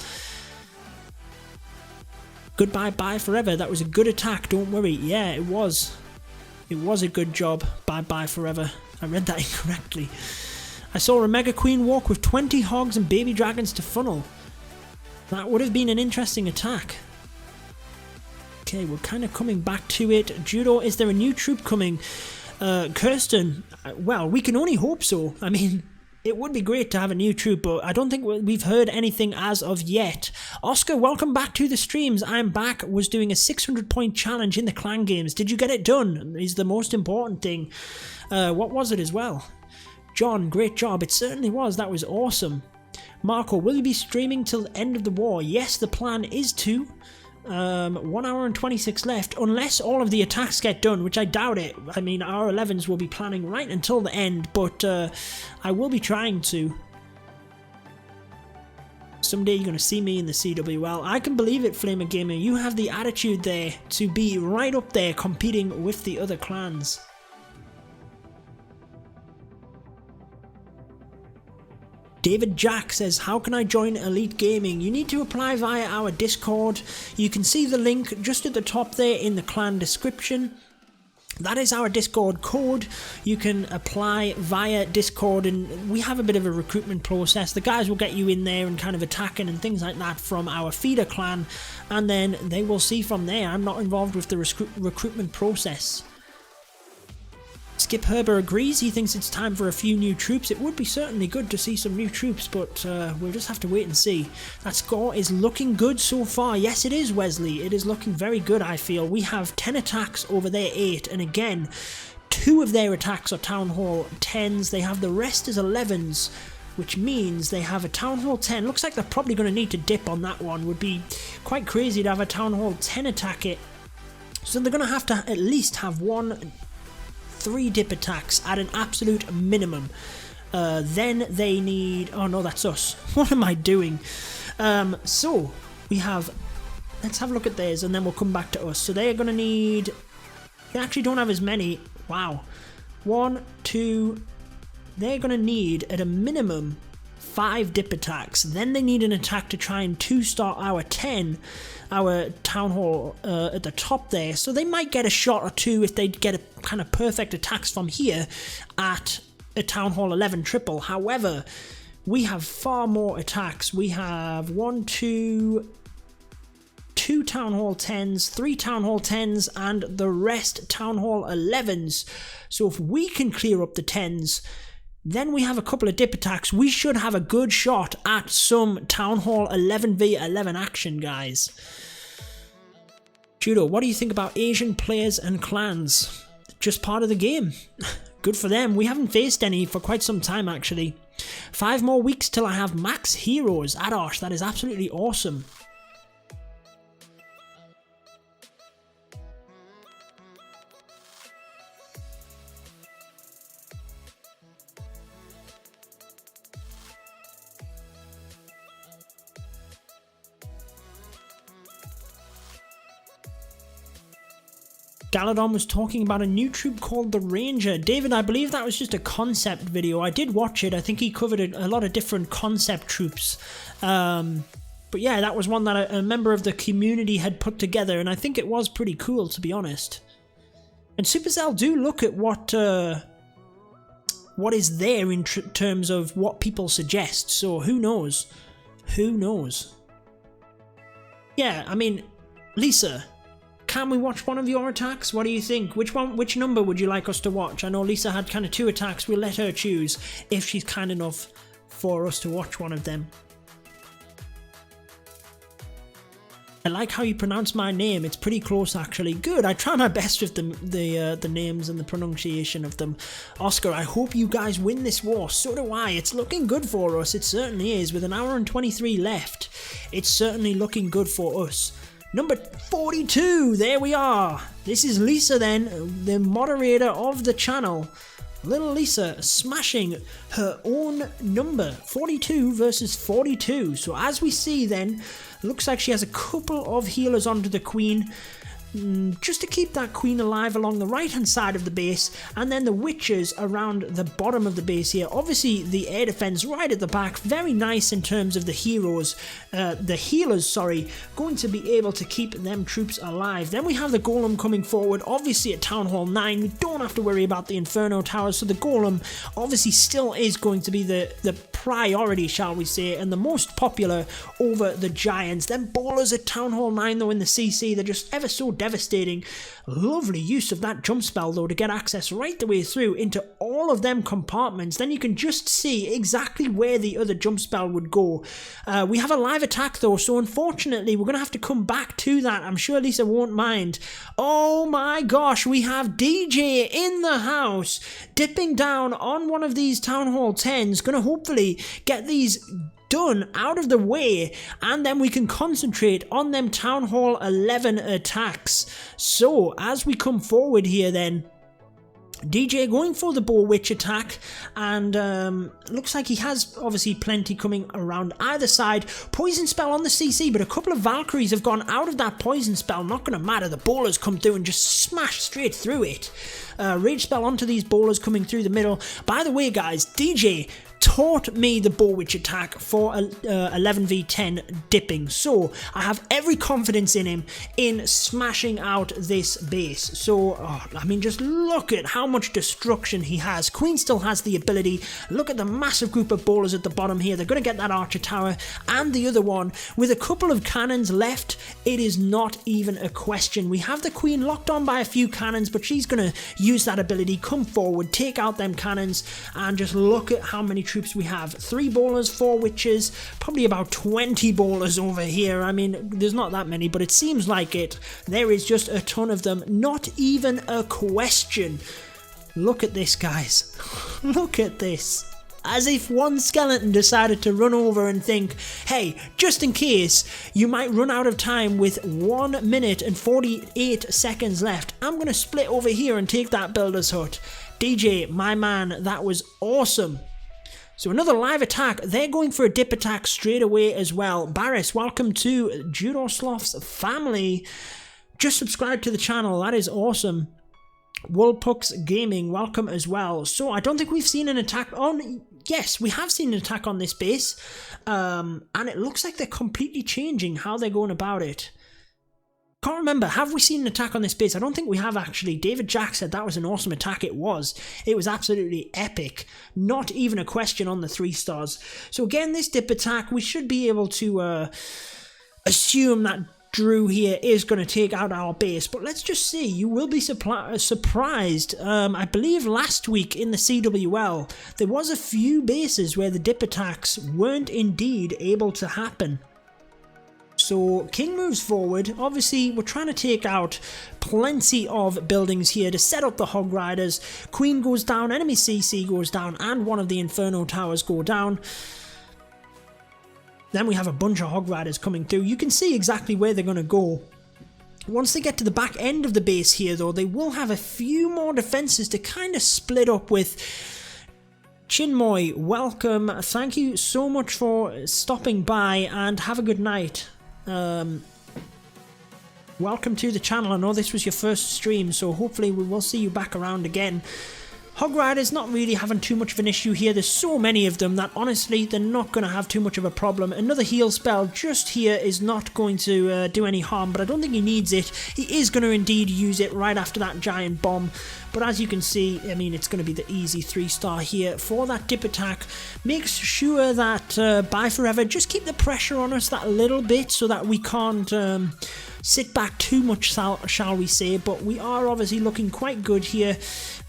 Goodbye, BYEFOREVER. That was a good attack, don't worry. Yeah, it was. It was a good job by BYEFOREVER. I read that incorrectly. I saw a Mega Queen walk with 20 hogs and baby dragons to funnel. That would have been an interesting attack. Okay, we're kind of coming back to it. Judo, is there a new troop coming? Kirsten, well, we can only hope so. I mean, it would be great to have a new troop, but I don't think we've heard anything as of yet. Oscar, welcome back to the streams. I'm back. Was doing a 600-point challenge in the clan games. Did you get it done? Is the most important thing. What was it as well? John, great job. It certainly was. That was awesome. Marco, will you be streaming till the end of the war? Yes, the plan is to. 1 hour and 26 left, unless all of the attacks get done, which I doubt it. I mean, our 11s will be planning right until the end, but I will be trying to. Someday you're going to see me in the CWL. I can believe it, Flamer Gamer. You have the attitude there to be right up there competing with the other clans. David Jack says, how can I join Elite Gaming? You need to apply via our Discord. You can see the link just at the top there in the clan description. That is our Discord code. You can apply via Discord, and we have a bit of a recruitment process. The guys will get you in there and kind of attacking and things like that from our feeder clan, and then they will see from there. I'm not involved with the recruitment process. Skip Herber agrees. He thinks it's time for a few new troops. It would be certainly good to see some new troops, but we'll just have to wait and see. That score is looking good so far. Yes, it is, Wesley. It is looking very good, I feel. We have 10 attacks over their 8, and again, 2 of their attacks are Town Hall 10s. They have the rest as 11s, which means they have a Town Hall 10. Looks like they're probably going to need to dip on that one. Would be quite crazy to have a Town Hall 10 attack it. So they're going to have at least have 3 dip attacks at an absolute minimum. Then they need... Oh no, that's us. What am I doing? So we have... Let's have a look at theirs and then we'll come back to us. So they're going to need... They actually don't have as many. Wow. 1, 2... They're going to need at a minimum 5 dip attacks. Then they need an attack to try and 2-star our 10, our Town Hall at the top there. So they might get a shot or 2 if they get a kind of perfect attacks from here at a Town Hall 11 triple. However, we have far more attacks. We have 2 Town Hall 10s, 3 Town Hall 10s, and the rest Town Hall 11s. So if we can clear up the 10s, then we have a couple of dip attacks. We should have a good shot at some Town Hall 11v11 action, guys. Judo, what do you think about Asian players and clans? Just part of the game. Good for them. We haven't faced any for quite some time, actually. 5 more weeks till I have max heroes. Adosh, that is absolutely awesome. Galadon was talking about a new troop called the Ranger. David, I believe that was just a concept video. I did watch it. I think he covered a lot of different concept troops. But yeah, that was one that a member of the community had put together, and I think it was pretty cool, to be honest. And Supercell do look at what is there in terms of what people suggest, so who knows? Who knows? Yeah, I mean, Lisa, can we watch one of your attacks? What do you think? Which number would you like us to watch? I know Lisa had kind of 2 attacks. We'll let her choose if she's kind enough for us to watch one of them. I like how you pronounce my name. It's pretty close, actually. Good. I try my best with the names and the pronunciation of them. Oscar, I hope you guys win this war. So do I. It's looking good for us. It certainly is. With an hour and 23 left, it's certainly looking good for us. Number 42, there we are. This is Lisa then, the moderator of the channel. Little Lisa smashing her own number, 42 versus 42. So as we see then, looks like she has a couple of healers onto the queen, just to keep that queen alive along the right hand side of the base, and then the witches around the bottom of the base here. Obviously the air defense right at the back, very nice in terms of the healers, going to be able to keep them troops alive. Then we have the golem coming forward, obviously at Town Hall 9. We don't have to worry about the Inferno Towers, so the golem obviously still is going to be the priority, shall we say, and the most popular over the giants. Then ballers at Town Hall 9 though in the CC, they're just ever so devastating. Lovely use of that jump spell though to get access right the way through into all of them compartments. Then you can just see exactly where the other jump spell would go. We have a live attack though, so unfortunately we're going to have to come back to that. I'm sure Lisa won't mind. Oh my gosh, we have DJ in the house dipping down on one of these Town Hall 10s, going to hopefully get these done out of the way, and then we can concentrate on them Town Hall 11 attacks. So as we come forward here then, DJ going for the Boar-witch attack, and looks like he has obviously plenty coming around either side. Poison spell on the CC, but a couple of Valkyries have gone out of that poison spell. Not going to matter. The bowlers come through and just smash straight through it. Rage spell onto these bowlers coming through the middle. By the way, guys, DJ taught me the Boar-witch attack for 11v10 dipping, so I have every confidence in him in smashing out this base. So, I mean, just look at how much destruction he has. Queen still has the ability. Look at the massive group of bowlers at the bottom here. They're going to get that archer tower and the other one. With a couple of cannons left, it is not even a question. We have the queen locked on by a few cannons, but she's going to use that ability, come forward, take out them cannons, and just look at how many troops we have. 3 bowlers, 4 witches, probably about 20 bowlers over here. I mean, there's not that many, but it seems like it. There is just a ton of them. Not even a question. Look at this, guys. Look at this. As if one skeleton decided to run over and think, hey, just in case you might run out of time with 1 minute and 48 seconds left, I'm going to split over here and take that builder's hut. DJ, my man, that was awesome. So another live attack. They're going for a dip attack straight away as well. Barris, welcome to Judo Sloth's family. Just subscribe to the channel. That is awesome. Woolpucks Gaming, welcome as well. So I don't think we've seen an attack on... Yes, we have seen an attack on this base. And it looks like they're completely changing how they're going about it. Can't remember, have we seen an attack on this base? I don't think we have actually. David Jack said that was an awesome attack. It was. It was absolutely epic. Not even a question on the 3 stars. So again, this dip attack, we should be able to assume that Drew here is going to take out our base. But let's just see. You will be surprised. I believe last week in the CWL, there was a few bases where the dip attacks weren't indeed able to happen. So King moves forward. Obviously, we're trying to take out plenty of buildings here to set up the Hog Riders. Queen goes down, enemy CC goes down, and one of the Inferno Towers go down. Then we have a bunch of Hog Riders coming through. You can see exactly where they're going to go. Once they get to the back end of the base here, though, they will have a few more defenses to kind of split up with. Chinmoy, welcome. Thank you so much for stopping by, and have a good night. Welcome to the channel. I know this was your first stream, so hopefully we will see you back around again. Hog Riders not really having too much of an issue here. There's so many of them that honestly they're not going to have too much of a problem. Another heal spell just here is not going to do any harm, but I don't think he needs it. He is going to indeed use it right after that giant bomb. But as you can see, I mean, it's going to be the easy 3-star here for that dip attack. Makes sure that BYEFOREVER just keep the pressure on us that little bit so that we can't sit back too much, shall we say. But we are obviously looking quite good here.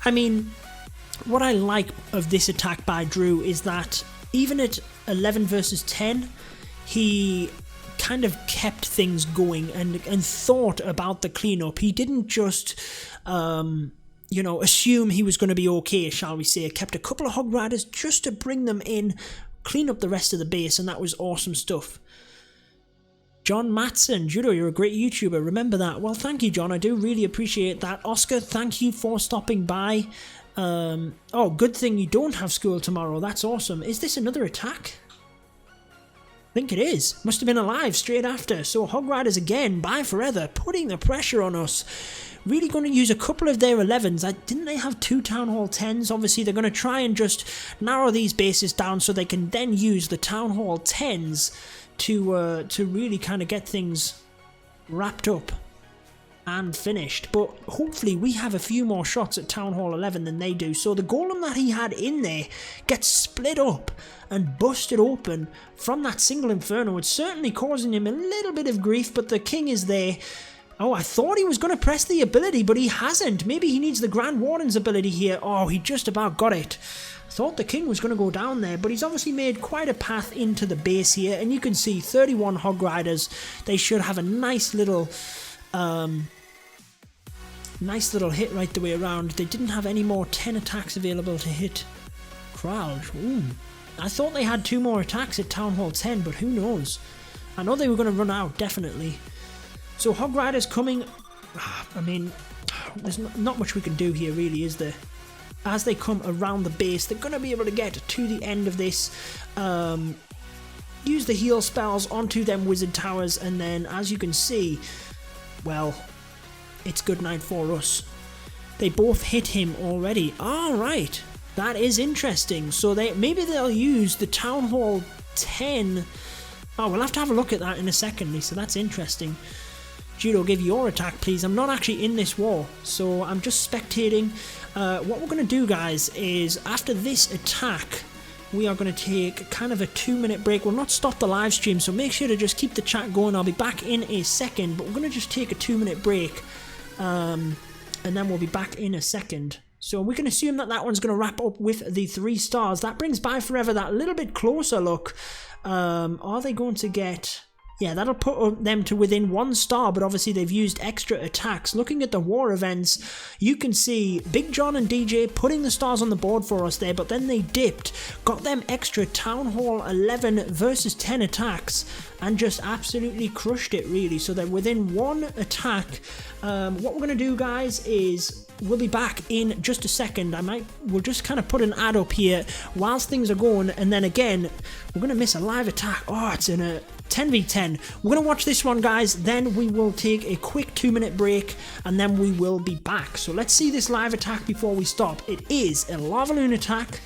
I mean, what I like of this attack by Drew is that even at 11 versus 10, he kind of kept things going and thought about the cleanup. He didn't just, you know, assume he was going to be okay, shall we say. Kept a couple of Hog Riders just to bring them in, clean up the rest of the base, and that was awesome stuff. John Matson, Judo, you're a great YouTuber, remember that. Well, thank you, John, I do really appreciate that. Oscar, thank you for stopping by. Oh, good thing you don't have school tomorrow, that's awesome. Is this another attack? I think it is. Must have been alive straight after. So Hog Riders again, BYEFOREVER, putting the pressure on us. Really going to use a couple of their 11s. Didn't they have 2 Town Hall 10s? Obviously, they're going to try and just narrow these bases down so they can then use the Town Hall 10s to really kind of get things wrapped up and finished. But hopefully we have a few more shots at Town Hall 11 than they do. So the golem that he had in there gets split up and busted open from that single Inferno. It's certainly causing him a little bit of grief, but the king is there. Oh, I thought he was going to press the ability, but he hasn't. Maybe he needs the Grand Warden's ability here. Oh, he just about got it. Thought the king was going to go down there, but he's obviously made quite a path into the base here, and you can see 31 Hog Riders. They should have a nice little hit right the way around. They didn't have any more 10 attacks available to hit Crowd. Ooh. I thought they had 2 more attacks at Town Hall 10, but who knows. I know they were going to run out, definitely. So Hog Riders coming. I mean, there's not much we can do here really, is there? As they come around the base, they're going to be able to get to the end of this. Use the heal spells onto them wizard towers, and then as you can see, well, it's good night for us. They both hit him already. Alright. That is interesting. So maybe they'll use the Town Hall 10. Oh, we'll have to have a look at that in a second, Lisa. That's interesting. Judo, give your attack, please. I'm not actually in this war, so I'm just spectating. What we're going to do, guys, is after this attack, we are going to take kind of a 2-minute break. We'll not stop the live stream, so make sure to just keep the chat going. I'll be back in a second, but we're going to just take a 2-minute break, and then we'll be back in a second. So we can assume that that one's going to wrap up with the 3 stars. That brings BYEFOREVER that little bit closer look. Are they going to get... Yeah, that'll put them to within 1 star, but obviously they've used extra attacks. Looking at the war events, you can see Big John and DJ putting the stars on the board for us there, but then they dipped, got them extra Town Hall 11 versus 10 attacks, and just absolutely crushed it, really. So they're within 1 attack. What we're going to do, guys, is... we'll be back in just a second. We'll just kind of put an ad up here whilst things are going, and then again, we're going to miss a live attack. Oh, it's in a 10v10. We're going to watch this one, guys, then we will take a quick 2-minute break, and then we will be back. So let's see this live attack before we stop. It is a Lavaloon attack.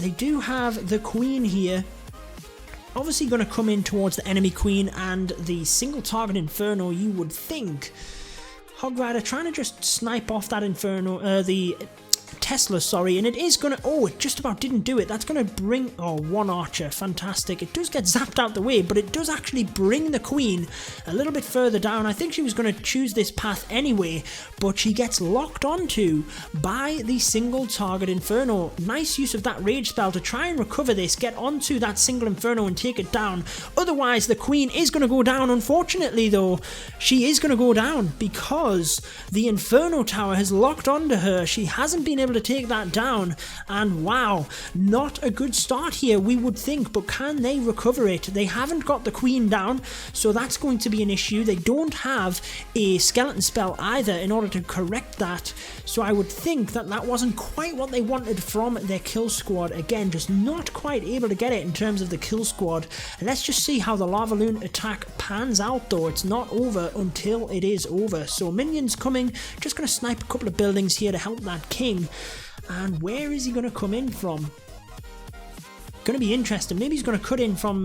They do have the Queen here. Obviously going to come in towards the enemy Queen and the single target Inferno, you would think. Hog Rider trying to just snipe off that Inferno, the Tesla, sorry, and it is going to... oh, it just about didn't do it. That's going to bring... oh, 1 archer, fantastic. It does get zapped out the way, but it does actually bring the Queen a little bit further down. I think she was going to choose this path anyway, but she gets locked onto by the single target Inferno. Nice use of that rage spell to try and recover this, get onto that single Inferno and take it down. Otherwise, the Queen is going to go down. Unfortunately, though, she is going to go down because the Inferno Tower has locked onto her. She hasn't been able to take that down, and wow, not a good start here, we would think, but can they recover it? They haven't got the Queen down, so that's going to be an issue. They don't have a skeleton spell either in order to correct that, so I would think that that wasn't quite what they wanted from their kill squad. Again, just not quite able to get it in terms of the kill squad. Let's just see how the Lavaloon attack pans out, though. It's not over until it is over. So minions coming, just going to snipe a couple of buildings here to help that king. And where is he going to come in from? Going to be interesting. Maybe he's going to cut in from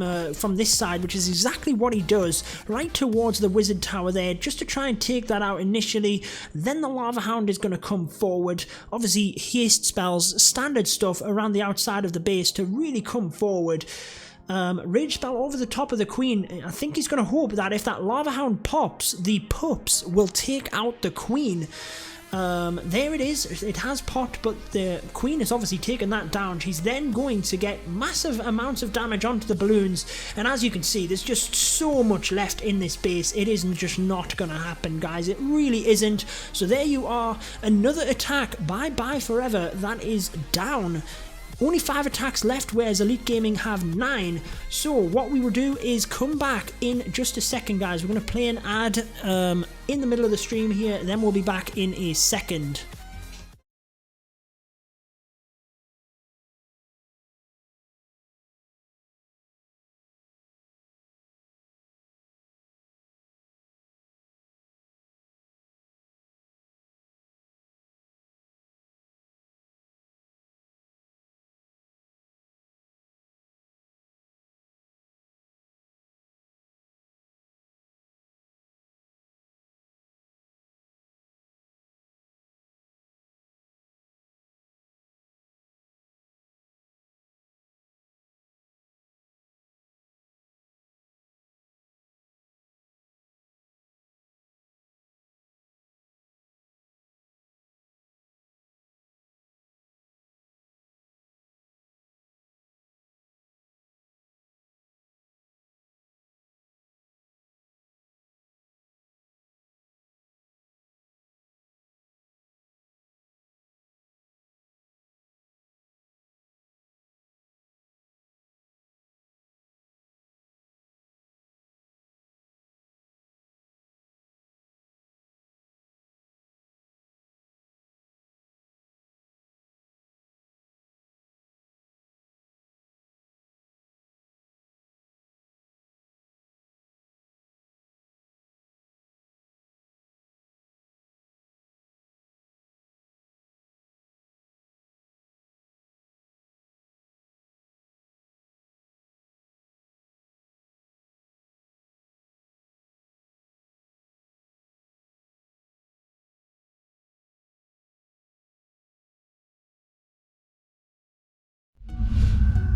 this side, which is exactly what he does, right towards the wizard tower there, just to try and take that out initially. Then the lava hound is going to come forward. Obviously, haste spells, standard stuff around the outside of the base to really come forward. Rage spell over the top of the Queen. I think he's going to hope that if that lava hound pops, the pups will take out the Queen. There it is. It has popped, but the Queen has obviously taken that down. She's then going to get massive amounts of damage onto the balloons, and as you can see, there's just so much left in this base. It isn't just not gonna happen, guys. It really isn't. So there you are, another attack by BYEFOREVER that is down. Only 5 attacks left, whereas Elite Gaming have 9. So what we will do is come back in just a second, guys. We're going to play an ad in the middle of the stream here, then we'll be back in a second.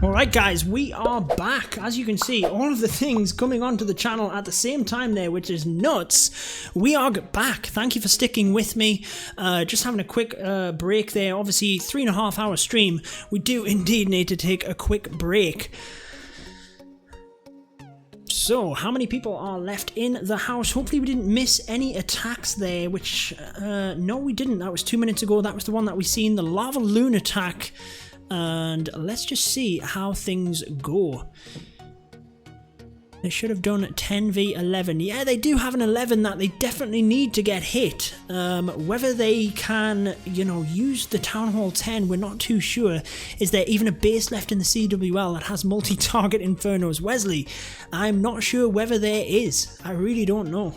Alright guys, we are back. As you can see, all of the things coming onto the channel at the same time there, which is nuts. We are back. Thank you for sticking with me. Just having a quick break there. Obviously, 3.5 hour stream. We do indeed need to take a quick break. So, how many people are left in the house? Hopefully we didn't miss any attacks there, which, no we didn't. That was 2 minutes ago. That was the one that we seen, the Lavaloon attack. And let's just see how things go. They should have done 10v11. Yeah, they do have an 11 that they definitely need to get hit. Whether they can, you know, use the Town Hall 10, we're not too sure. Is there even a base left in the CWL that has multi-target Infernos? Wesley, I'm not sure whether there is. I really don't know.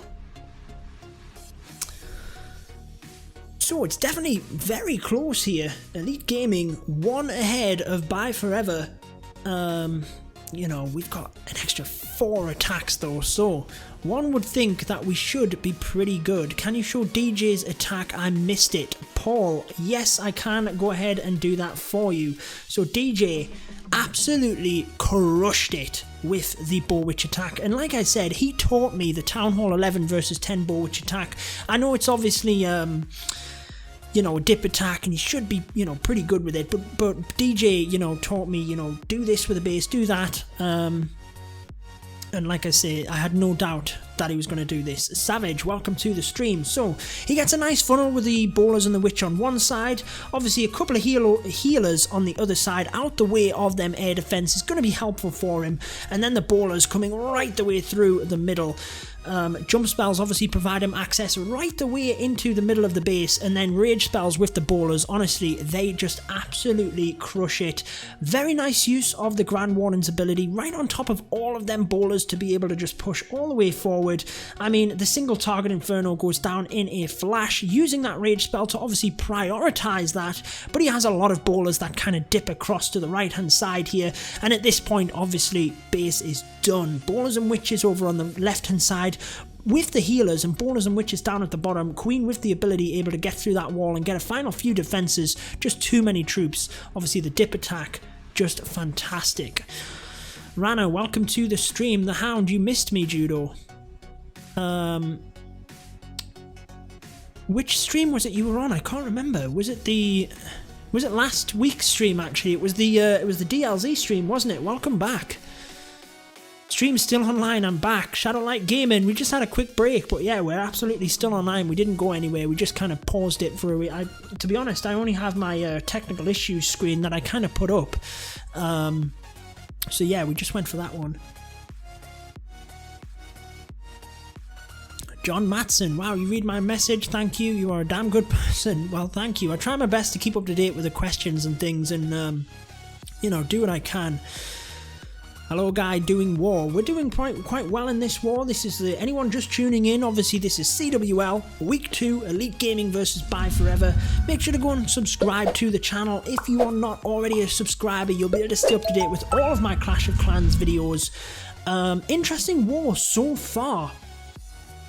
So it's definitely very close here. Elite Gaming, 1 ahead of BYEFOREVER. You know, we've got an extra 4 attacks though, so one would think that we should be pretty good. Can you show DJ's attack? I missed it. Paul, yes, I can go ahead and do that for you. So DJ absolutely crushed it with the Boar-witch attack, and like I said, he taught me the Town Hall 11 versus 10 Boar-witch attack. I know it's obviously you know, a dip attack, and he should be, you know, pretty good with it, but DJ, you know, taught me, you know, do this with a base, do that, and like I say, I had no doubt that he was going to do this. Savage, welcome to the stream. So, he gets a nice funnel with the bowlers and the witch on one side, obviously a couple of healers on the other side, out the way of them air defense is going to be helpful for him, and then the bowlers coming right the way through the middle. Jump spells obviously provide him access right the way into the middle of the base, and then rage spells with the bowlers. Honestly, they just absolutely crush it. Very nice use of the Grand Warden's ability right on top of all of them bowlers to be able to just push all the way forward. I mean, the single target Inferno goes down in a flash, using that rage spell to obviously prioritize that, but he has a lot of bowlers that kind of dip across to the right hand side here, and at this point obviously base is done. Bowlers and witches over on the left hand side with the healers, and bowlers and witches down at the bottom. Queen with the ability able to get through that wall and get a final few defenses. Just too many troops. Obviously the dip attack, just fantastic. Rana, welcome to the stream. The Hound, you missed me, Judo. Which stream was it you were on? I can't remember. Was it last week's stream? Actually, it was the DLZ stream, wasn't it? Welcome back. Stream's still online, I'm back. Shadowlight Gaming, we just had a quick break, but yeah, we're absolutely still online. We didn't go anywhere, we just kind of paused it for a week. To be honest, I only have my technical issues screen that I kind of put up. So yeah, we just went for that one. John Matson, wow, you read my message, thank you, you are a damn good person. Well, thank you. I try my best to keep up to date with the questions and things, and, you know, do what I can. Hello guy doing war. We're doing quite well in this war. This is anyone just tuning in, obviously this is CWL week 2 Elite Gaming versus BYEFOREVER. Make sure to go and subscribe to the channel. If you are not already a subscriber, you'll be able to stay up to date with all of my Clash of Clans videos. Interesting war so far.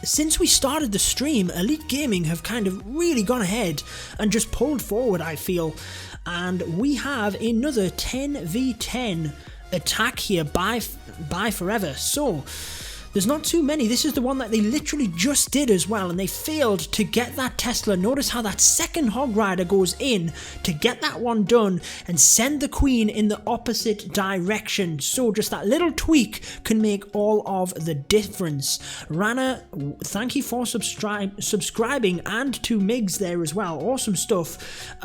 Since we started the stream, Elite Gaming have kind of really gone ahead and just pulled forward, I feel, and we have another 10v10 attack here by BYEFOREVER. So there's not too many. This is the one that they literally just did as well, and they failed to get that Tesla. Notice how that second Hog Rider goes in to get that one done and send the Queen in the opposite direction. So just that little tweak can make all of the difference. Rana, thank you for subscribing, and to Migs there as well. Awesome stuff.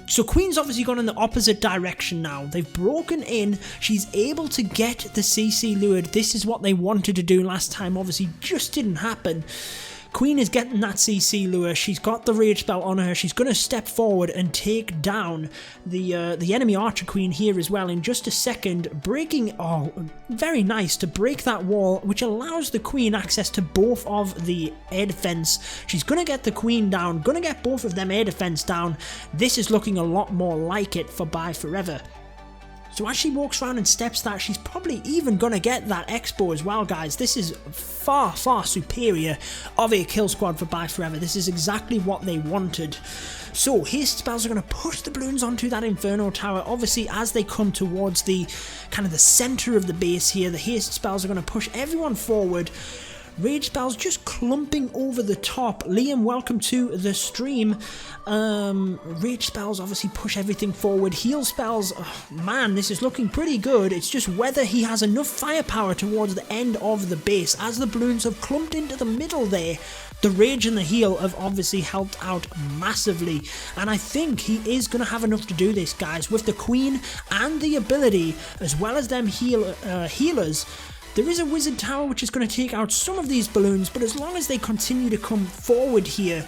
So Queen's obviously gone in the opposite direction now. They've broken in. She's able to get the CC lured. This is what they wanted to do last time. Obviously just didn't happen. Queen is getting that CC lure. She's got the rage spell on her. She's going to step forward and take down the enemy archer queen here as well in just a second. Breaking, oh, very nice to break that wall, which allows the queen access to both of the air defense. She's going to get the queen down, going to get both of them air defense down. This is looking a lot more like it for BYEFOREVER. So as she walks around and steps that, she's probably even going to get that expo as well, guys. This is far, far superior of a kill squad for BYEFOREVER. This is exactly what they wanted. So haste spells are going to push the balloons onto that Inferno Tower. Obviously, as they come towards the kind of the center of the base here, the haste spells are going to push everyone forward. Rage spells just clumping over the top. Liam, welcome to the stream. Rage spells obviously push everything forward. Heal spells, oh, man, this is looking pretty good. It's just whether he has enough firepower towards the end of the base. As the balloons have clumped into the middle there, the rage and the heal have obviously helped out massively. And I think he is going to have enough to do this, guys. With the queen and the ability, as well as them healers, there is a wizard tower which is going to take out some of these balloons, but as long as they continue to come forward here,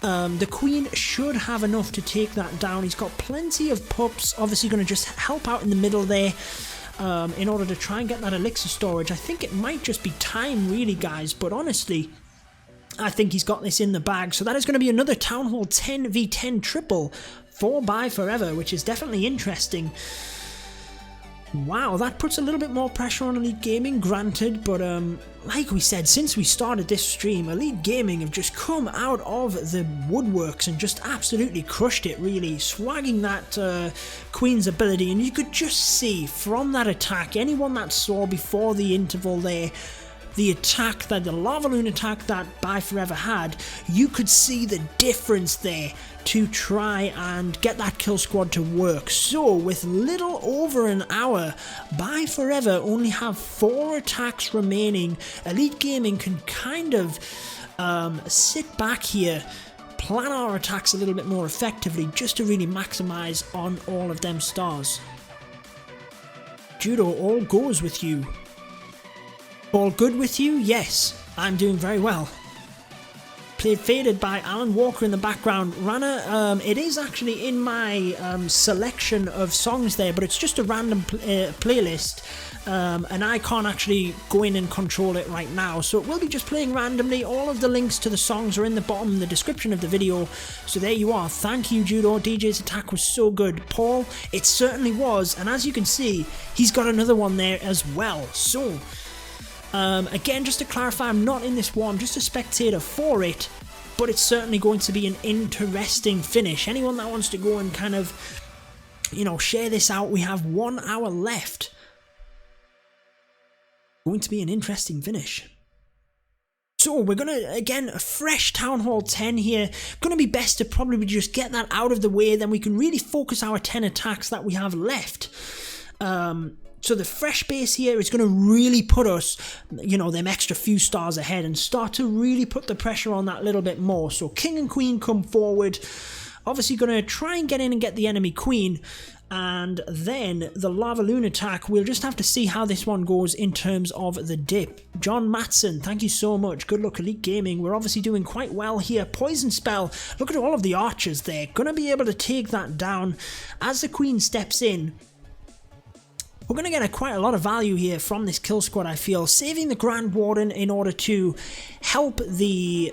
the queen should have enough to take that down. He's got plenty of pups, obviously going to just help out in the middle there in order to try and get that elixir storage. I think it might just be time really, guys, but honestly, I think he's got this in the bag. So that is going to be another Town Hall 10v10 triple for BYEFOREVER, which is definitely interesting. Wow, that puts a little bit more pressure on Elite Gaming, granted, but like we said, since we started this stream, Elite Gaming have just come out of the woodworks and just absolutely crushed it, really, swagging that Queen's ability, and you could just see from that attack, anyone that saw before the interval there, the attack, that the Lavaloon attack that BYEFOREVER had, you could see the difference there to try and get that kill squad to work. So with little over an hour, BYEFOREVER only have 4 attacks remaining. Elite Gaming can kind of sit back here, plan our attacks a little bit more effectively just to really maximize on all of them stars. Judo, all goes with you. All good with you? Yes, I'm doing very well. Played Faded by Alan Walker in the background. Rana, it is actually in my selection of songs there, but it's just a random playlist, and I can't actually go in and control it right now, so it will be just playing randomly. All of the links to the songs are in the bottom in the description of the video, so there you are. Thank you, Judo. DJ's attack was so good. Paul, it certainly was, and as you can see, he's got another one there as well. So again, just to clarify, I'm not in this war, I'm just a spectator for it, but it's certainly going to be an interesting finish. Anyone that wants to go and kind of, you know, share this out, we have 1 hour left. Going to be an interesting finish. So we're going to, again, a fresh Town Hall 10 here. Going to be best to probably just get that out of the way, then we can really focus our 10 attacks that we have left. So the fresh base here is going to really put us, you know, them extra few stars ahead and start to really put the pressure on that little bit more. So King and Queen come forward. Obviously going to try and get in and get the enemy Queen. And then the Lavaloon attack, we'll just have to see how this one goes in terms of the dip. John Matson, thank you so much. Good luck, Elite Gaming. We're obviously doing quite well here. Poison Spell, look at all of the archers there. Going to be able to take that down as the Queen steps in. We're going to get quite a lot of value here from this kill squad, I feel. Saving the Grand Warden in order to help the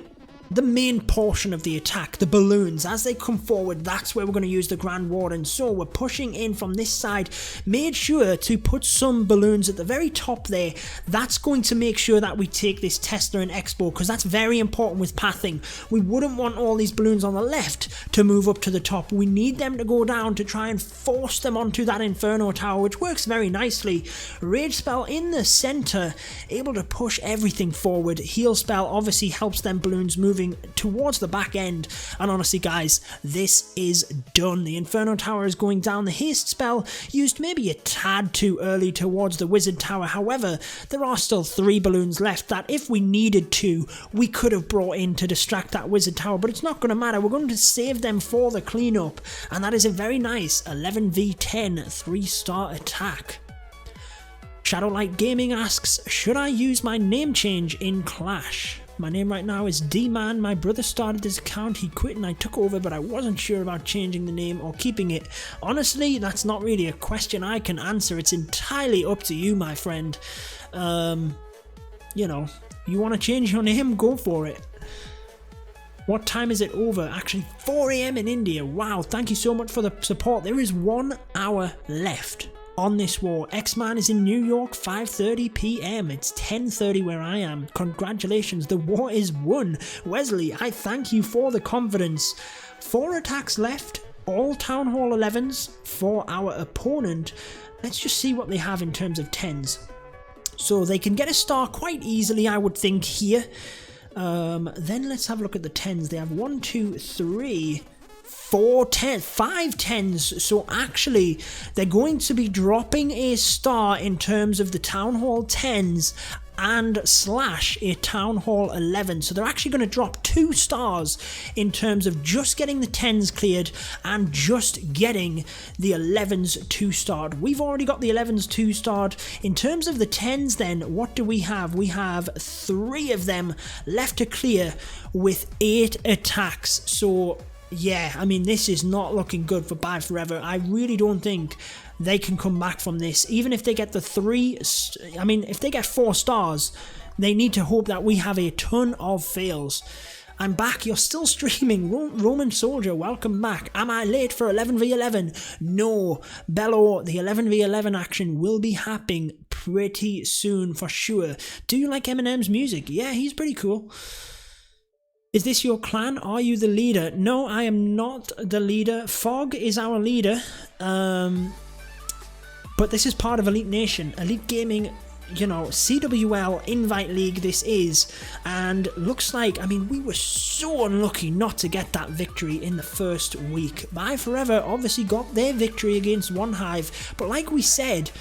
main portion of the attack, the balloons. As they come forward, that's where we're going to use the Grand Warden. So we're pushing in from this side. Made sure to put some balloons at the very top there. That's going to make sure that we take this Tesla and Expo, because that's very important with pathing. We wouldn't want all these balloons on the left to move up to the top. We need them to go down to try and force them onto that Inferno Tower, which works very nicely. Rage Spell in the center, able to push everything forward. Heal Spell obviously helps them balloons moving towards the back end, and honestly guys, this is done. The Inferno Tower is going down. The haste spell used maybe a tad too early towards the wizard tower. However, there are still 3 balloons left that if we needed to, we could have brought in to distract that wizard tower, but it's not going to matter. We're going to save them for the cleanup, and that is a very nice 11v10 3-star attack. Shadowlight Gaming asks, should I use my name change in Clash? My name right now is D-Man. My brother started this account, he quit and I took over, but I wasn't sure about changing the name or keeping it. Honestly, that's not really a question I can answer. It's entirely up to you, my friend. You know, you want to change your name, go for it. What time is it over? Actually, 4 AM in India. Wow, thank you so much for the support. There is 1 hour left. on this war. X-Man is in New York, 5:30 p.m. It's 10:30 where I am. Congratulations, the war is won. Wesley, I thank you for the confidence. 4 attacks left, all Town Hall 11s for our opponent. Let's just see what they have in terms of 10s. So they can get a star quite easily, I would think, here. Then let's have a look at the 10s. They have 1, 2, 3... 4 10s, 5 10s, so actually they're going to be dropping a star in terms of the Town Hall 10s and slash a Town Hall 11, so they're actually going to drop 2 stars in terms of just getting the 10s cleared and just getting the 11s 2-starred. We've already got the 11s 2-starred. In terms of the 10s then, what do we have? We have 3 of them left to clear with 8 attacks, so yeah, I mean, this is not looking good for BYEFOREVER. I really don't think they can come back from this. Even if they get the 3, I mean, if they get 4 stars, they need to hope that we have a ton of fails. I'm back, you're still streaming. Roman Soldier, welcome back. Am I late for 11v11? No, Bello, the 11v11 action will be happening pretty soon for sure. Do you like Eminem's music? Yeah, he's pretty cool. Is this your clan? Are you the leader? No, I am not the leader. Fog is our leader. But this is part of Elite Nation. Elite Gaming, you know, CWL Invite League this is. And looks like, I mean, we were so unlucky not to get that victory in the first week. BYEFOREVER obviously got their victory against One Hive. But like we said,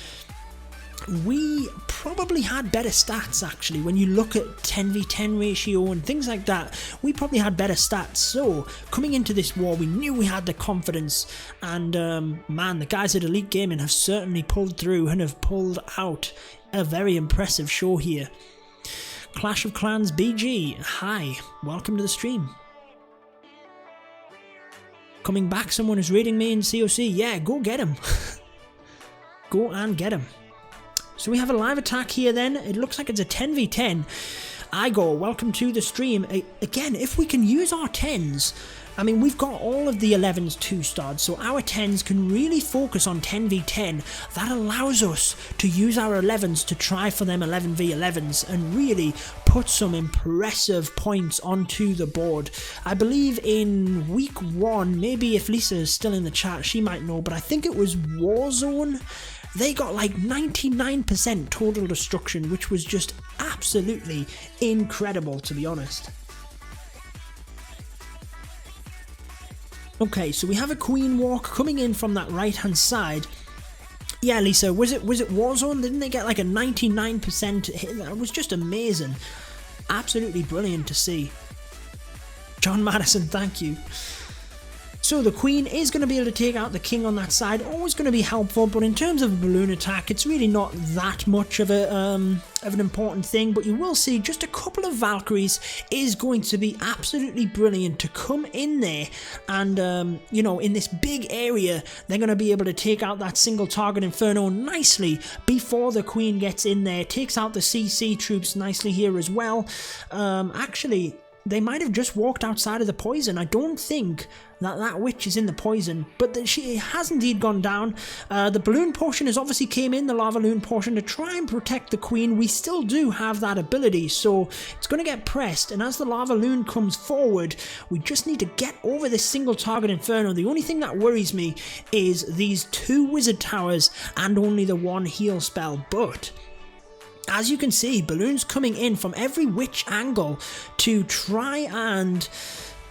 we probably had better stats actually. When you look at 10v10 ratio and things like that, we probably had better stats. So coming into this war, we knew we had the confidence, and man, the guys at Elite Gaming have certainly pulled through and have pulled out a very impressive show here. Clash of Clans BG, hi, welcome to the stream. Coming back, someone is raiding me in COC. Yeah, go get him. Go and get him. So we have a live attack here then. It looks like it's a 10v10. Igor, welcome to the stream. Again, if we can use our 10s, I mean, we've got all of the 11s 2-starred, so our 10s can really focus on 10v10. That allows us to use our 11s to try for them 11v11s and really put some impressive points onto the board. I believe in week 1, maybe if Lisa is still in the chat, she might know, but I think it was Warzone. They got like 99% total destruction, which was just absolutely incredible, to be honest. Okay, so we have a Queen Walk coming in from that right-hand side. Yeah, Lisa, was it Warzone? Didn't they get like a 99% hit? That was just amazing. Absolutely brilliant to see. John Madison, thank you. So the Queen is going to be able to take out the King on that side, always going to be helpful, but in terms of a balloon attack, it's really not that much of an important thing, but you will see just a couple of Valkyries is going to be absolutely brilliant to come in there, and you know, in this big area, they're going to be able to take out that single target Inferno nicely before the Queen gets in there, takes out the CC troops nicely here as well. Actually, they might have just walked outside of the poison. I don't think that witch is in the poison, but she has indeed gone down. The balloon portion has obviously came in, the Lavaloon portion, to try and protect the Queen. We still do have that ability, so it's going to get pressed, and as the Lavaloon comes forward, we just need to get over this single target Inferno. The only thing that worries me is these 2 wizard towers and only the 1 heal spell, but as you can see, balloons coming in from every witch angle to try and...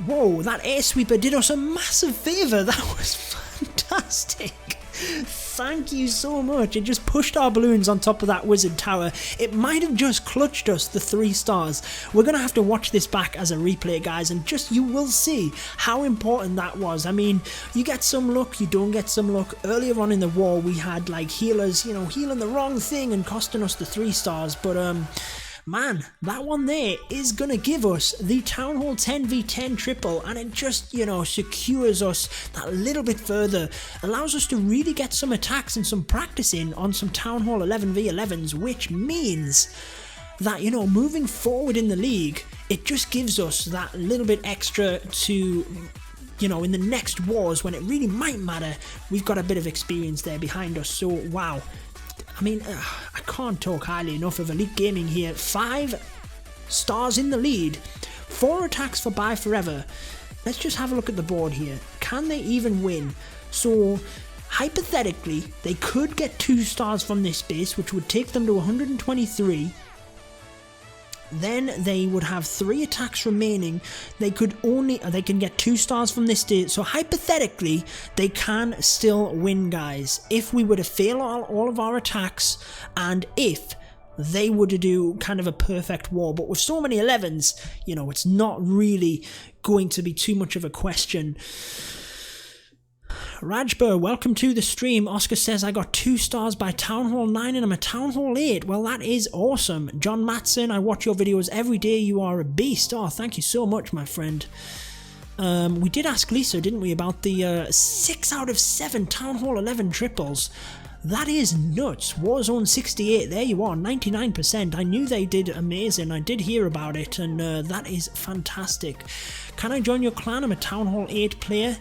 Whoa, that air sweeper did us a massive favour. That was fantastic. Thank you so much. It just pushed our balloons on top of that wizard tower. It might have just clutched us the 3 stars. We're going to have to watch this back as a replay, guys, and just you will see how important that was. I mean, you get some luck, you don't get some luck. Earlier on in the war, we had like healers, you know, healing the wrong thing and costing us the 3 stars, but man, that one there is going to give us the Town Hall 10v10 triple, and it just, you know, secures us that little bit further, allows us to really get some attacks and some practice in on some Town Hall 11v11s, which means that, you know, moving forward in the league, it just gives us that little bit extra to you know, in the next wars when it really might matter, we've got a bit of experience there behind us. So, wow. I mean, I can't talk highly enough of Elite Gaming here. 5 stars in the lead. 4 attacks for BYEFOREVER. Let's just have a look at the board here. Can they even win? So, hypothetically, they could get 2 stars from this base, which would take them to 123. Then they would have 3 attacks remaining. They can get 2 stars from this day. So hypothetically, they can still win, guys. If we were to fail all of our attacks, and if they were to do kind of a perfect war. But with so many 11s, you know, it's not really going to be too much of a question. Rajbur, welcome to the stream. Oscar says, I got 2 stars by Town Hall 9 and I'm a Town Hall 8. Well, that is awesome. John Matson, I watch your videos every day. You are a beast. Oh, thank you so much, my friend. We did ask Lisa, didn't we, about the 6 out of 7 Town Hall 11 triples. That is nuts. Warzone 68, there you are, 99%. I knew they did amazing. I did hear about it, and that is fantastic. Can I join your clan? I'm a Town Hall 8 player.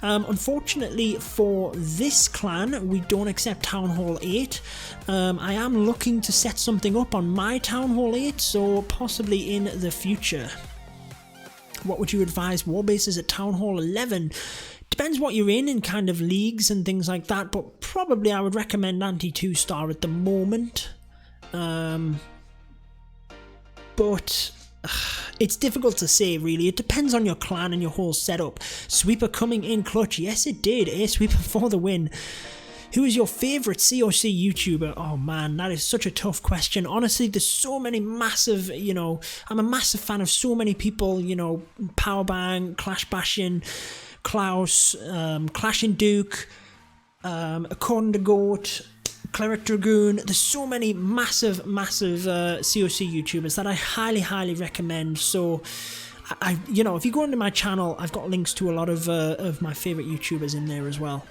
Unfortunately for this clan, we don't accept Town Hall 8. I am looking to set something up on my Town Hall 8, so possibly in the future. What would you advise? Warbases at Town Hall 11? Depends what you're in kind of leagues and things like that, but probably I would recommend anti-2-star at the moment. But it's difficult to say, really. It depends on your clan and your whole setup. Sweeper coming in clutch. Yes, it did. Sweeper for the win. Who is your favourite COC YouTuber? Oh man, that is such a tough question. Honestly, there's so many massive, you know, I'm a massive fan of so many people, you know, Powerbang, Clash Bashing, Klaus, Clashing Duke, According to Goat, Cleric Dragoon. There's so many massive COC YouTubers that I highly recommend. So, you know, if you go into my channel, I've got links to a lot of my favourite YouTubers in there as well.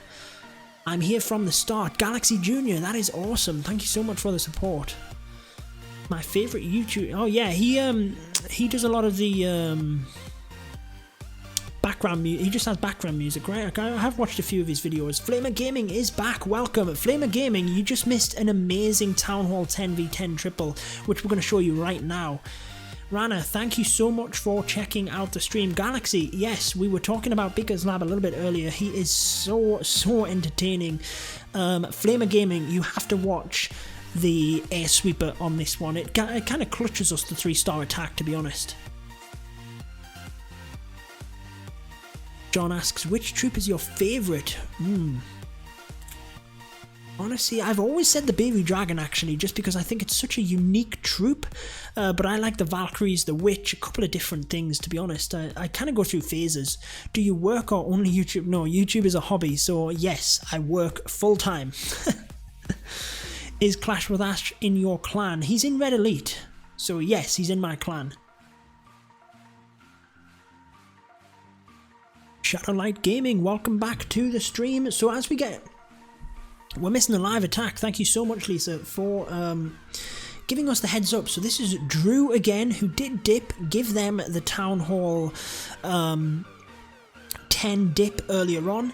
I'm here from the start. Galaxy Junior, that is awesome. Thank you so much for the support. My favourite YouTuber. Oh yeah, he does a lot of the background music. He just has background music, right? I have watched a few of his videos. Flamer Gaming is back. Welcome. Flamer Gaming, you just missed an amazing Town Hall 10v10 triple, which we're going to show you right now. Rana, thank you so much for checking out the stream. Galaxy, yes, we were talking about Bigger's Lab a little bit earlier. He is so entertaining. Flamer Gaming, you have to watch the air sweeper on this one. It kind of clutches us the 3-star attack, to be honest. John asks, which troop is your favourite? Honestly, I've always said the Baby Dragon, actually, just because I think it's such a unique troop. But I like the Valkyries, the Witch, a couple of different things, to be honest. I kind of go through phases. Do you work or only YouTube? No, YouTube is a hobby, so yes, I work full-time. Is Clash with Ash in your clan? He's in Red Elite, so yes, he's in my clan. Shadowlight Gaming, welcome back to the stream. So as we get... We're missing a live attack. Thank you so much, Lisa, for giving us the heads up. So this is Drew again, who did dip. Give them the Town Hall 10 dip earlier on.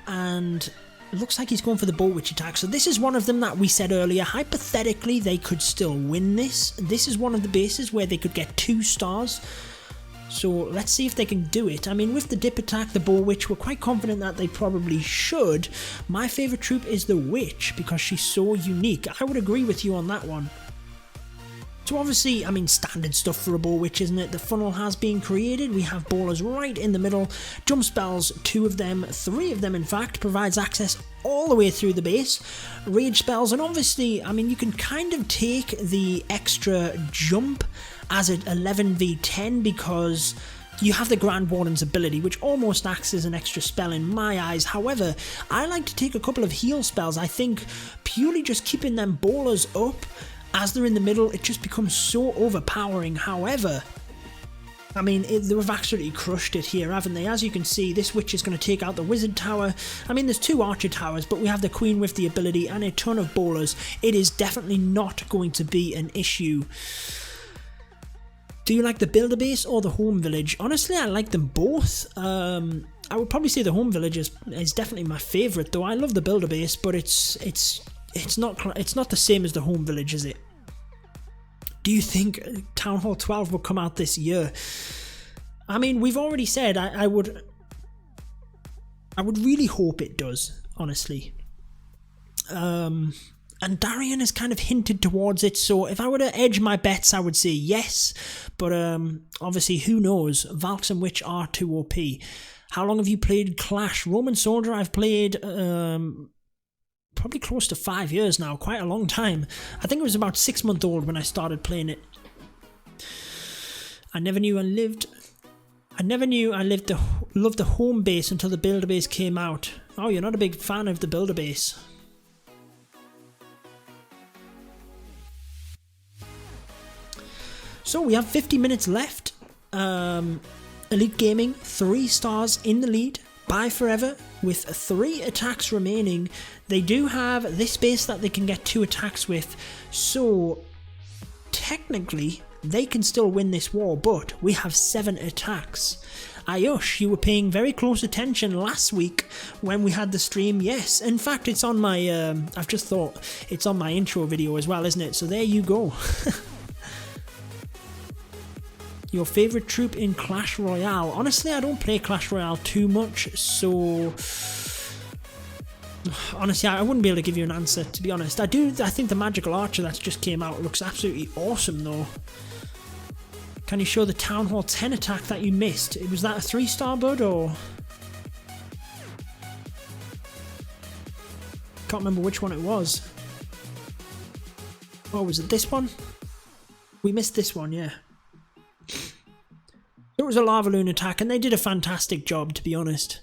And it looks like he's going for the Boar-witch attack. So this is one of them that we said earlier. Hypothetically, they could still win this. This is one of the bases where they could get 2 stars. So let's see if they can do it. I mean, with the dip attack, the Boar-witch, we're quite confident that they probably should. My favourite troop is the Witch, because she's so unique. I would agree with you on that one. So obviously, I mean, standard stuff for a Boar-witch, isn't it? The funnel has been created. We have ballers right in the middle. Jump spells, 2 of them, 3 of them in fact, provides access all the way through the base. Rage spells, and obviously, I mean, you can kind of take the extra jump as an 11v10 because you have the Grand Warden's ability, which almost acts as an extra spell in my eyes. However, I like to take a couple of heal spells. I think purely just keeping them ballers up as they're in the middle, it just becomes so overpowering. However, I mean, they've absolutely crushed it here, haven't they? As you can see, this Witch is going to take out the Wizard Tower. I mean, there's 2 Archer Towers, but we have the Queen with the ability and a ton of ballers. It is definitely not going to be an issue. Do you like the builder base or the home village? Honestly, I like them both. I I would probably say the home village is definitely my favourite, though. I love the builder base, but it's not the same as the home village, is it? Do you think Town Hall 12 will come out this year? I mean, we've already said I would really hope it does, honestly. And Darian has kind of hinted towards it, so if I were to edge my bets, I would say yes. But obviously, who knows? Valks and Witch are too OP. How long have you played Clash? Roman Soldier, I've played probably close to 5 years now, quite a long time. I think it was about 6 months old when I started playing it. I never knew I loved the home base until the builder base came out. Oh, you're not a big fan of the builder base. So we have 50 minutes left. Elite Gaming, 3 stars in the lead. BYEFOREVER with 3 attacks remaining. They do have this base that they can get 2 attacks with. So technically they can still win this war, but we have 7 attacks. Ayush, you were paying very close attention last week when we had the stream. Yes, in fact, it's on my, I've just thought, it's on my intro video as well, isn't it? So there you go. Your favourite troop in Clash Royale? Honestly, I don't play Clash Royale too much, so honestly, I wouldn't be able to give you an answer, to be honest. I think the Magical Archer that's just came out looks absolutely awesome, though. Can you show the Town Hall 10 attack that you missed? Was that a 3-star bud, or? Can't remember which one it was. Oh, was it this one? We missed this one, yeah. It was a Lavaloon attack, and they did a fantastic job, to be honest.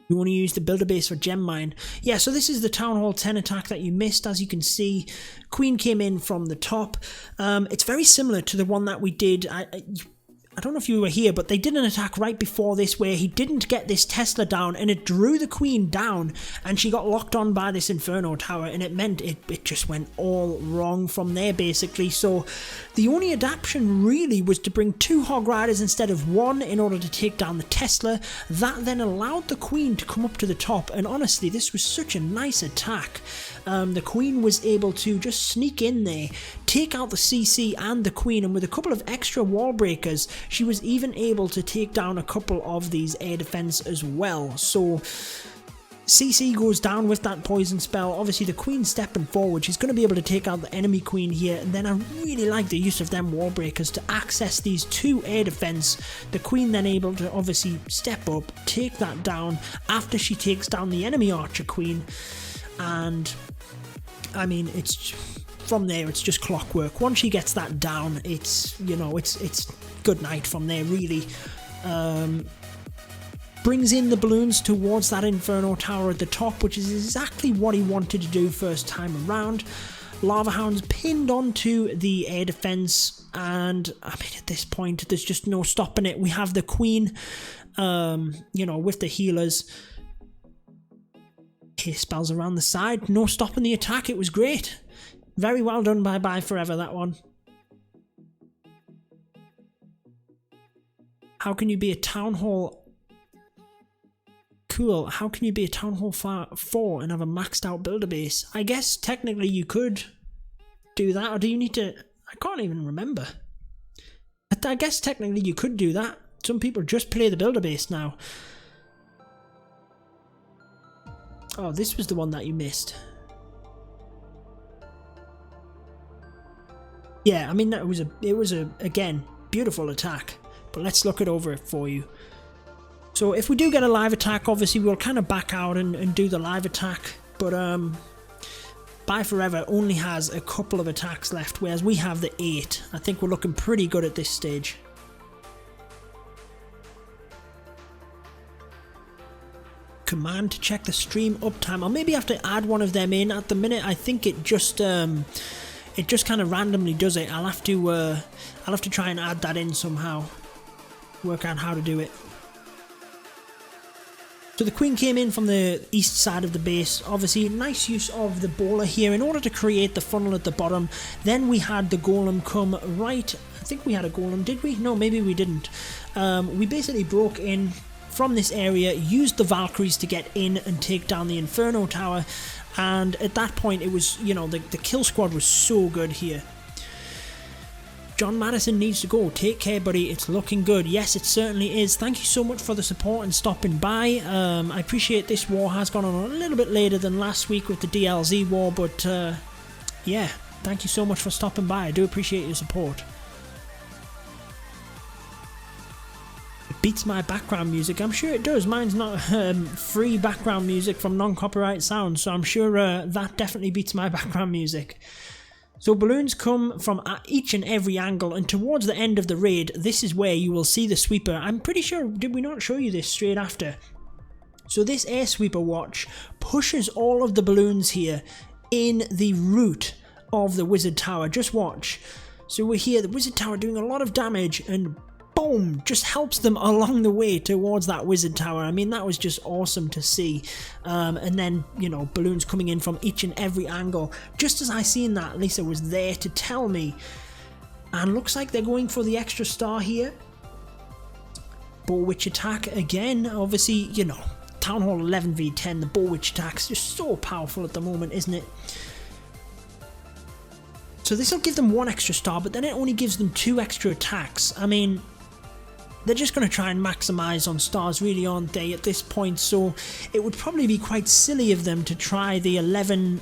We want to use the builder base for gem mine. Yeah, so this is the Town Hall 10 attack that you missed. As you can see, Queen came in from the top. It's very similar to the one that we did. I don't know if you were here, but they did an attack right before this where he didn't get this Tesla down, and it drew the Queen down, and she got locked on by this Inferno Tower, and it meant it just went all wrong from there, basically. So the only adaptation really was to bring 2 Hog Riders instead of 1 in order to take down the Tesla. That then allowed the Queen to come up to the top, and honestly, this was such a nice attack. The Queen was able to just sneak in there, take out the CC and the Queen, and with a couple of extra wall breakers, she was even able to take down a couple of these air defense as well. So CC goes down with that poison spell. Obviously the Queen stepping forward, she's going to be able to take out the enemy Queen here, and then I really like the use of them wall breakers to access these 2 air defense. The Queen then able to obviously step up, take that down after she takes down the enemy Archer Queen, and I mean, it's from there, it's just clockwork. Once she gets that down, it's, you know, it's good night from there, really. Brings in the balloons towards that Inferno Tower at the top, which is exactly what he wanted to do first time around. Lava Hounds pinned onto the air defense, and I mean, at this point, there's just no stopping it. We have the Queen, you know, with the healers. Haste spells around the side, no stopping the attack. It was great. Very well done by BYEFOREVER, that one. How can you be a Town Hall? Cool. How can you be a Town Hall 4 and have a maxed out builder base? I guess technically you could do that, or do you need to? I can't even remember. I guess technically you could do that. Some people just play the builder base now. Oh, this was the one that you missed. Yeah, I mean, it was a again, beautiful attack. But let's look it over for you. So if we do get a live attack, obviously we'll kind of back out and do the live attack. But BYEFOREVER only has a couple of attacks left, whereas we have the 8. I think we're looking pretty good at this stage. Command to check the stream uptime. I'll maybe have to add one of them in. At the minute, I think it just kind of randomly does it. I'll have to try and add that in somehow. Work out how to do it. So the Queen came in from the east side of the base. Obviously, nice use of the bowler here in order to create the funnel at the bottom. Then we had the golem come right. I think we had a golem, did we? No, maybe we didn't. We basically broke in from this area, used the Valkyries to get in and take down the Inferno Tower, and at that point it was, you know, the kill squad was so good here. John Madison needs to go. Take care, buddy. It's looking good. Yes, it certainly is. Thank you so much for the support and stopping by. I appreciate this war has gone on a little bit later than last week with the DLZ war, but yeah, thank you so much for stopping by. I do appreciate your support. It beats my background music. I'm sure it does. Mine's not free background music from non-copyright sounds, so I'm sure that definitely beats my background music. So balloons come from each and every angle, and towards the end of the raid, this is where you will see the sweeper. I'm pretty sure, did we not show you this straight after? So this air sweeper watch pushes all of the balloons here in the route of the wizard tower. Just watch. So we're here, the wizard tower doing a lot of damage, and boom, just helps them along the way towards that wizard tower. I mean, that was just awesome to see. And then, you know, balloons coming in from each and every angle. Just as I seen that, Lisa was there to tell me. And looks like they're going for the extra star here. Boar-witch attack again. Obviously, you know, Town Hall 11v10, the Boar-witch attack's just so powerful at the moment, isn't it? So this will give them 1 extra star, but then it only gives them 2 extra attacks. I mean, they're just going to try and maximise on stars, really, aren't they, at this point? So it would probably be quite silly of them to try the 11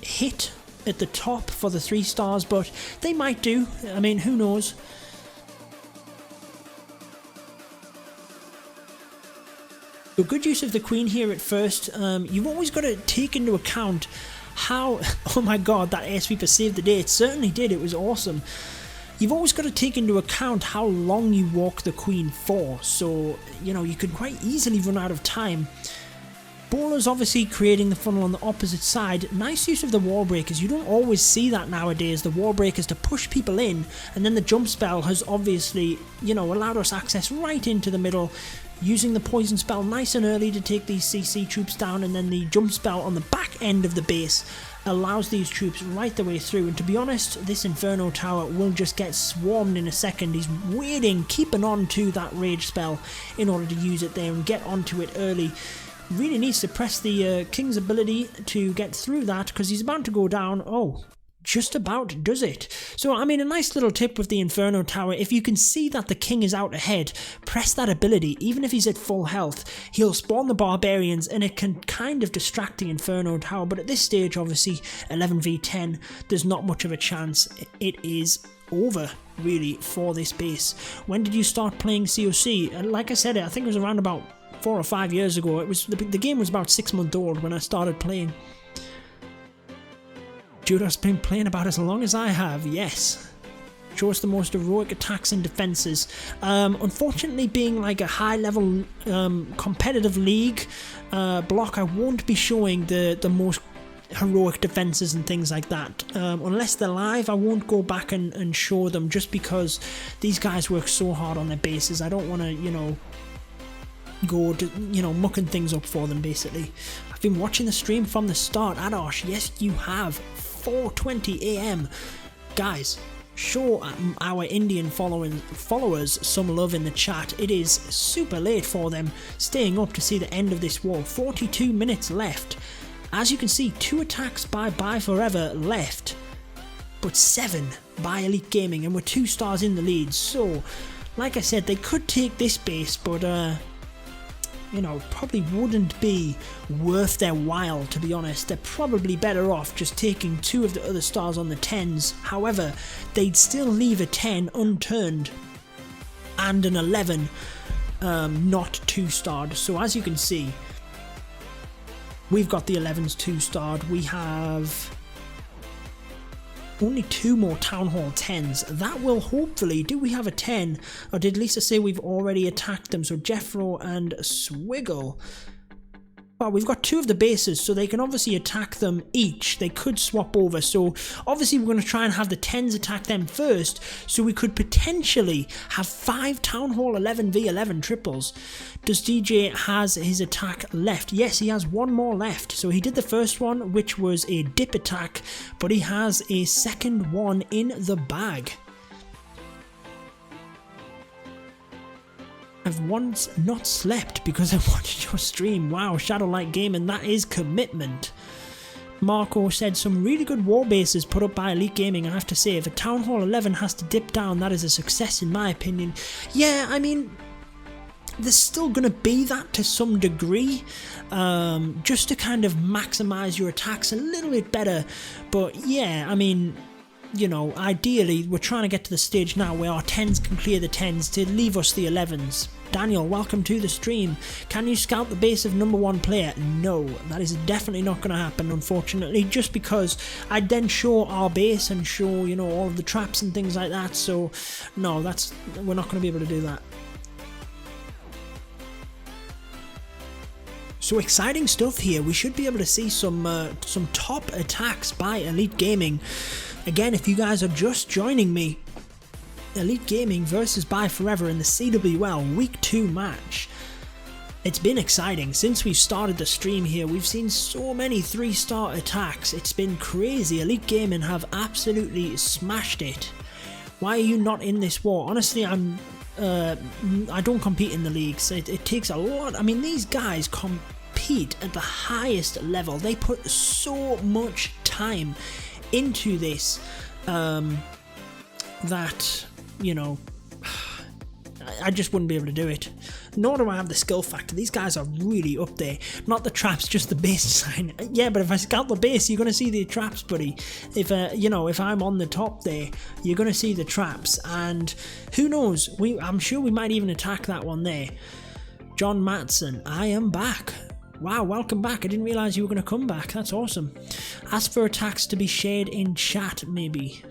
hit at the top for the 3 stars, but they might do. I mean, who knows? So good use of the queen here at first. You've always got to take into account how... Oh my god, that air sweeper saved the day. It certainly did. It was awesome. You've always got to take into account how long you walk the queen for, so, you know, you could quite easily run out of time. Brawler's obviously creating the funnel on the opposite side. Nice use of the wall breakers. You don't always see that nowadays, the wall breakers to push people in, and then the jump spell has obviously, you know, allowed us access right into the middle, using the poison spell nice and early to take these CC troops down, and then the jump spell on the back end of the base allows these troops right the way through. And to be honest, this Inferno Tower will just get swarmed in a second. He's waiting, keeping on to that rage spell in order to use it there and get onto it early. Really needs to press the King's ability to get through that, because he's about to go down. Oh, just about does it. So, I mean, a nice little tip with the Inferno Tower. If you can see that the king is out ahead, press that ability. Even if he's at full health, he'll spawn the barbarians, and it can kind of distract the Inferno Tower. But at this stage, obviously, 11v10, there's not much of a chance. It is over, really, for this base. When did you start playing COC? Like I said, I think it was around about 4 or 5 years ago. It was the game was about 6 months old when I started playing. Judo's been playing about as long as I have, yes. Show us the most heroic attacks and defences. Unfortunately, being like a high-level competitive league block, I won't be showing the most heroic defences and things like that. Unless they're live, I won't go back and show them, just because these guys work so hard on their bases. I don't want to, you know, go to, you know, mucking things up for them, basically. I've been watching the stream from the start. Adosh, yes, you have. 4:20 AM. Guys, show our Indian followers some love in the chat. It is super late for them, staying up to see the end of this war. 42 minutes left. As you can see, 2 attacks by BYEFOREVER left, but 7 by Elite Gaming, and we're 2 stars in the lead. So, like I said, they could take this base, but you know, probably wouldn't be worth their while, to be honest. They're probably better off just taking 2 of the other stars on the 10s. However, they'd still leave a 10 unturned and an 11 not 2-starred. So as you can see, we've got the 11s 2-starred. We have only 2 more Town Hall 10s. That will hopefully... Do we have a 10? Or did Lisa say we've already attacked them? So Jeffro and Swiggle. Well, we've got 2 of the bases, so they can obviously attack them each. They could swap over. So obviously we're going to try and have the 10s attack them first, so we could potentially have 5 Town Hall 11v11 triples. Does DJ has his attack left? Yes, he has 1 more left. So he did the first one, which was a dip attack, but he has a second one in the bag. I've once not slept because I watched your stream. Wow, Shadowlight Gaming, that is commitment. Marco said some really good war bases put up by Elite Gaming. I have to say, if a Town Hall 11 has to dip down, that is a success in my opinion. Yeah, I mean, there's still going to be that to some degree, just to kind of maximise your attacks a little bit better. But yeah, I mean, you know, ideally we're trying to get to the stage now where our 10s can clear the 10s to leave us the 11s. Daniel, welcome to the stream. Can you scout the base of #1 player? No, that is definitely not going to happen, unfortunately, just because I'd then show our base and show, you know, all of the traps and things like that. So no, we're not going to be able to do that. So exciting stuff here. We should be able to see some top attacks by Elite Gaming. Again, if you guys are just joining me, Elite Gaming versus BYEFOREVER in the CWL Week 2 match. It's been exciting. Since we've started the stream here, we've seen so many 3-star attacks. It's been crazy. Elite Gaming have absolutely smashed it. Why are you not in this war? Honestly, I don't compete in the leagues. It takes a lot. I mean, these guys compete at the highest level. They put so much time into this that, you know, I just wouldn't be able to do it. Nor do I have the skill factor. These guys are really up there. Not the traps, just the base design. Yeah, but if I scout the base, you're going to see the traps, buddy. If you know, if I'm on the top there, you're going to see the traps. And who knows? I'm sure we might even attack that one there. John Matson, I am back. Wow, welcome back. I didn't realise you were going to come back. That's awesome. Ask for attacks to be shared in chat, maybe.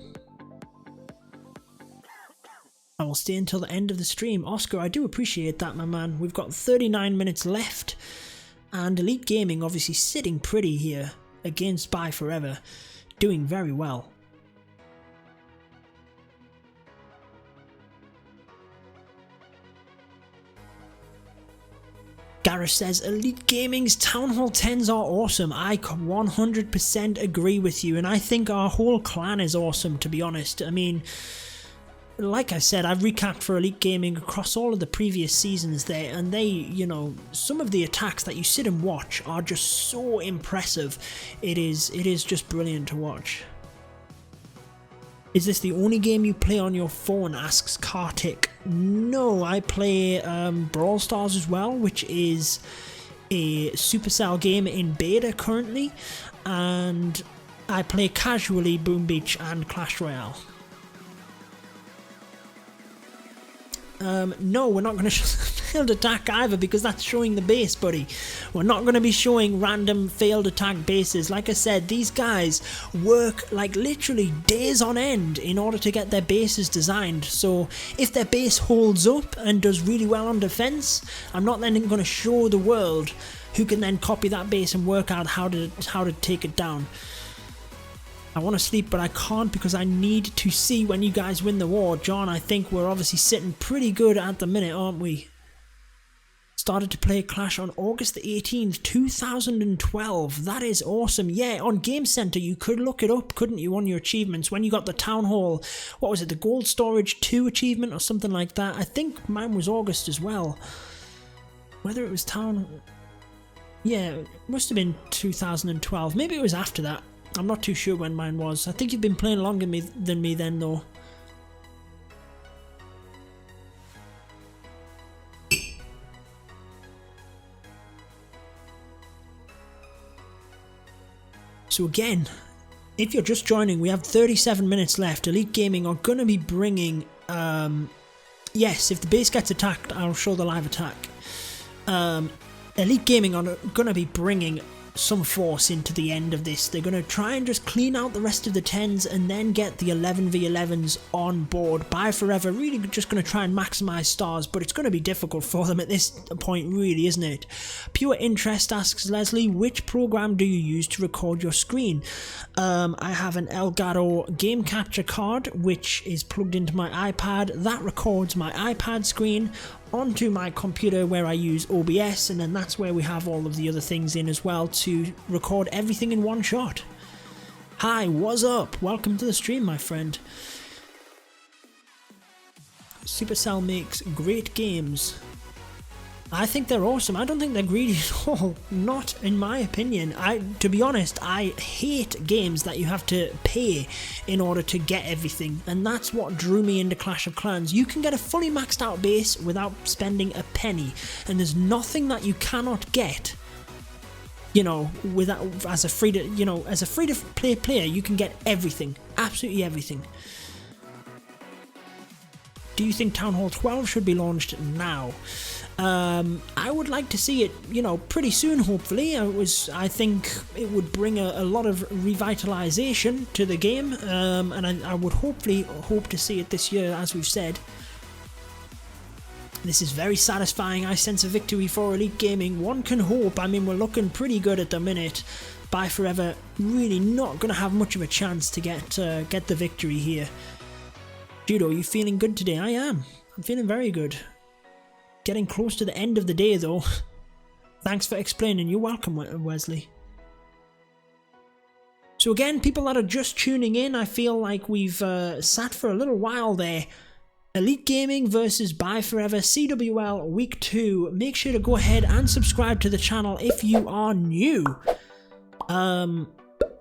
I will stay until the end of the stream. Oscar, I do appreciate that, my man. We've got 39 minutes left. And Elite Gaming obviously sitting pretty here against BYEFOREVER. Doing very well. Gareth says, Elite Gaming's Town Hall 10s are awesome. I 100% agree with you. And I think our whole clan is awesome, to be honest. I mean, like I said, I've recapped for Elite Gaming across all of the previous seasons there, and they, you know, some of the attacks that you sit and watch are just so impressive. It is just brilliant to watch. Is this the only game you play on your phone? Asks Kartik. No, I play Brawl Stars as well, which is a Supercell game in beta currently, and I play casually Boom Beach and Clash Royale. No, we're not going to show the failed attack either, because that's showing the base, buddy. We're not going to be showing random failed attack bases. Like I said, these guys work like literally days on end in order to get their bases designed. So if their base holds up and does really well on defense, I'm not then going to show the world who can then copy that base and work out how to take it down. I want to sleep, but I can't because I need to see when you guys win the war. John, I think we're obviously sitting pretty good at the minute, aren't we? Started to play Clash on August the 18th, 2012. That is awesome. Yeah, on Game Center, you could look it up, couldn't you, on your achievements? When you got the Town Hall, what was it, the Gold Storage 2 achievement or something like that? I think mine was August as well. Whether it was Town... Yeah, it must have been 2012. Maybe it was after that. I'm not too sure when mine was. I think you've been playing longer than me then, though. So again, if you're just joining, we have 37 minutes left. Elite Gaming are going to be bringing... yes, if the base gets attacked, I'll show the live attack. Elite Gaming are going to be bringing some force into the end of this. They're going to try and just clean out the rest of the 10s and then get the 11v11s on board. BYEFOREVER really just going to try and maximize stars, but it's going to be difficult for them at this point, really, isn't it? Pure Interest asks Leslie, which program do you use to record your screen? I have an Elgato game capture card which is plugged into my iPad. That records my iPad screen onto my computer where I use OBS, and then that's where we have all of the other things in as well to record everything in one shot. Hi, what's up? Welcome to the stream, my friend. Supercell makes great games. I think they're awesome. I don't think they're greedy at all. Not in my opinion. To be honest, I hate games that you have to pay in order to get everything. And that's what drew me into Clash of Clans. You can get a fully maxed out base without spending a penny. And there's nothing that you cannot get. You know, without, as a free to play player, you can get everything. Absolutely everything. Do you think Town Hall 12 should be launched now? I would like to see it, you know, pretty soon, hopefully. I think it would bring a lot of revitalization to the game, and I would hopefully hope to see it this year, as we've said. This is very satisfying. I sense a victory for Elite Gaming. One can hope. I mean, we're looking pretty good at the minute. BYEFOREVER really not going to have much of a chance to get the victory here. Judo, you feeling good today? I am. I'm feeling very good. Getting close to the end of the day though. Thanks for explaining. You're welcome, Wesley. So again, people that are just tuning in, I feel like we've sat for a little while there. Elite Gaming versus BYEFOREVER CWL Week 2. Make sure to go ahead and subscribe to the channel if you are new. And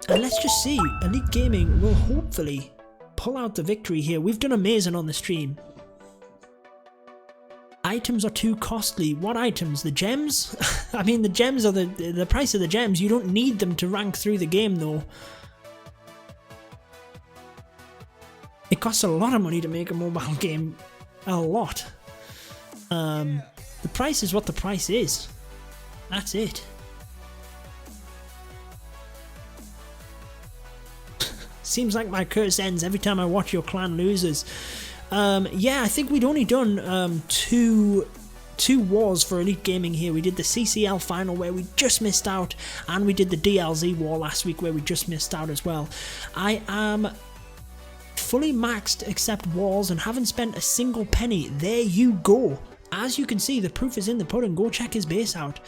let's just see. Elite Gaming will hopefully pull out the victory here. We've done amazing on the stream. Items are too costly. What items? The gems? I mean, the gems are the price of the gems. You don't need them to rank through the game though. It costs a lot of money to make a mobile game. A lot. The price is what the price is. That's it. Seems like my curse ends every time I watch your clan loses. Yeah, I think we'd only done two wars for Elite Gaming here. We did the CCL final where we just missed out, and we did the DLZ war last week where we just missed out as well. I am fully maxed except walls and haven't spent a single penny. There you go. As you can see, the proof is in the pudding. Go check his base out.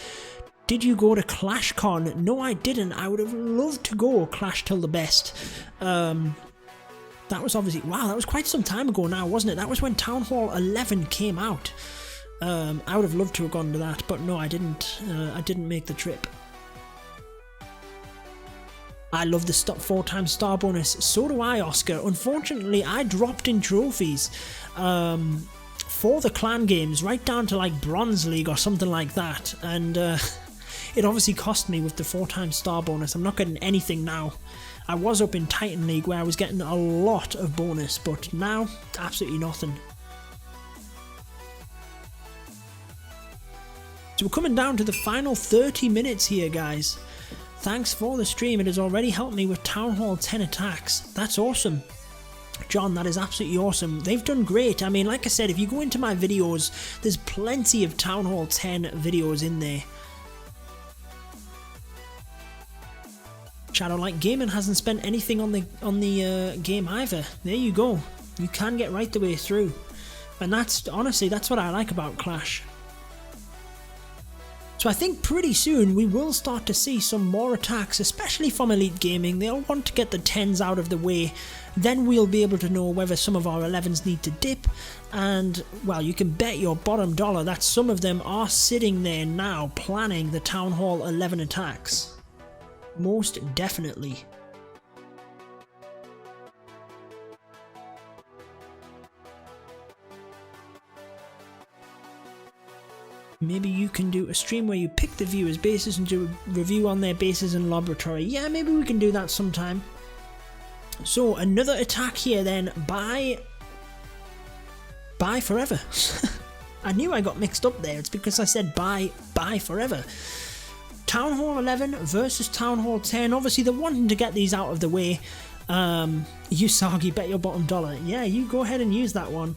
Did you go to ClashCon? No, I didn't. I would have loved to go Clash Till the Best. That was obviously, wow, that was quite some time ago now, wasn't it? That was when Town Hall 11 came out. I would have loved to have gone to that, but no, I didn't make the trip. I love the 4x star bonus. So do I, Oscar. Unfortunately, I dropped in trophies for the clan games, right down to like Bronze League or something like that. And it obviously cost me with the 4x star bonus. I'm not getting anything now. I was up in Titan League where I was getting a lot of bonus, but now, absolutely nothing. So we're coming down to the final 30 minutes here, guys. Thanks for the stream. It has already helped me with Town Hall 10 attacks. That's awesome. John, that is absolutely awesome. They've done great. I mean, like I said, if you go into my videos, there's plenty of Town Hall 10 videos in there. Shadowlight Gaming hasn't spent anything on the game either. There you go. You can get right the way through. And that's, honestly, that's what I like about Clash. So I think pretty soon we will start to see some more attacks, especially from Elite Gaming. They'll want to get the 10s out of the way. Then we'll be able to know whether some of our 11s need to dip. And, well, you can bet your bottom dollar that some of them are sitting there now planning the Town Hall 11 attacks. Most definitely. Maybe you can do a stream where you pick the viewers' bases and do a review on their bases in laboratory. Yeah, maybe we can do that sometime. So another attack here then by BYEFOREVER. I knew I got mixed up there. It's because I said BYEFOREVER. Town Hall 11 versus Town Hall 10. Obviously, they're wanting to get these out of the way. Usagi, bet your bottom dollar. Yeah, you go ahead and use that one.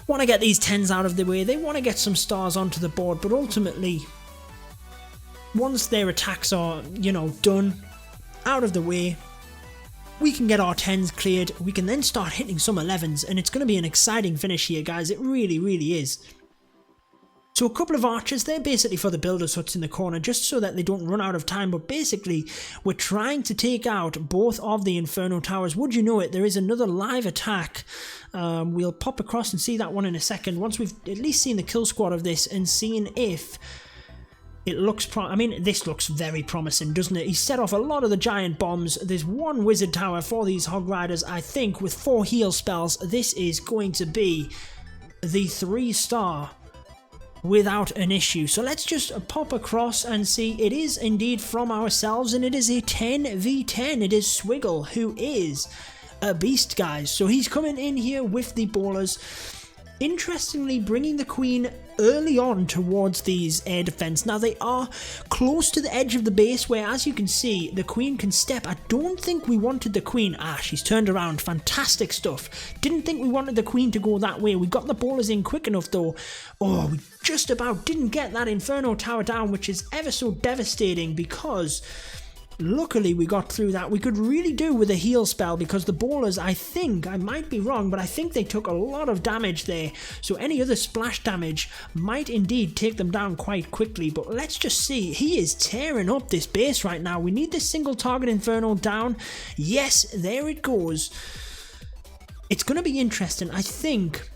Want to get these 10s out of the way. They want to get some stars onto the board, but ultimately, once their attacks are, you know, done, out of the way, we can get our 10s cleared. We can then start hitting some 11s, and it's going to be an exciting finish here, guys. It really, really is. So a couple of archers, they're basically for the builders huts in the corner, just so that they don't run out of time, but basically, we're trying to take out both of the Inferno Towers. Would you know it, there is another live attack We'll pop across and see that one in a second, once we've at least seen the kill squad of this and seen if it looks I mean, this looks very promising, doesn't it? He set off a lot of the giant bombs. There's one wizard tower for these hog riders. I think with 4 heal spells, this is going to be the 3-star without an issue. So let's just pop across and see. It is indeed from ourselves, and it is a 10v10. It is Swiggle, who is a beast, guys. So he's coming in here with the ballers. Interestingly, bringing the queen early on towards these air defense. Now, they are close to the edge of the base where, as you can see, the queen can step. I don't think we wanted the queen. She's turned around. Fantastic stuff. Didn't think we wanted the queen to go that way. We got the ballers in quick enough, though. Oh, we just about didn't get that Inferno tower down, which is ever so devastating, because luckily we got through that. We could really do with a heal spell, because the ballers, I think, I might be wrong, but I think they took a lot of damage there. So any other splash damage might indeed take them down quite quickly. But let's just see. He is tearing up this base right now. We need this single target Inferno down. Yes, there it goes. It's going to be interesting. I think...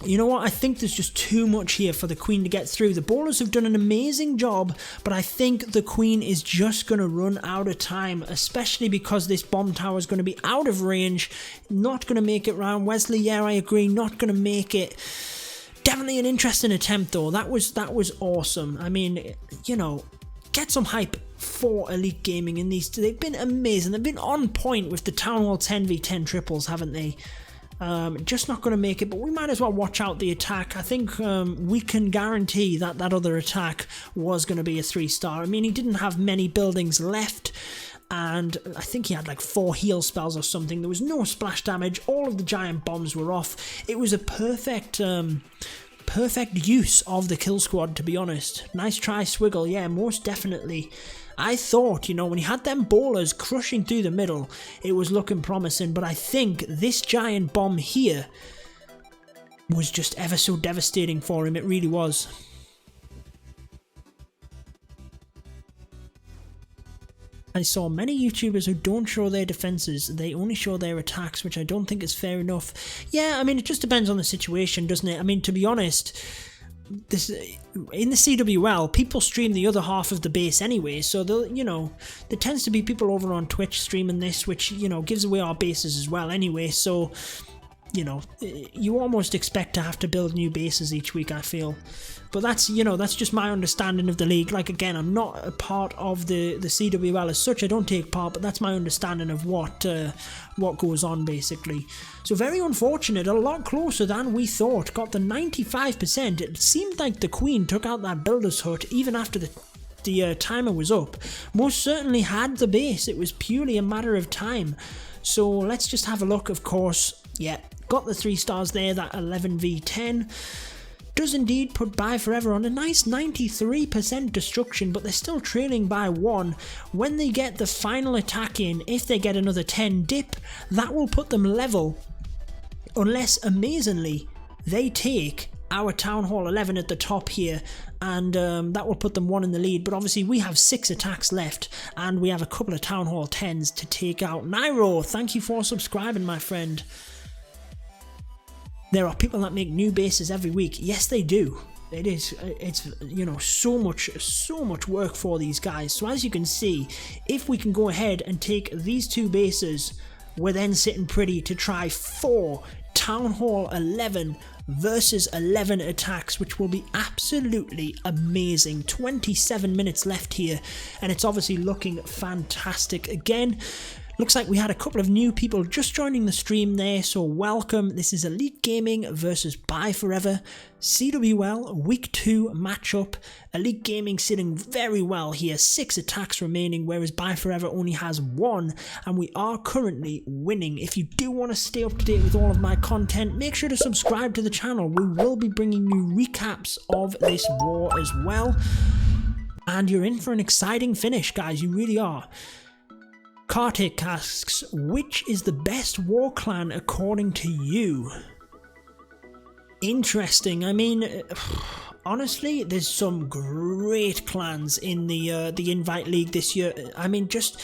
You know what, I think there's just too much here for the queen to get through. The ballers have done an amazing job, but I think the queen is just going to run out of time, especially because this bomb tower is going to be out of range, not going to make it round. Wesley, yeah, I agree, not going to make it. Definitely an interesting attempt, though. That was awesome. I mean, you know, get some hype for Elite Gaming in these. They've been amazing. They've been on point with the Town Hall 10v10 triples, haven't they? Just not going to make it, but we might as well watch out the attack. I think we can guarantee that that other attack was going to be a 3-star. I mean, he didn't have many buildings left, and I think he had like 4 heal spells or something. There was no splash damage. All of the giant bombs were off. It was a perfect use of the kill squad, to be honest. Nice try, Swiggle. Yeah, most definitely. I thought, you know, when he had them ballers crushing through the middle, it was looking promising, but I think this giant bomb here was just ever so devastating for him. It really was. I saw many YouTubers who don't show their defenses, they only show their attacks, which I don't think is fair enough. Yeah, I mean, it just depends on the situation, doesn't it? I mean, to be honest, this in the CWL, people stream the other half of the base anyway, so you know, there tends to be people over on Twitch streaming this, which, you know, gives away our bases as well anyway, so, you know, you almost expect to have to build new bases each week, I feel. But that's, you know, that's just my understanding of the league. Like, again, I'm not a part of the CWL as such. I don't take part, but that's my understanding of what goes on, basically. So very unfortunate. A lot closer than we thought. Got the 95%. It seemed like the queen took out that builder's hut even after the timer was up. Most certainly had the base. It was purely a matter of time. So let's just have a look. Of course, yeah, got the 3 stars there. That 11v10 does indeed put BYEFOREVER on a nice 93% destruction, but they're still trailing by 1. When they get the final attack in, if they get another 10 dip, that will put them level, unless amazingly they take our Town Hall 11 at the top here, and that will put them 1 in the lead. But obviously we have 6 attacks left, and we have a couple of Town Hall 10s to take out. Nairo, thank you for subscribing, my friend. There are people that make new bases every week. Yes, they do. It's, you know, so much work for these guys. So as you can see, if we can go ahead and take these 2 bases, we're then sitting pretty to try 4 Town Hall 11 versus 11 attacks, which will be absolutely amazing. 27 minutes left here, and it's obviously looking fantastic. Again, looks like we had a couple of new people just joining the stream there, so welcome. This is Elite Gaming versus BYEFOREVER CWL Week 2 matchup. Elite Gaming sitting very well here, 6 attacks remaining, whereas BYEFOREVER only has 1, and we are currently winning. If you do want to stay up to date with all of my content, make sure to subscribe to the channel. We will be bringing you recaps of this war as well, and you're in for an exciting finish, guys, you really are. Kartik asks, which is the best war clan according to you? Interesting. I mean, honestly, there's some great clans in the Invite League this year. I mean, just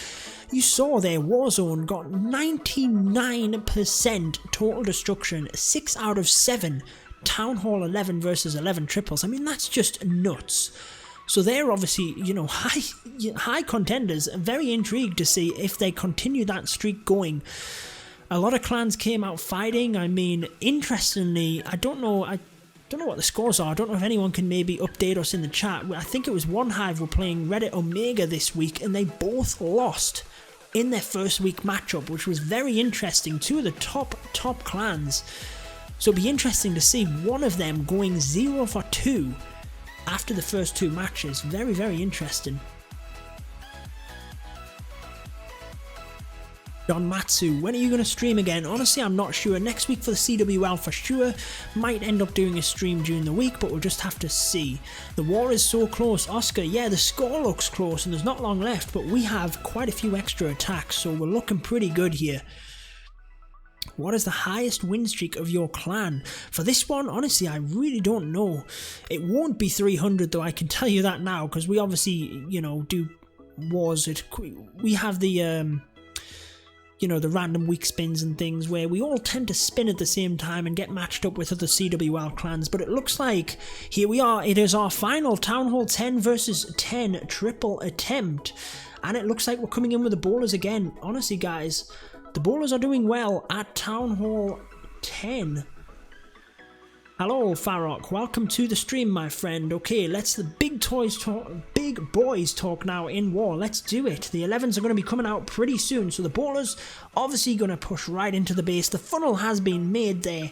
You saw there, Warzone got 99% total destruction, 6 out of 7 Town Hall 11 versus 11 triples. I mean, that's just nuts. So they're obviously, you know, high contenders. Very intrigued to see if they continue that streak going. A lot of clans came out fighting. I mean, interestingly, I don't know what the scores are. I don't know if anyone can maybe update us in the chat. I think it was One Hive were playing Reddit Omega this week, and they both lost in their first week matchup, which was very interesting. Two of the top clans. So it'll be interesting to see one of them going 0 for 2 after the first 2 matches. Very, very interesting. Don Matsu, when are you going to stream again? Honestly, I'm not sure. Next week for the CWL for sure. Might end up doing a stream during the week, but we'll just have to see. The war is so close. Oscar, yeah, the score looks close and there's not long left, but we have quite a few extra attacks, so we're looking pretty good here. What is the highest win streak of your clan? For this one, honestly, I really don't know. It won't be 300 though, I can tell you that now, because we obviously, you know, do wars. We have the, you know, the random week spins and things where we all tend to spin at the same time and get matched up with other CWL clans. But it looks like here we are. It is our final Town Hall 10 versus 10 triple attempt. And it looks like we're coming in with the bowlers again. Honestly, guys, the bowlers are doing well at Town Hall 10. Hello, Farrock. Welcome to the stream, my friend. Okay, let's the big boys talk now in war. Let's do it. The 11s are going to be coming out pretty soon, so the bowlers obviously going to push right into the base. The funnel has been made there.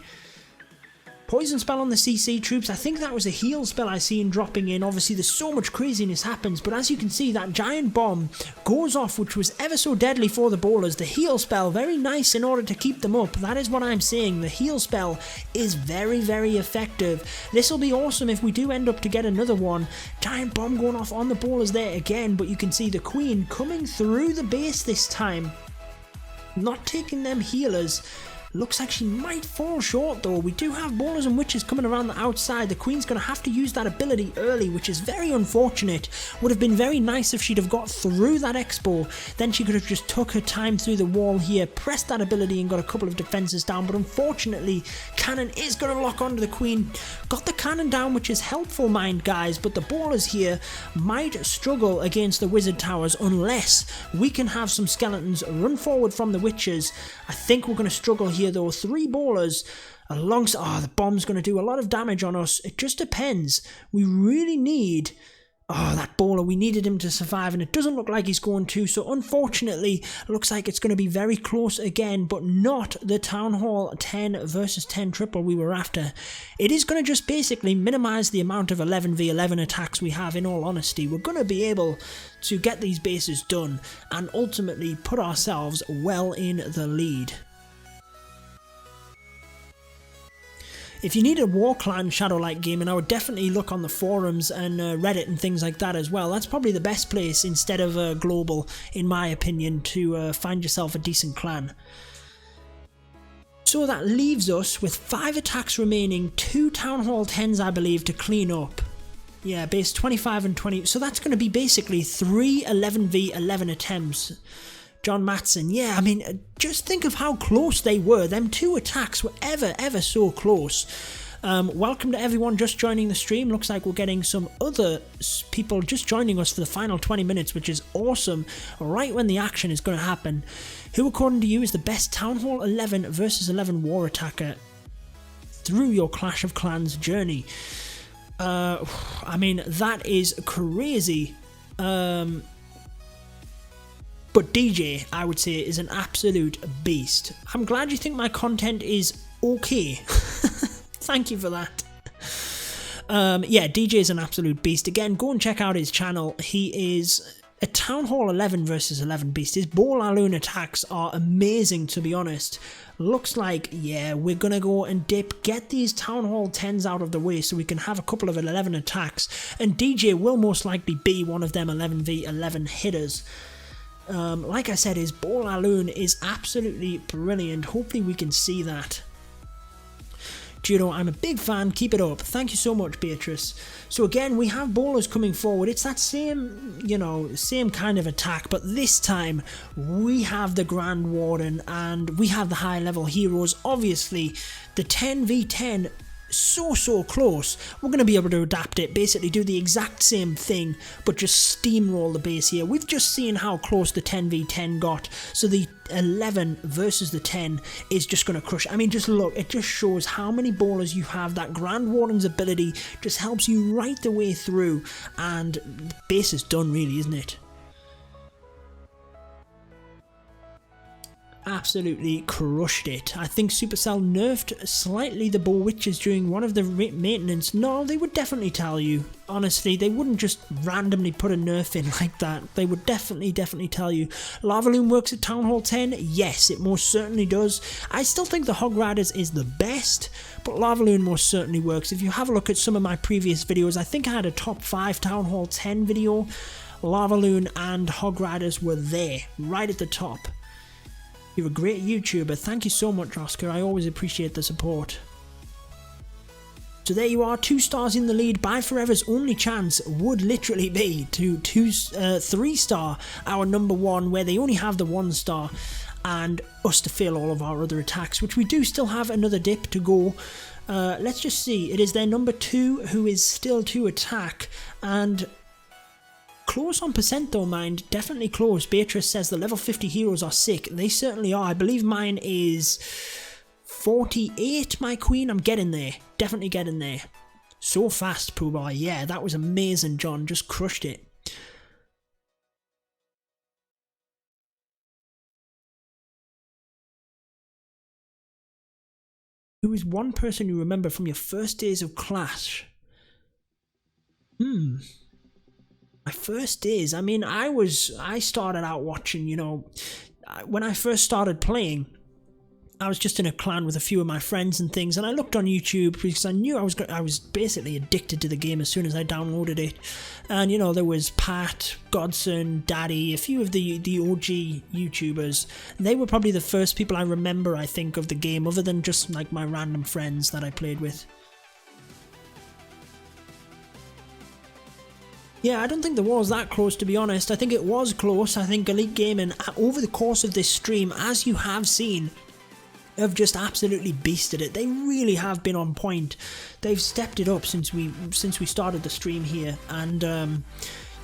Poison spell on the CC troops. I think that was a heal spell I seen dropping in. Obviously, there's so much craziness happens, but as you can see, that giant bomb goes off, which was ever so deadly for the bowlers. The heal spell, very nice in order to keep them up. That is what I'm saying. The heal spell is very, very effective. This will be awesome if we do end up to get another one. Giant bomb going off on the bowlers there again, but you can see the queen coming through the base this time. Not taking them healers. Looks like she might fall short though. We do have bowlers and witches coming around the outside. The queen's going to have to use that ability early, which is very unfortunate. Would have been very nice if she'd have got through that expo. Then she could have just took her time through the wall here, pressed that ability and got a couple of defenses down. But unfortunately, cannon is going to lock onto the queen. Got the cannon down, which is helpful, mind guys. But the bowlers here might struggle against the wizard towers unless we can have some skeletons run forward from the witches. I think we're going to struggle here though. 3 bowlers alongside. Oh, the bomb's going to do a lot of damage on us. It just depends. We really need. Oh, that bowler, we needed him to survive and it doesn't look like he's going to, so unfortunately looks like it's going to be very close again, but not the Town Hall 10 versus 10 triple we were after. It is going to just basically minimize the amount of 11v11 attacks we have. In all honesty, we're going to be able to get these bases done and ultimately put ourselves well in the lead. If you need a war clan Shadowlight gaming, I would definitely look on the forums and Reddit and things like that as well. That's probably the best place instead of global, in my opinion, to find yourself a decent clan. So that leaves us with 5 attacks remaining, 2 Town Hall 10s I believe to clean up. Yeah, base 25 and 20, so that's going to be basically 3 11v11 attempts. John Matson, yeah, I mean, just think of how close they were. Them 2 attacks were ever so close. Welcome to everyone just joining the stream. Looks like we're getting some other people just joining us for the final 20 minutes, which is awesome, right when the action is going to happen. Who, according to you, is the best Town Hall 11 versus 11 war attacker through your Clash of Clans journey? I mean, that is crazy. But DJ, I would say, is an absolute beast. I'm glad you think my content is okay. Thank you for that. Yeah, DJ is an absolute beast. Again, go and check out his channel. He is a Town Hall 11 versus 11 beast. His Boar-witch attacks are amazing, to be honest. Looks like, yeah, we're going to go and get these Town Hall 10s out of the way so we can have a couple of 11 attacks. And DJ will most likely be one of them 11v11 hitters. Like I said, his Boar-witch is absolutely brilliant. Hopefully we can see that. Judo, I'm a big fan, keep it up. Thank you so much, Beatrice. So again, we have bowlers coming forward. It's that same, you know, same kind of attack, but this time we have the Grand Warden and we have the high level heroes. Obviously, the 10v10, so close. We're going to be able to adapt it, basically do the exact same thing, but just steamroll the base here. We've just seen how close the 10v10 got, so the 11 versus the 10 is just going to crush. I mean, just look, it just shows how many bowlers you have. That Grand Warden's ability just helps you right the way through, and the base is done really, isn't it? Absolutely crushed it. I think Supercell nerfed slightly the Boar-witches during one of the maintenance. No, they would definitely tell you. Honestly, they wouldn't just randomly put a nerf in like that. They would definitely tell you. Lavaloon works at Town Hall 10? Yes, it most certainly does. I still think the Hog Riders is the best, but Lavaloon most certainly works. If you have a look at some of my previous videos, I think I had a top 5 Town Hall 10 video. Lavaloon and Hog Riders were there, right at the top. You're a great YouTuber. Thank you so much, Oscar. I always appreciate the support. So there you are, 2 stars in the lead. BYEFOREVER's only chance would literally be to 3-star our number 1, where they only have the 1 star, and us to fail all of our other attacks, which we do still have another dip to go. Let's just see. It is their number 2 who is still to attack, and close on percent though, mind. Definitely close. Beatrice says the level 50 heroes are sick. They certainly are. I believe mine is 48, my queen. I'm getting there. Definitely getting there. So fast, Pooh Boy. Yeah, that was amazing, John. Just crushed it. Who is one person you remember from your first days of Clash? My first days, I mean, I started out watching, you know, when I first started playing, I was just in a clan with a few of my friends and things, and I looked on YouTube because I knew I was basically addicted to the game as soon as I downloaded it. And, you know, there was Pat, Godson, Daddy, a few of the OG YouTubers. They were probably the first people I remember, I think, of the game, other than just, like, my random friends that I played with. Yeah, I don't think the war was that close, to be honest. I think it was close. I think Elite Gaming, over the course of this stream, as you have seen, have just absolutely beasted it. They really have been on point. They've stepped it up since we started the stream here. And,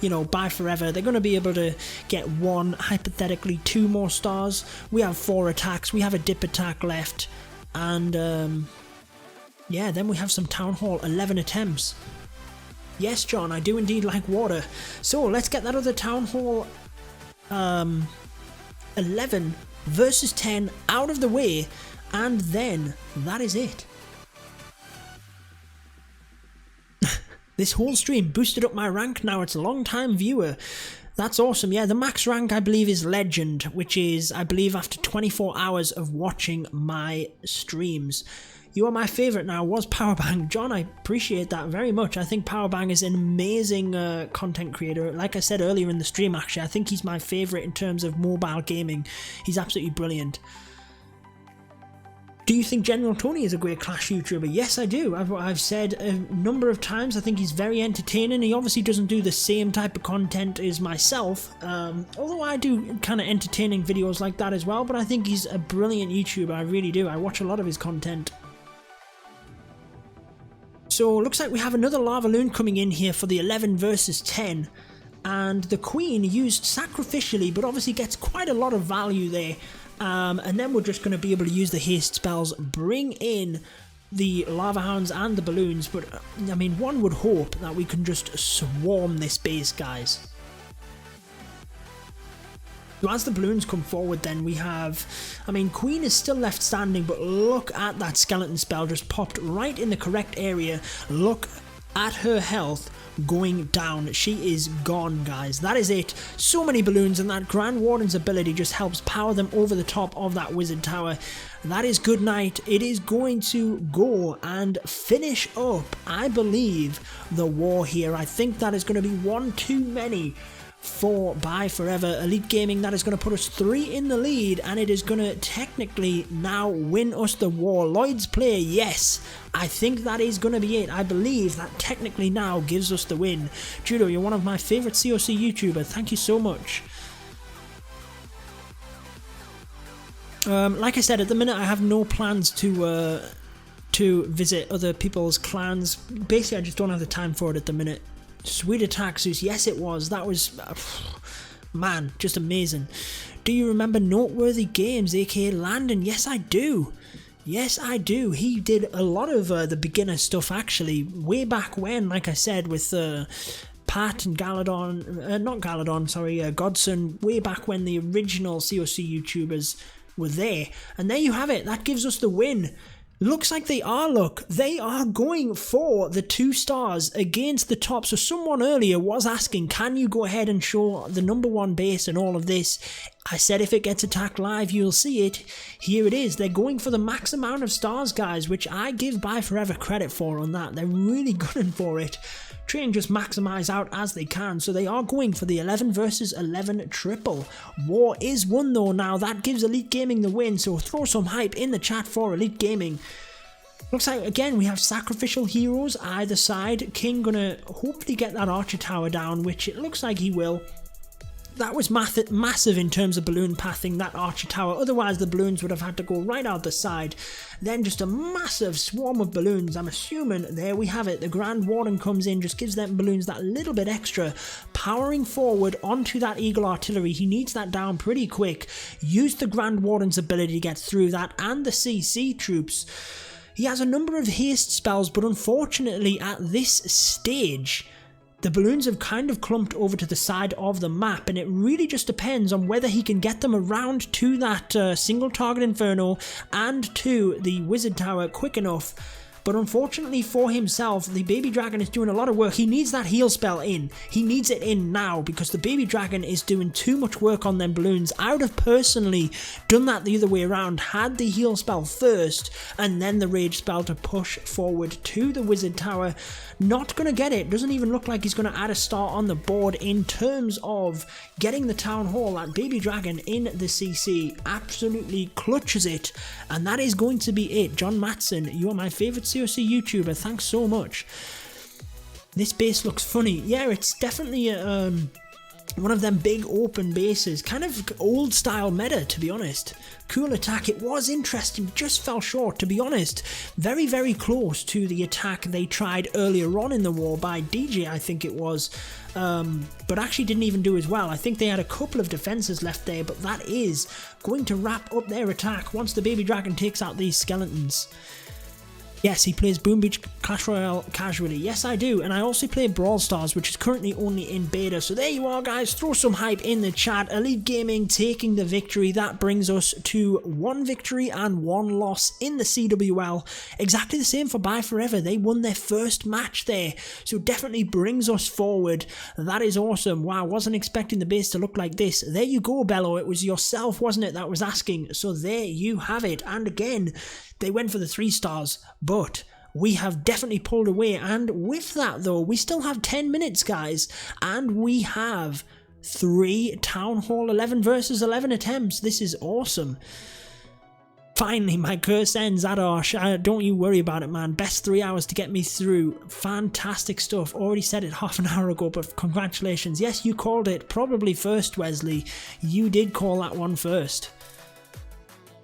you know, BYEFOREVER, they're going to be able to get 1, hypothetically 2 more stars. We have 4 attacks. We have a dip attack left. And, yeah, then we have some Town Hall 11 attempts. Yes, John, I do indeed like water. So, let's get that other Town Hall 11 versus 10 out of the way, and then that is it. This whole stream boosted up my rank. Now it's a long time viewer. That's awesome. Yeah, the max rank I believe is Legend, which is, I believe, after 24 hours of watching my streams. You are my favourite now, was Powerbang. John, I appreciate that very much. I think Powerbang is an amazing content creator. Like I said earlier in the stream, actually, I think he's my favourite in terms of mobile gaming. He's absolutely brilliant. Do you think General Tony is a great Clash YouTuber? Yes, I do. I've said a number of times, I think he's very entertaining. He obviously doesn't do the same type of content as myself, although I do kind of entertaining videos like that as well, but I think he's a brilliant YouTuber, I really do. I watch a lot of his content. So, looks like we have another Lavaloon coming in here for the 11 versus 10. And the Queen used sacrificially, but obviously gets quite a lot of value there. And then we're just going to be able to use the haste spells, bring in the Lava Hounds and the balloons. But, I mean, one would hope that we can just swarm this base, guys. So as the balloons come forward, then we have, I mean, Queen is still left standing, but look at that skeleton spell just popped right in the correct area. Look at her health going down. She is gone, guys. That is it. So many balloons, and that Grand Warden's ability just helps power them over the top of that wizard tower. That is good night. It is going to go and finish up, I believe, the war here. I think that is going to be one too many for BYEFOREVER. Elite Gaming, that is going to put us 3 in the lead, and it is going to technically now win us the war. Lloyd's play, yes, I think that is going to be it. I believe that technically now gives us the win. Judo, you're one of my favourite COC YouTubers, thank you so much. Like I said, at the minute I have no plans to visit other people's clans. Basically, I just don't have the time for it at the minute. Sweet attack, Zeus. Yes, it was. That was, man, just amazing. Do you remember Noteworthy Games, aka Landon? Yes, I do. Yes, I do. He did a lot of the beginner stuff, actually, way back when, like I said, with Pat and Godson, way back when the original COC YouTubers were there. And there you have it. That gives us the win. Looks like they are, they are going for the 2 stars against the top. So someone earlier was asking, can you go ahead and show the #1 base and all of this? I said if it gets attacked live, you'll see it. Here it is. They're going for the max amount of stars, guys, which I give BYEFOREVER credit for on that. They're really gunning for it. Try and just maximize out as they can. So they are going for the 11 versus 11 triple. War is won though now. That gives Elite Gaming the win. So throw some hype in the chat for Elite Gaming. Looks like, again, we have sacrificial heroes either side. King gonna hopefully get that archer tower down, which it looks like he will. That was massive in terms of balloon pathing, that archer tower. Otherwise, the balloons would have had to go right out the side. Then just a massive swarm of balloons. I'm assuming, there we have it. The Grand Warden comes in, just gives them balloons that little bit extra. Powering forward onto that Eagle Artillery. He needs that down pretty quick. Use the Grand Warden's ability to get through that and the CC troops. He has a number of haste spells, but unfortunately at this stage, the balloons have kind of clumped over to the side of the map, and it really just depends on whether he can get them around to that single target Inferno and to the Wizard Tower quick enough. But unfortunately for himself, the Baby Dragon is doing a lot of work. He needs that heal spell in. He needs it in now because the Baby Dragon is doing too much work on them balloons. I would have personally done that the other way around. Had the heal spell first and then the rage spell to push forward to the Wizard Tower. Not going to get it. Doesn't even look like he's going to add a star on the board in terms of getting the Town Hall. That Baby Dragon in the CC absolutely clutches it. And that is going to be it. John Matson, you are my favourite COC YouTuber. Thanks so much. This base looks funny. Yeah, it's definitely one of them big open bases. Kind of old style meta, to be honest. Cool attack. It was interesting. Just fell short, to be honest. Very, very close to the attack they tried earlier on in the war by DJ, I think it was. But actually didn't even do as well. I think they had a couple of defenses left there, but that is going to wrap up their attack once the Baby Dragon takes out these skeletons. Yes, he plays Boom Beach Clash Royale casually. Yes, I do. And I also play Brawl Stars, which is currently only in beta. So there you are, guys. Throw some hype in the chat. Elite Gaming taking the victory. That brings us to 1 victory and 1 loss in the CWL. Exactly the same for BYEFOREVER. They won their first match there. So definitely brings us forward. That is awesome. Wow, wasn't expecting the base to look like this. There you go, Bello. It was yourself, wasn't it, that was asking. So there you have it. And again, they went for the 3 stars, but we have definitely pulled away. And with that, though, we still have 10 minutes, guys, and we have 3 Town Hall 11 versus 11 attempts. This is awesome. Finally, my curse ends, Adosh. Don't you worry about it, man. Best 3 hours to get me through. Fantastic stuff. Already said it half an hour ago, but congratulations. Yes, you called it probably first, Wesley. You did call that one first.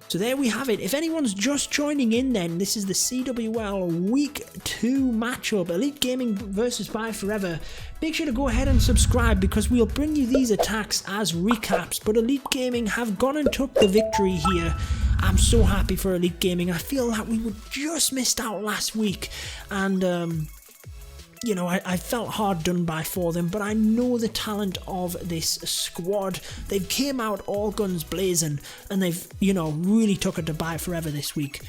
So there we have it. If anyone's just joining in then, this is the CWL Week 2 matchup, Elite Gaming versus BYEFOREVER. Make sure to go ahead and subscribe because we'll bring you these attacks as recaps, but Elite Gaming have gone and took the victory here. I'm so happy for Elite Gaming. I feel that we were just missed out last week, and you know, I felt hard done by for them, but I know the talent of this squad. They came out all guns blazing, and they've, you know, really took it to BYEFOREVER this week.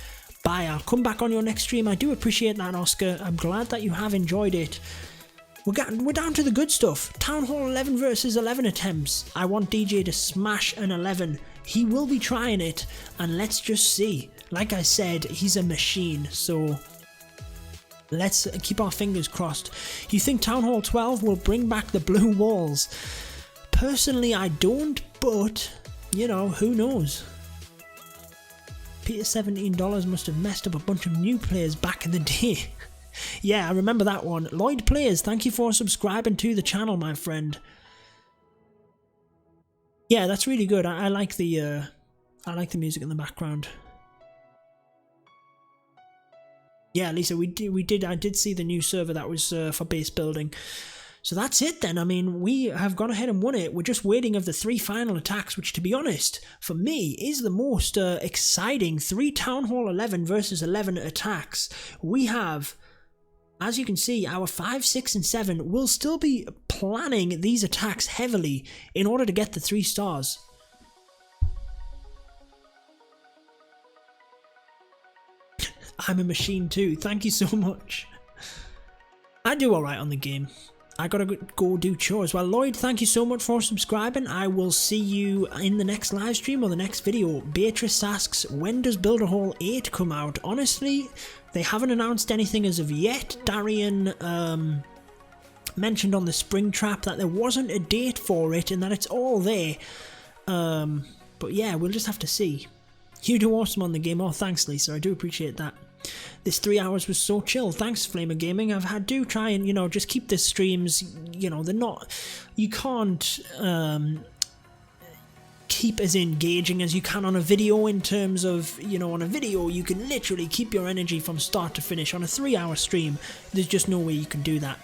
Bye, I'll come back on your next stream. I do appreciate that, Oscar. I'm glad that you have enjoyed it. We're down to the good stuff. Town Hall 11 versus 11 attempts. I want DJ to smash an 11. He will be trying it, and let's just see. Like I said, he's a machine, so let's keep our fingers crossed. You think Town Hall 12 will bring back the blue walls? Personally, I don't, but, you know, who knows? Peter $17 must have messed up a bunch of new players back in the day. Yeah, I remember that one. Lloyd Players, thank you for subscribing to the channel, my friend. Yeah, that's really good. I like the music in the background. Yeah, Lisa, I did see the new server that was for base building. So that's it then. I mean, we have gone ahead and won it. We're just waiting of the 3 final attacks, which, to be honest, for me, is the most exciting. 3 Town Hall 11 versus 11 attacks. We have, as you can see, our 5, 6, and 7 will still be planning these attacks heavily in order to get the 3 stars. I'm a machine too. Thank you so much. I do alright on the game. I gotta go do chores. Well, Lloyd, thank you so much for subscribing. I will see you in the next live stream or the next video. Beatrice asks, when does Builder Hall 8 come out? Honestly, they haven't announced anything as of yet. Darian mentioned on the Spring Trap that there wasn't a date for it and that it's all there. But yeah, we'll just have to see. You do awesome on the game. Oh, thanks, Lisa. I do appreciate that. This 3 hours was so chill. Thanks, Flamer Gaming. I've had to try and, you know, just keep the streams, you know, they're not, you can't keep as engaging as you can on a video in terms of, you know, on a video you can literally keep your energy from start to finish. On a 3-hour stream, there's just no way you can do that.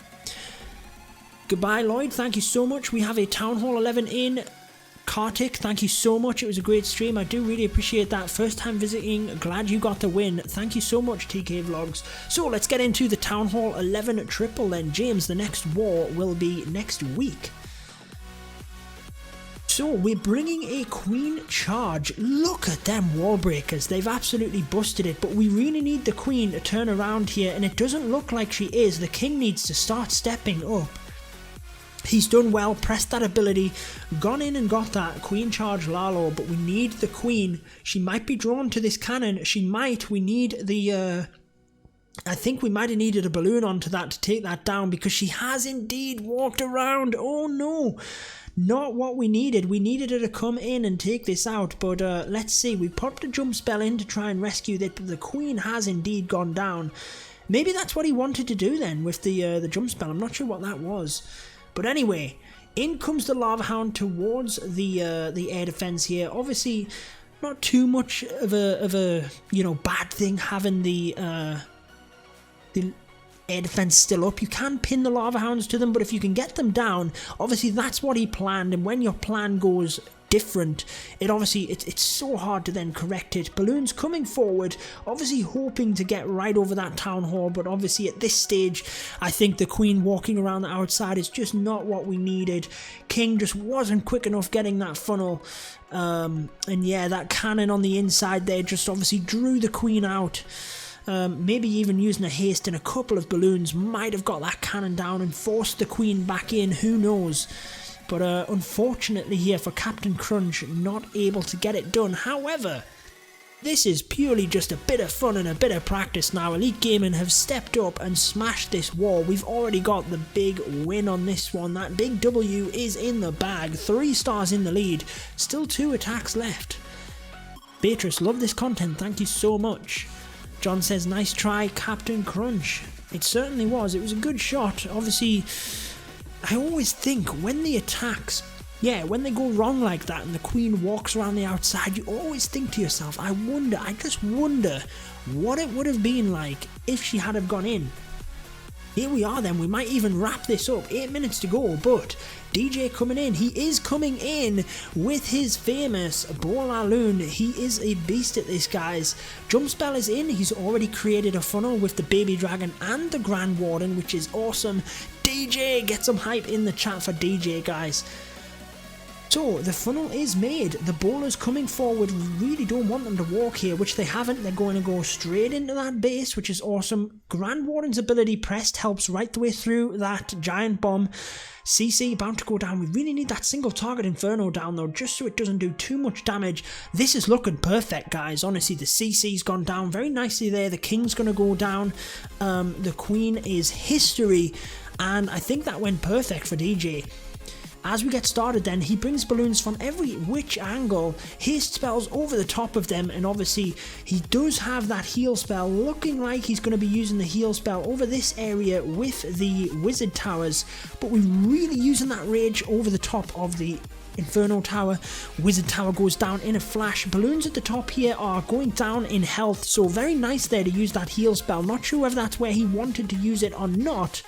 Goodbye, Lloyd. Thank you so much. We have a Town Hall 11 in. Kartik, thank you so much. It was a great stream. I do really appreciate that. First time visiting. Glad you got the win. Thank you so much, TK Vlogs. So let's get into the Town Hall 11 triple then. James, the next war will be next week. So we're bringing a Queen charge. Look at them wall breakers. They've absolutely busted it, but we really need the Queen to turn around here, and it doesn't look like she is. The King needs to start stepping up. He's done well, pressed that ability, gone in and got that Queen charge Lalo, but we need the Queen. She might be drawn to this cannon. She might. We need the, I think we might have needed a balloon onto that to take that down, because she has indeed walked around. Oh no, not what we needed. We needed her to come in and take this out, but let's see. We popped a jump spell in to try and rescue that, but the Queen has indeed gone down. Maybe that's what he wanted to do then with the jump spell. I'm not sure what that was. But anyway, in comes the Lava Hound towards the air defense here. Obviously, not too much of a you know, bad thing having the air defense still up. You can pin the Lava Hounds to them, but if you can get them down, obviously that's what he planned. And when your plan goes different, it obviously it's so hard to then correct it. Balloons coming forward, obviously hoping to get right over that Town Hall, but obviously at this stage I think the Queen walking around the outside is just not what we needed. King just wasn't quick enough getting that funnel, and yeah, that cannon on the inside there just obviously drew the Queen out. Maybe even using a haste and a couple of balloons might have got that cannon down and forced the Queen back in, who knows. But unfortunately here for Captain Crunch, not able to get it done. However, this is purely just a bit of fun and a bit of practice now. Elite Gaming have stepped up and smashed this wall. We've already got the big win on this one. That big W is in the bag. 3 stars in the lead. Still 2 attacks left. Beatrice, love this content. Thank you so much. John says, nice try, Captain Crunch. It certainly was. It was a good shot. Obviously, I always think when the attacks, yeah, when they go wrong like that and the Queen walks around the outside, you always think to yourself, I just wonder what it would have been like if she had have gone in. Here we are then, we might even wrap this up, 8 minutes to go, but DJ coming in, he is coming in with his famous Boar-witch. He is a beast at this, guys. Jump spell is in, he's already created a funnel with the baby dragon and the Grand Warden, which is awesome. DJ, get some hype in the chat for DJ, guys. So, the funnel is made. The bowlers coming forward, really don't want them to walk here, which they haven't. They're going to go straight into that base, which is awesome. Grand Warden's ability pressed helps right the way through that giant bomb. CC bound to go down. We really need that single target Inferno down though, just so it doesn't do too much damage. This is looking perfect, guys. Honestly, the CC's gone down very nicely there. The King's going to go down. The Queen is history. And I think that went perfect for DJ. As we get started then, he brings balloons from every which angle, haste spells over the top of them, and obviously he does have that heal spell, looking like he's going to be using the heal spell over this area with the wizard towers, but we're really using that rage over the top of the Inferno Tower. Wizard Tower goes down in a flash. Balloons at the top here are going down in health, so very nice there to use that heal spell. Not sure whether that's where he wanted to use it or not,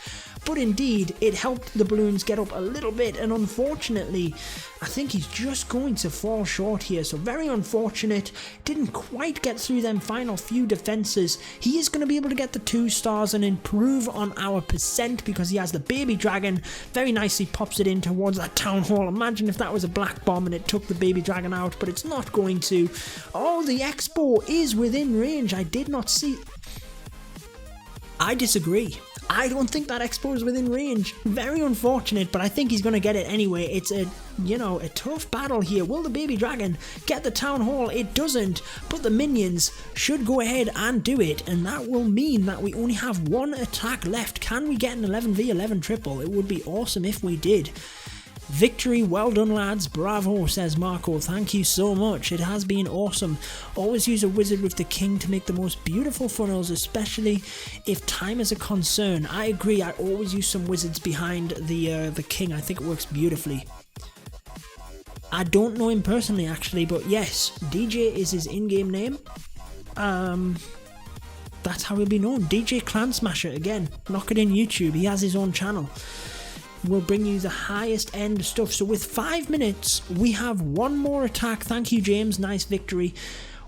but indeed it helped the balloons get up a little bit, and unfortunately I think he's just going to fall short here, so very unfortunate. Didn't quite get through them final few defenses. He is going to be able to get the 2 stars and improve on our percent because he has the baby dragon. Very nicely pops it in towards that town hall. Imagine if that was a black bomb and it took the baby dragon out, but it's not going to. Oh, the Expo is within range. I did not see. I disagree. I don't think that Expo is within range. Very unfortunate, but I think he's going to get it anyway. It's a tough battle here. Will the baby dragon get the town hall? It doesn't, but the minions should go ahead and do it, and that will mean that we only have 1 attack left. Can we get an 11v11 triple? It would be awesome if we did. Victory, well done lads, bravo, says Marco, thank you so much, it has been awesome. Always use a wizard with the king to make the most beautiful funnels, especially if time is a concern. I agree, I always use some wizards behind the king, I think it works beautifully. I don't know him personally actually, but yes, DJ is his in-game name. That's how he'll be known, DJ Clan Smasher, again, knock it in YouTube, he has his own channel. Will bring you the highest end stuff. So with 5 minutes we have 1 more attack. Thank you James, nice victory.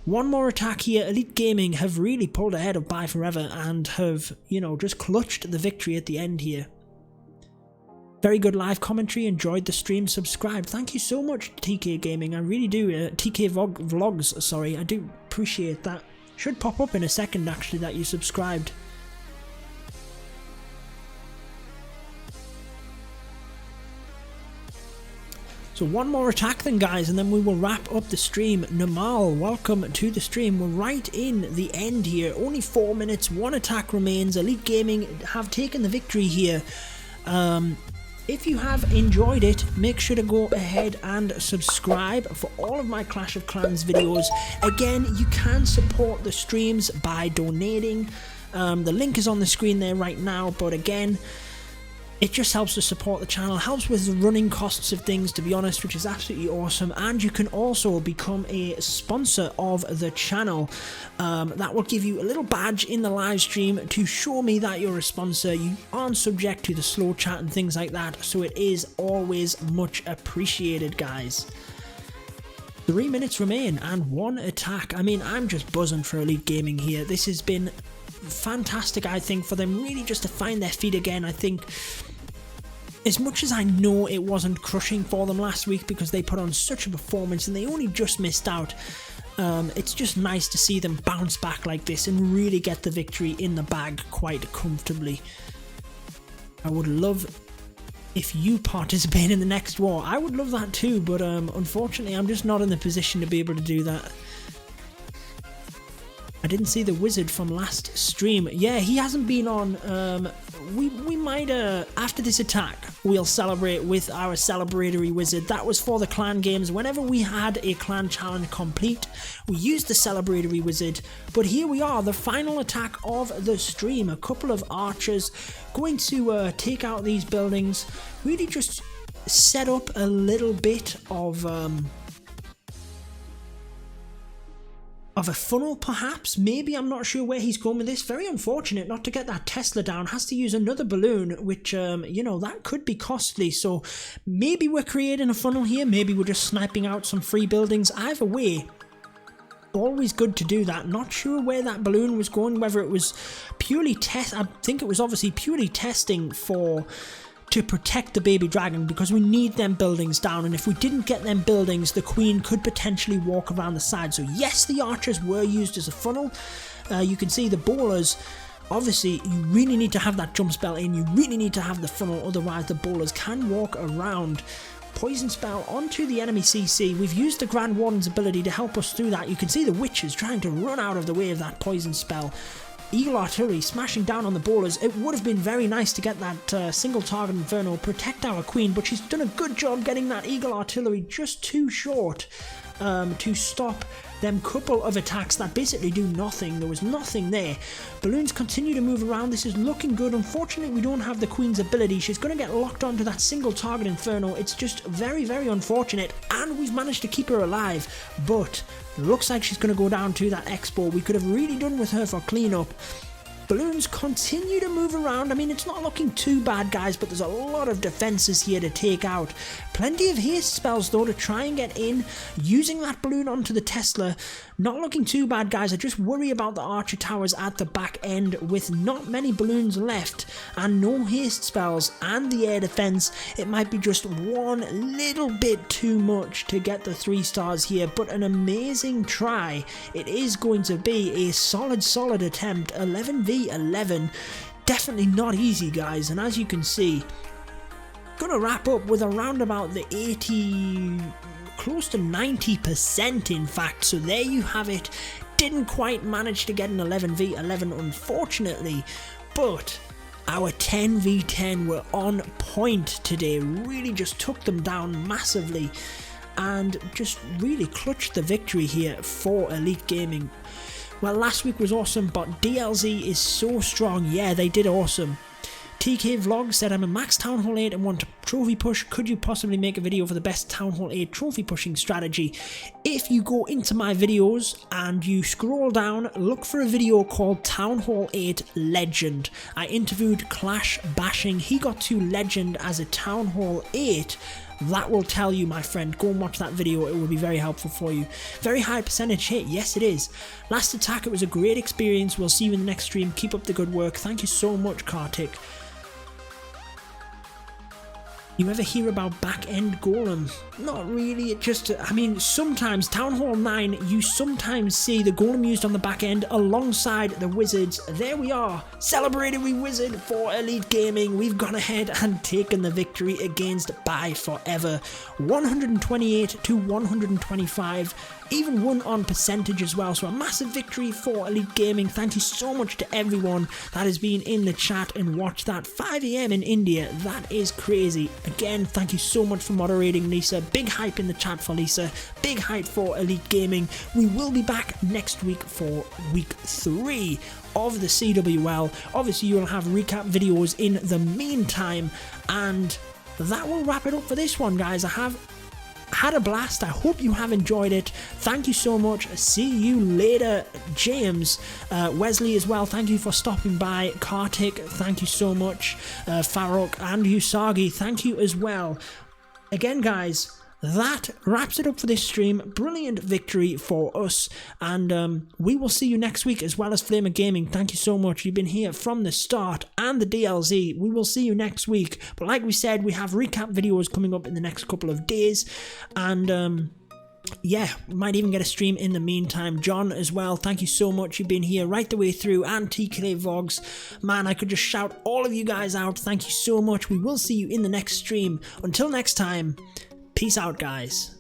1 more attack here. Elite Gaming have really pulled ahead of BYEFOREVER and have, just clutched the victory at the end here. Very good live commentary, enjoyed the stream, subscribe. Thank you so much TK Gaming, I really do. TK Vlogs, sorry, I do appreciate that. Should pop up in a second actually that you subscribed. So 1 more attack then guys, and then we will wrap up the stream. Namal, welcome to the stream. We're right in the end here. Only 4 minutes, 1 attack remains. Elite Gaming have taken the victory here. If you have enjoyed it, make sure to go ahead and subscribe for all of my Clash of Clans videos. Again, you can support the streams by donating. The link is on the screen there right now, but again, it just helps to support the channel, helps with the running costs of things, to be honest, which is absolutely awesome. And you can also become a sponsor of the channel. That will give you a little badge in the live stream to show me that you're a sponsor. You aren't subject to the slow chat and things like that, so it is always much appreciated, guys. 3 minutes remain and 1 attack. I mean, I'm just buzzing for Elite Gaming here. This has been fantastic, I think, for them really just to find their feet again. I think as much as I know it wasn't crushing for them last week because they put on such a performance and they only just missed out, it's just nice to see them bounce back like this and really get the victory in the bag quite comfortably. I would love if you participate in the next war. I would love that too, but unfortunately I'm just not in the position to be able to do that. I didn't see the wizard from last stream. Yeah, he hasn't been on. We might, after this attack, we'll celebrate with our celebratory wizard. That was for the clan games. Whenever we had a clan challenge complete, we used the celebratory wizard. But here we are, the final attack of the stream. A couple of archers going to take out these buildings. Really just set up a little bit of a funnel perhaps, maybe, I'm not sure where he's going with this. Very unfortunate not to get that Tesla down, has to use another balloon, which that could be costly. So maybe we're creating a funnel here, maybe we're just sniping out some free buildings. Either way, always good to do that. Not sure where that balloon was going, whether it was purely I think it was obviously purely testing to protect the baby dragon, because we need them buildings down, and if we didn't get them buildings, the queen could potentially walk around the side. So yes, the archers were used as a funnel. You can see the bowlers, obviously you really need to have that jump spell in, you really need to have the funnel, otherwise the bowlers can walk around. Poison spell onto the enemy CC. We've used the Grand Warden's ability to help us through that. You can see the witches trying to run out of the way of that poison spell. Eagle Artillery smashing down on the bowlers. It would have been very nice to get that single target Inferno, protect our queen, but she's done a good job getting that Eagle Artillery just too short to stop them couple of attacks that basically do nothing. There was nothing there. Balloons continue to move around. This is looking good. Unfortunately, we don't have the queen's ability. She's going to get locked onto that single target Inferno. It's just very, very unfortunate, and we've managed to keep her alive, but looks like she's going to go down to that Expo. We could have really done with her for cleanup. Balloons continue to move around. I mean, it's not looking too bad, guys, but there's a lot of defenses here to take out. Plenty of haste spells, though, to try and get in. Using that balloon onto the Tesla. Not looking too bad, guys. I just worry about the archer towers at the back end with not many balloons left and no haste spells and the air defense. It might be just one little bit too much to get the 3 stars here, but an amazing try. It is going to be a solid attempt. 11v11. Definitely not easy, guys, and as you can see, gonna wrap up with around about the 80, close to 90% in fact. So there you have it. Didn't quite manage to get an 11v11 unfortunately, but our 10v10 were on point today. Really just took them down massively and just really clutched the victory here for Elite Gaming. Well, last week was awesome, but DLZ is so strong. Yeah, they did awesome. TK Vlog said, I'm a max Town Hall 8 and want to trophy push. Could you possibly make a video for the best Town Hall 8 trophy pushing strategy? If you go into my videos and you scroll down, look for a video called Town Hall 8 Legend. I interviewed Clash Bashing. He got to Legend as a Town Hall 8. That will tell you, my friend. Go and watch that video. It will be very helpful for you. Very high percentage hit. Yes, it is. Last attack. It was a great experience. We'll see you in the next stream. Keep up the good work. Thank you so much, Kartik. You ever hear about back-end golem? Not really, it just, I mean, sometimes, Town Hall 9, you sometimes see the golem used on the back end alongside the wizards. There we are, celebrated we wizard for Elite Gaming. We've gone ahead and taken the victory against BYEFOREVER. 128 to 125. Even won on percentage as well, so a massive victory for Elite Gaming. Thank you so much to everyone that has been in the chat and watched that. 5 AM in India, that is crazy. Again, thank you so much for moderating, Lisa. Big hype in the chat for Lisa. Big hype for Elite Gaming. We will be back next week for week 3 of the CWL. Obviously, you'll have recap videos in the meantime, and that will wrap it up for this one, guys. I have had a blast. I hope you have enjoyed it. Thank you so much. See you later, James. Wesley as well, thank you for stopping by. Kartik, thank you so much. Farrokh and Usagi, thank you as well. Again, guys, that wraps it up for this stream. Brilliant victory for us, and we will see you next week, as well as Flamer Gaming. Thank you so much. You've been here from the start, and the DLZ. We will see you next week, but like we said, we have recap videos coming up in the next couple of days, and yeah, we might even get a stream in the meantime. John as well, thank you so much. You've been here right the way through, and TK Vlogs. Man, I could just shout all of you guys out. Thank you so much. We will see you in the next stream. Until next time, peace out, guys.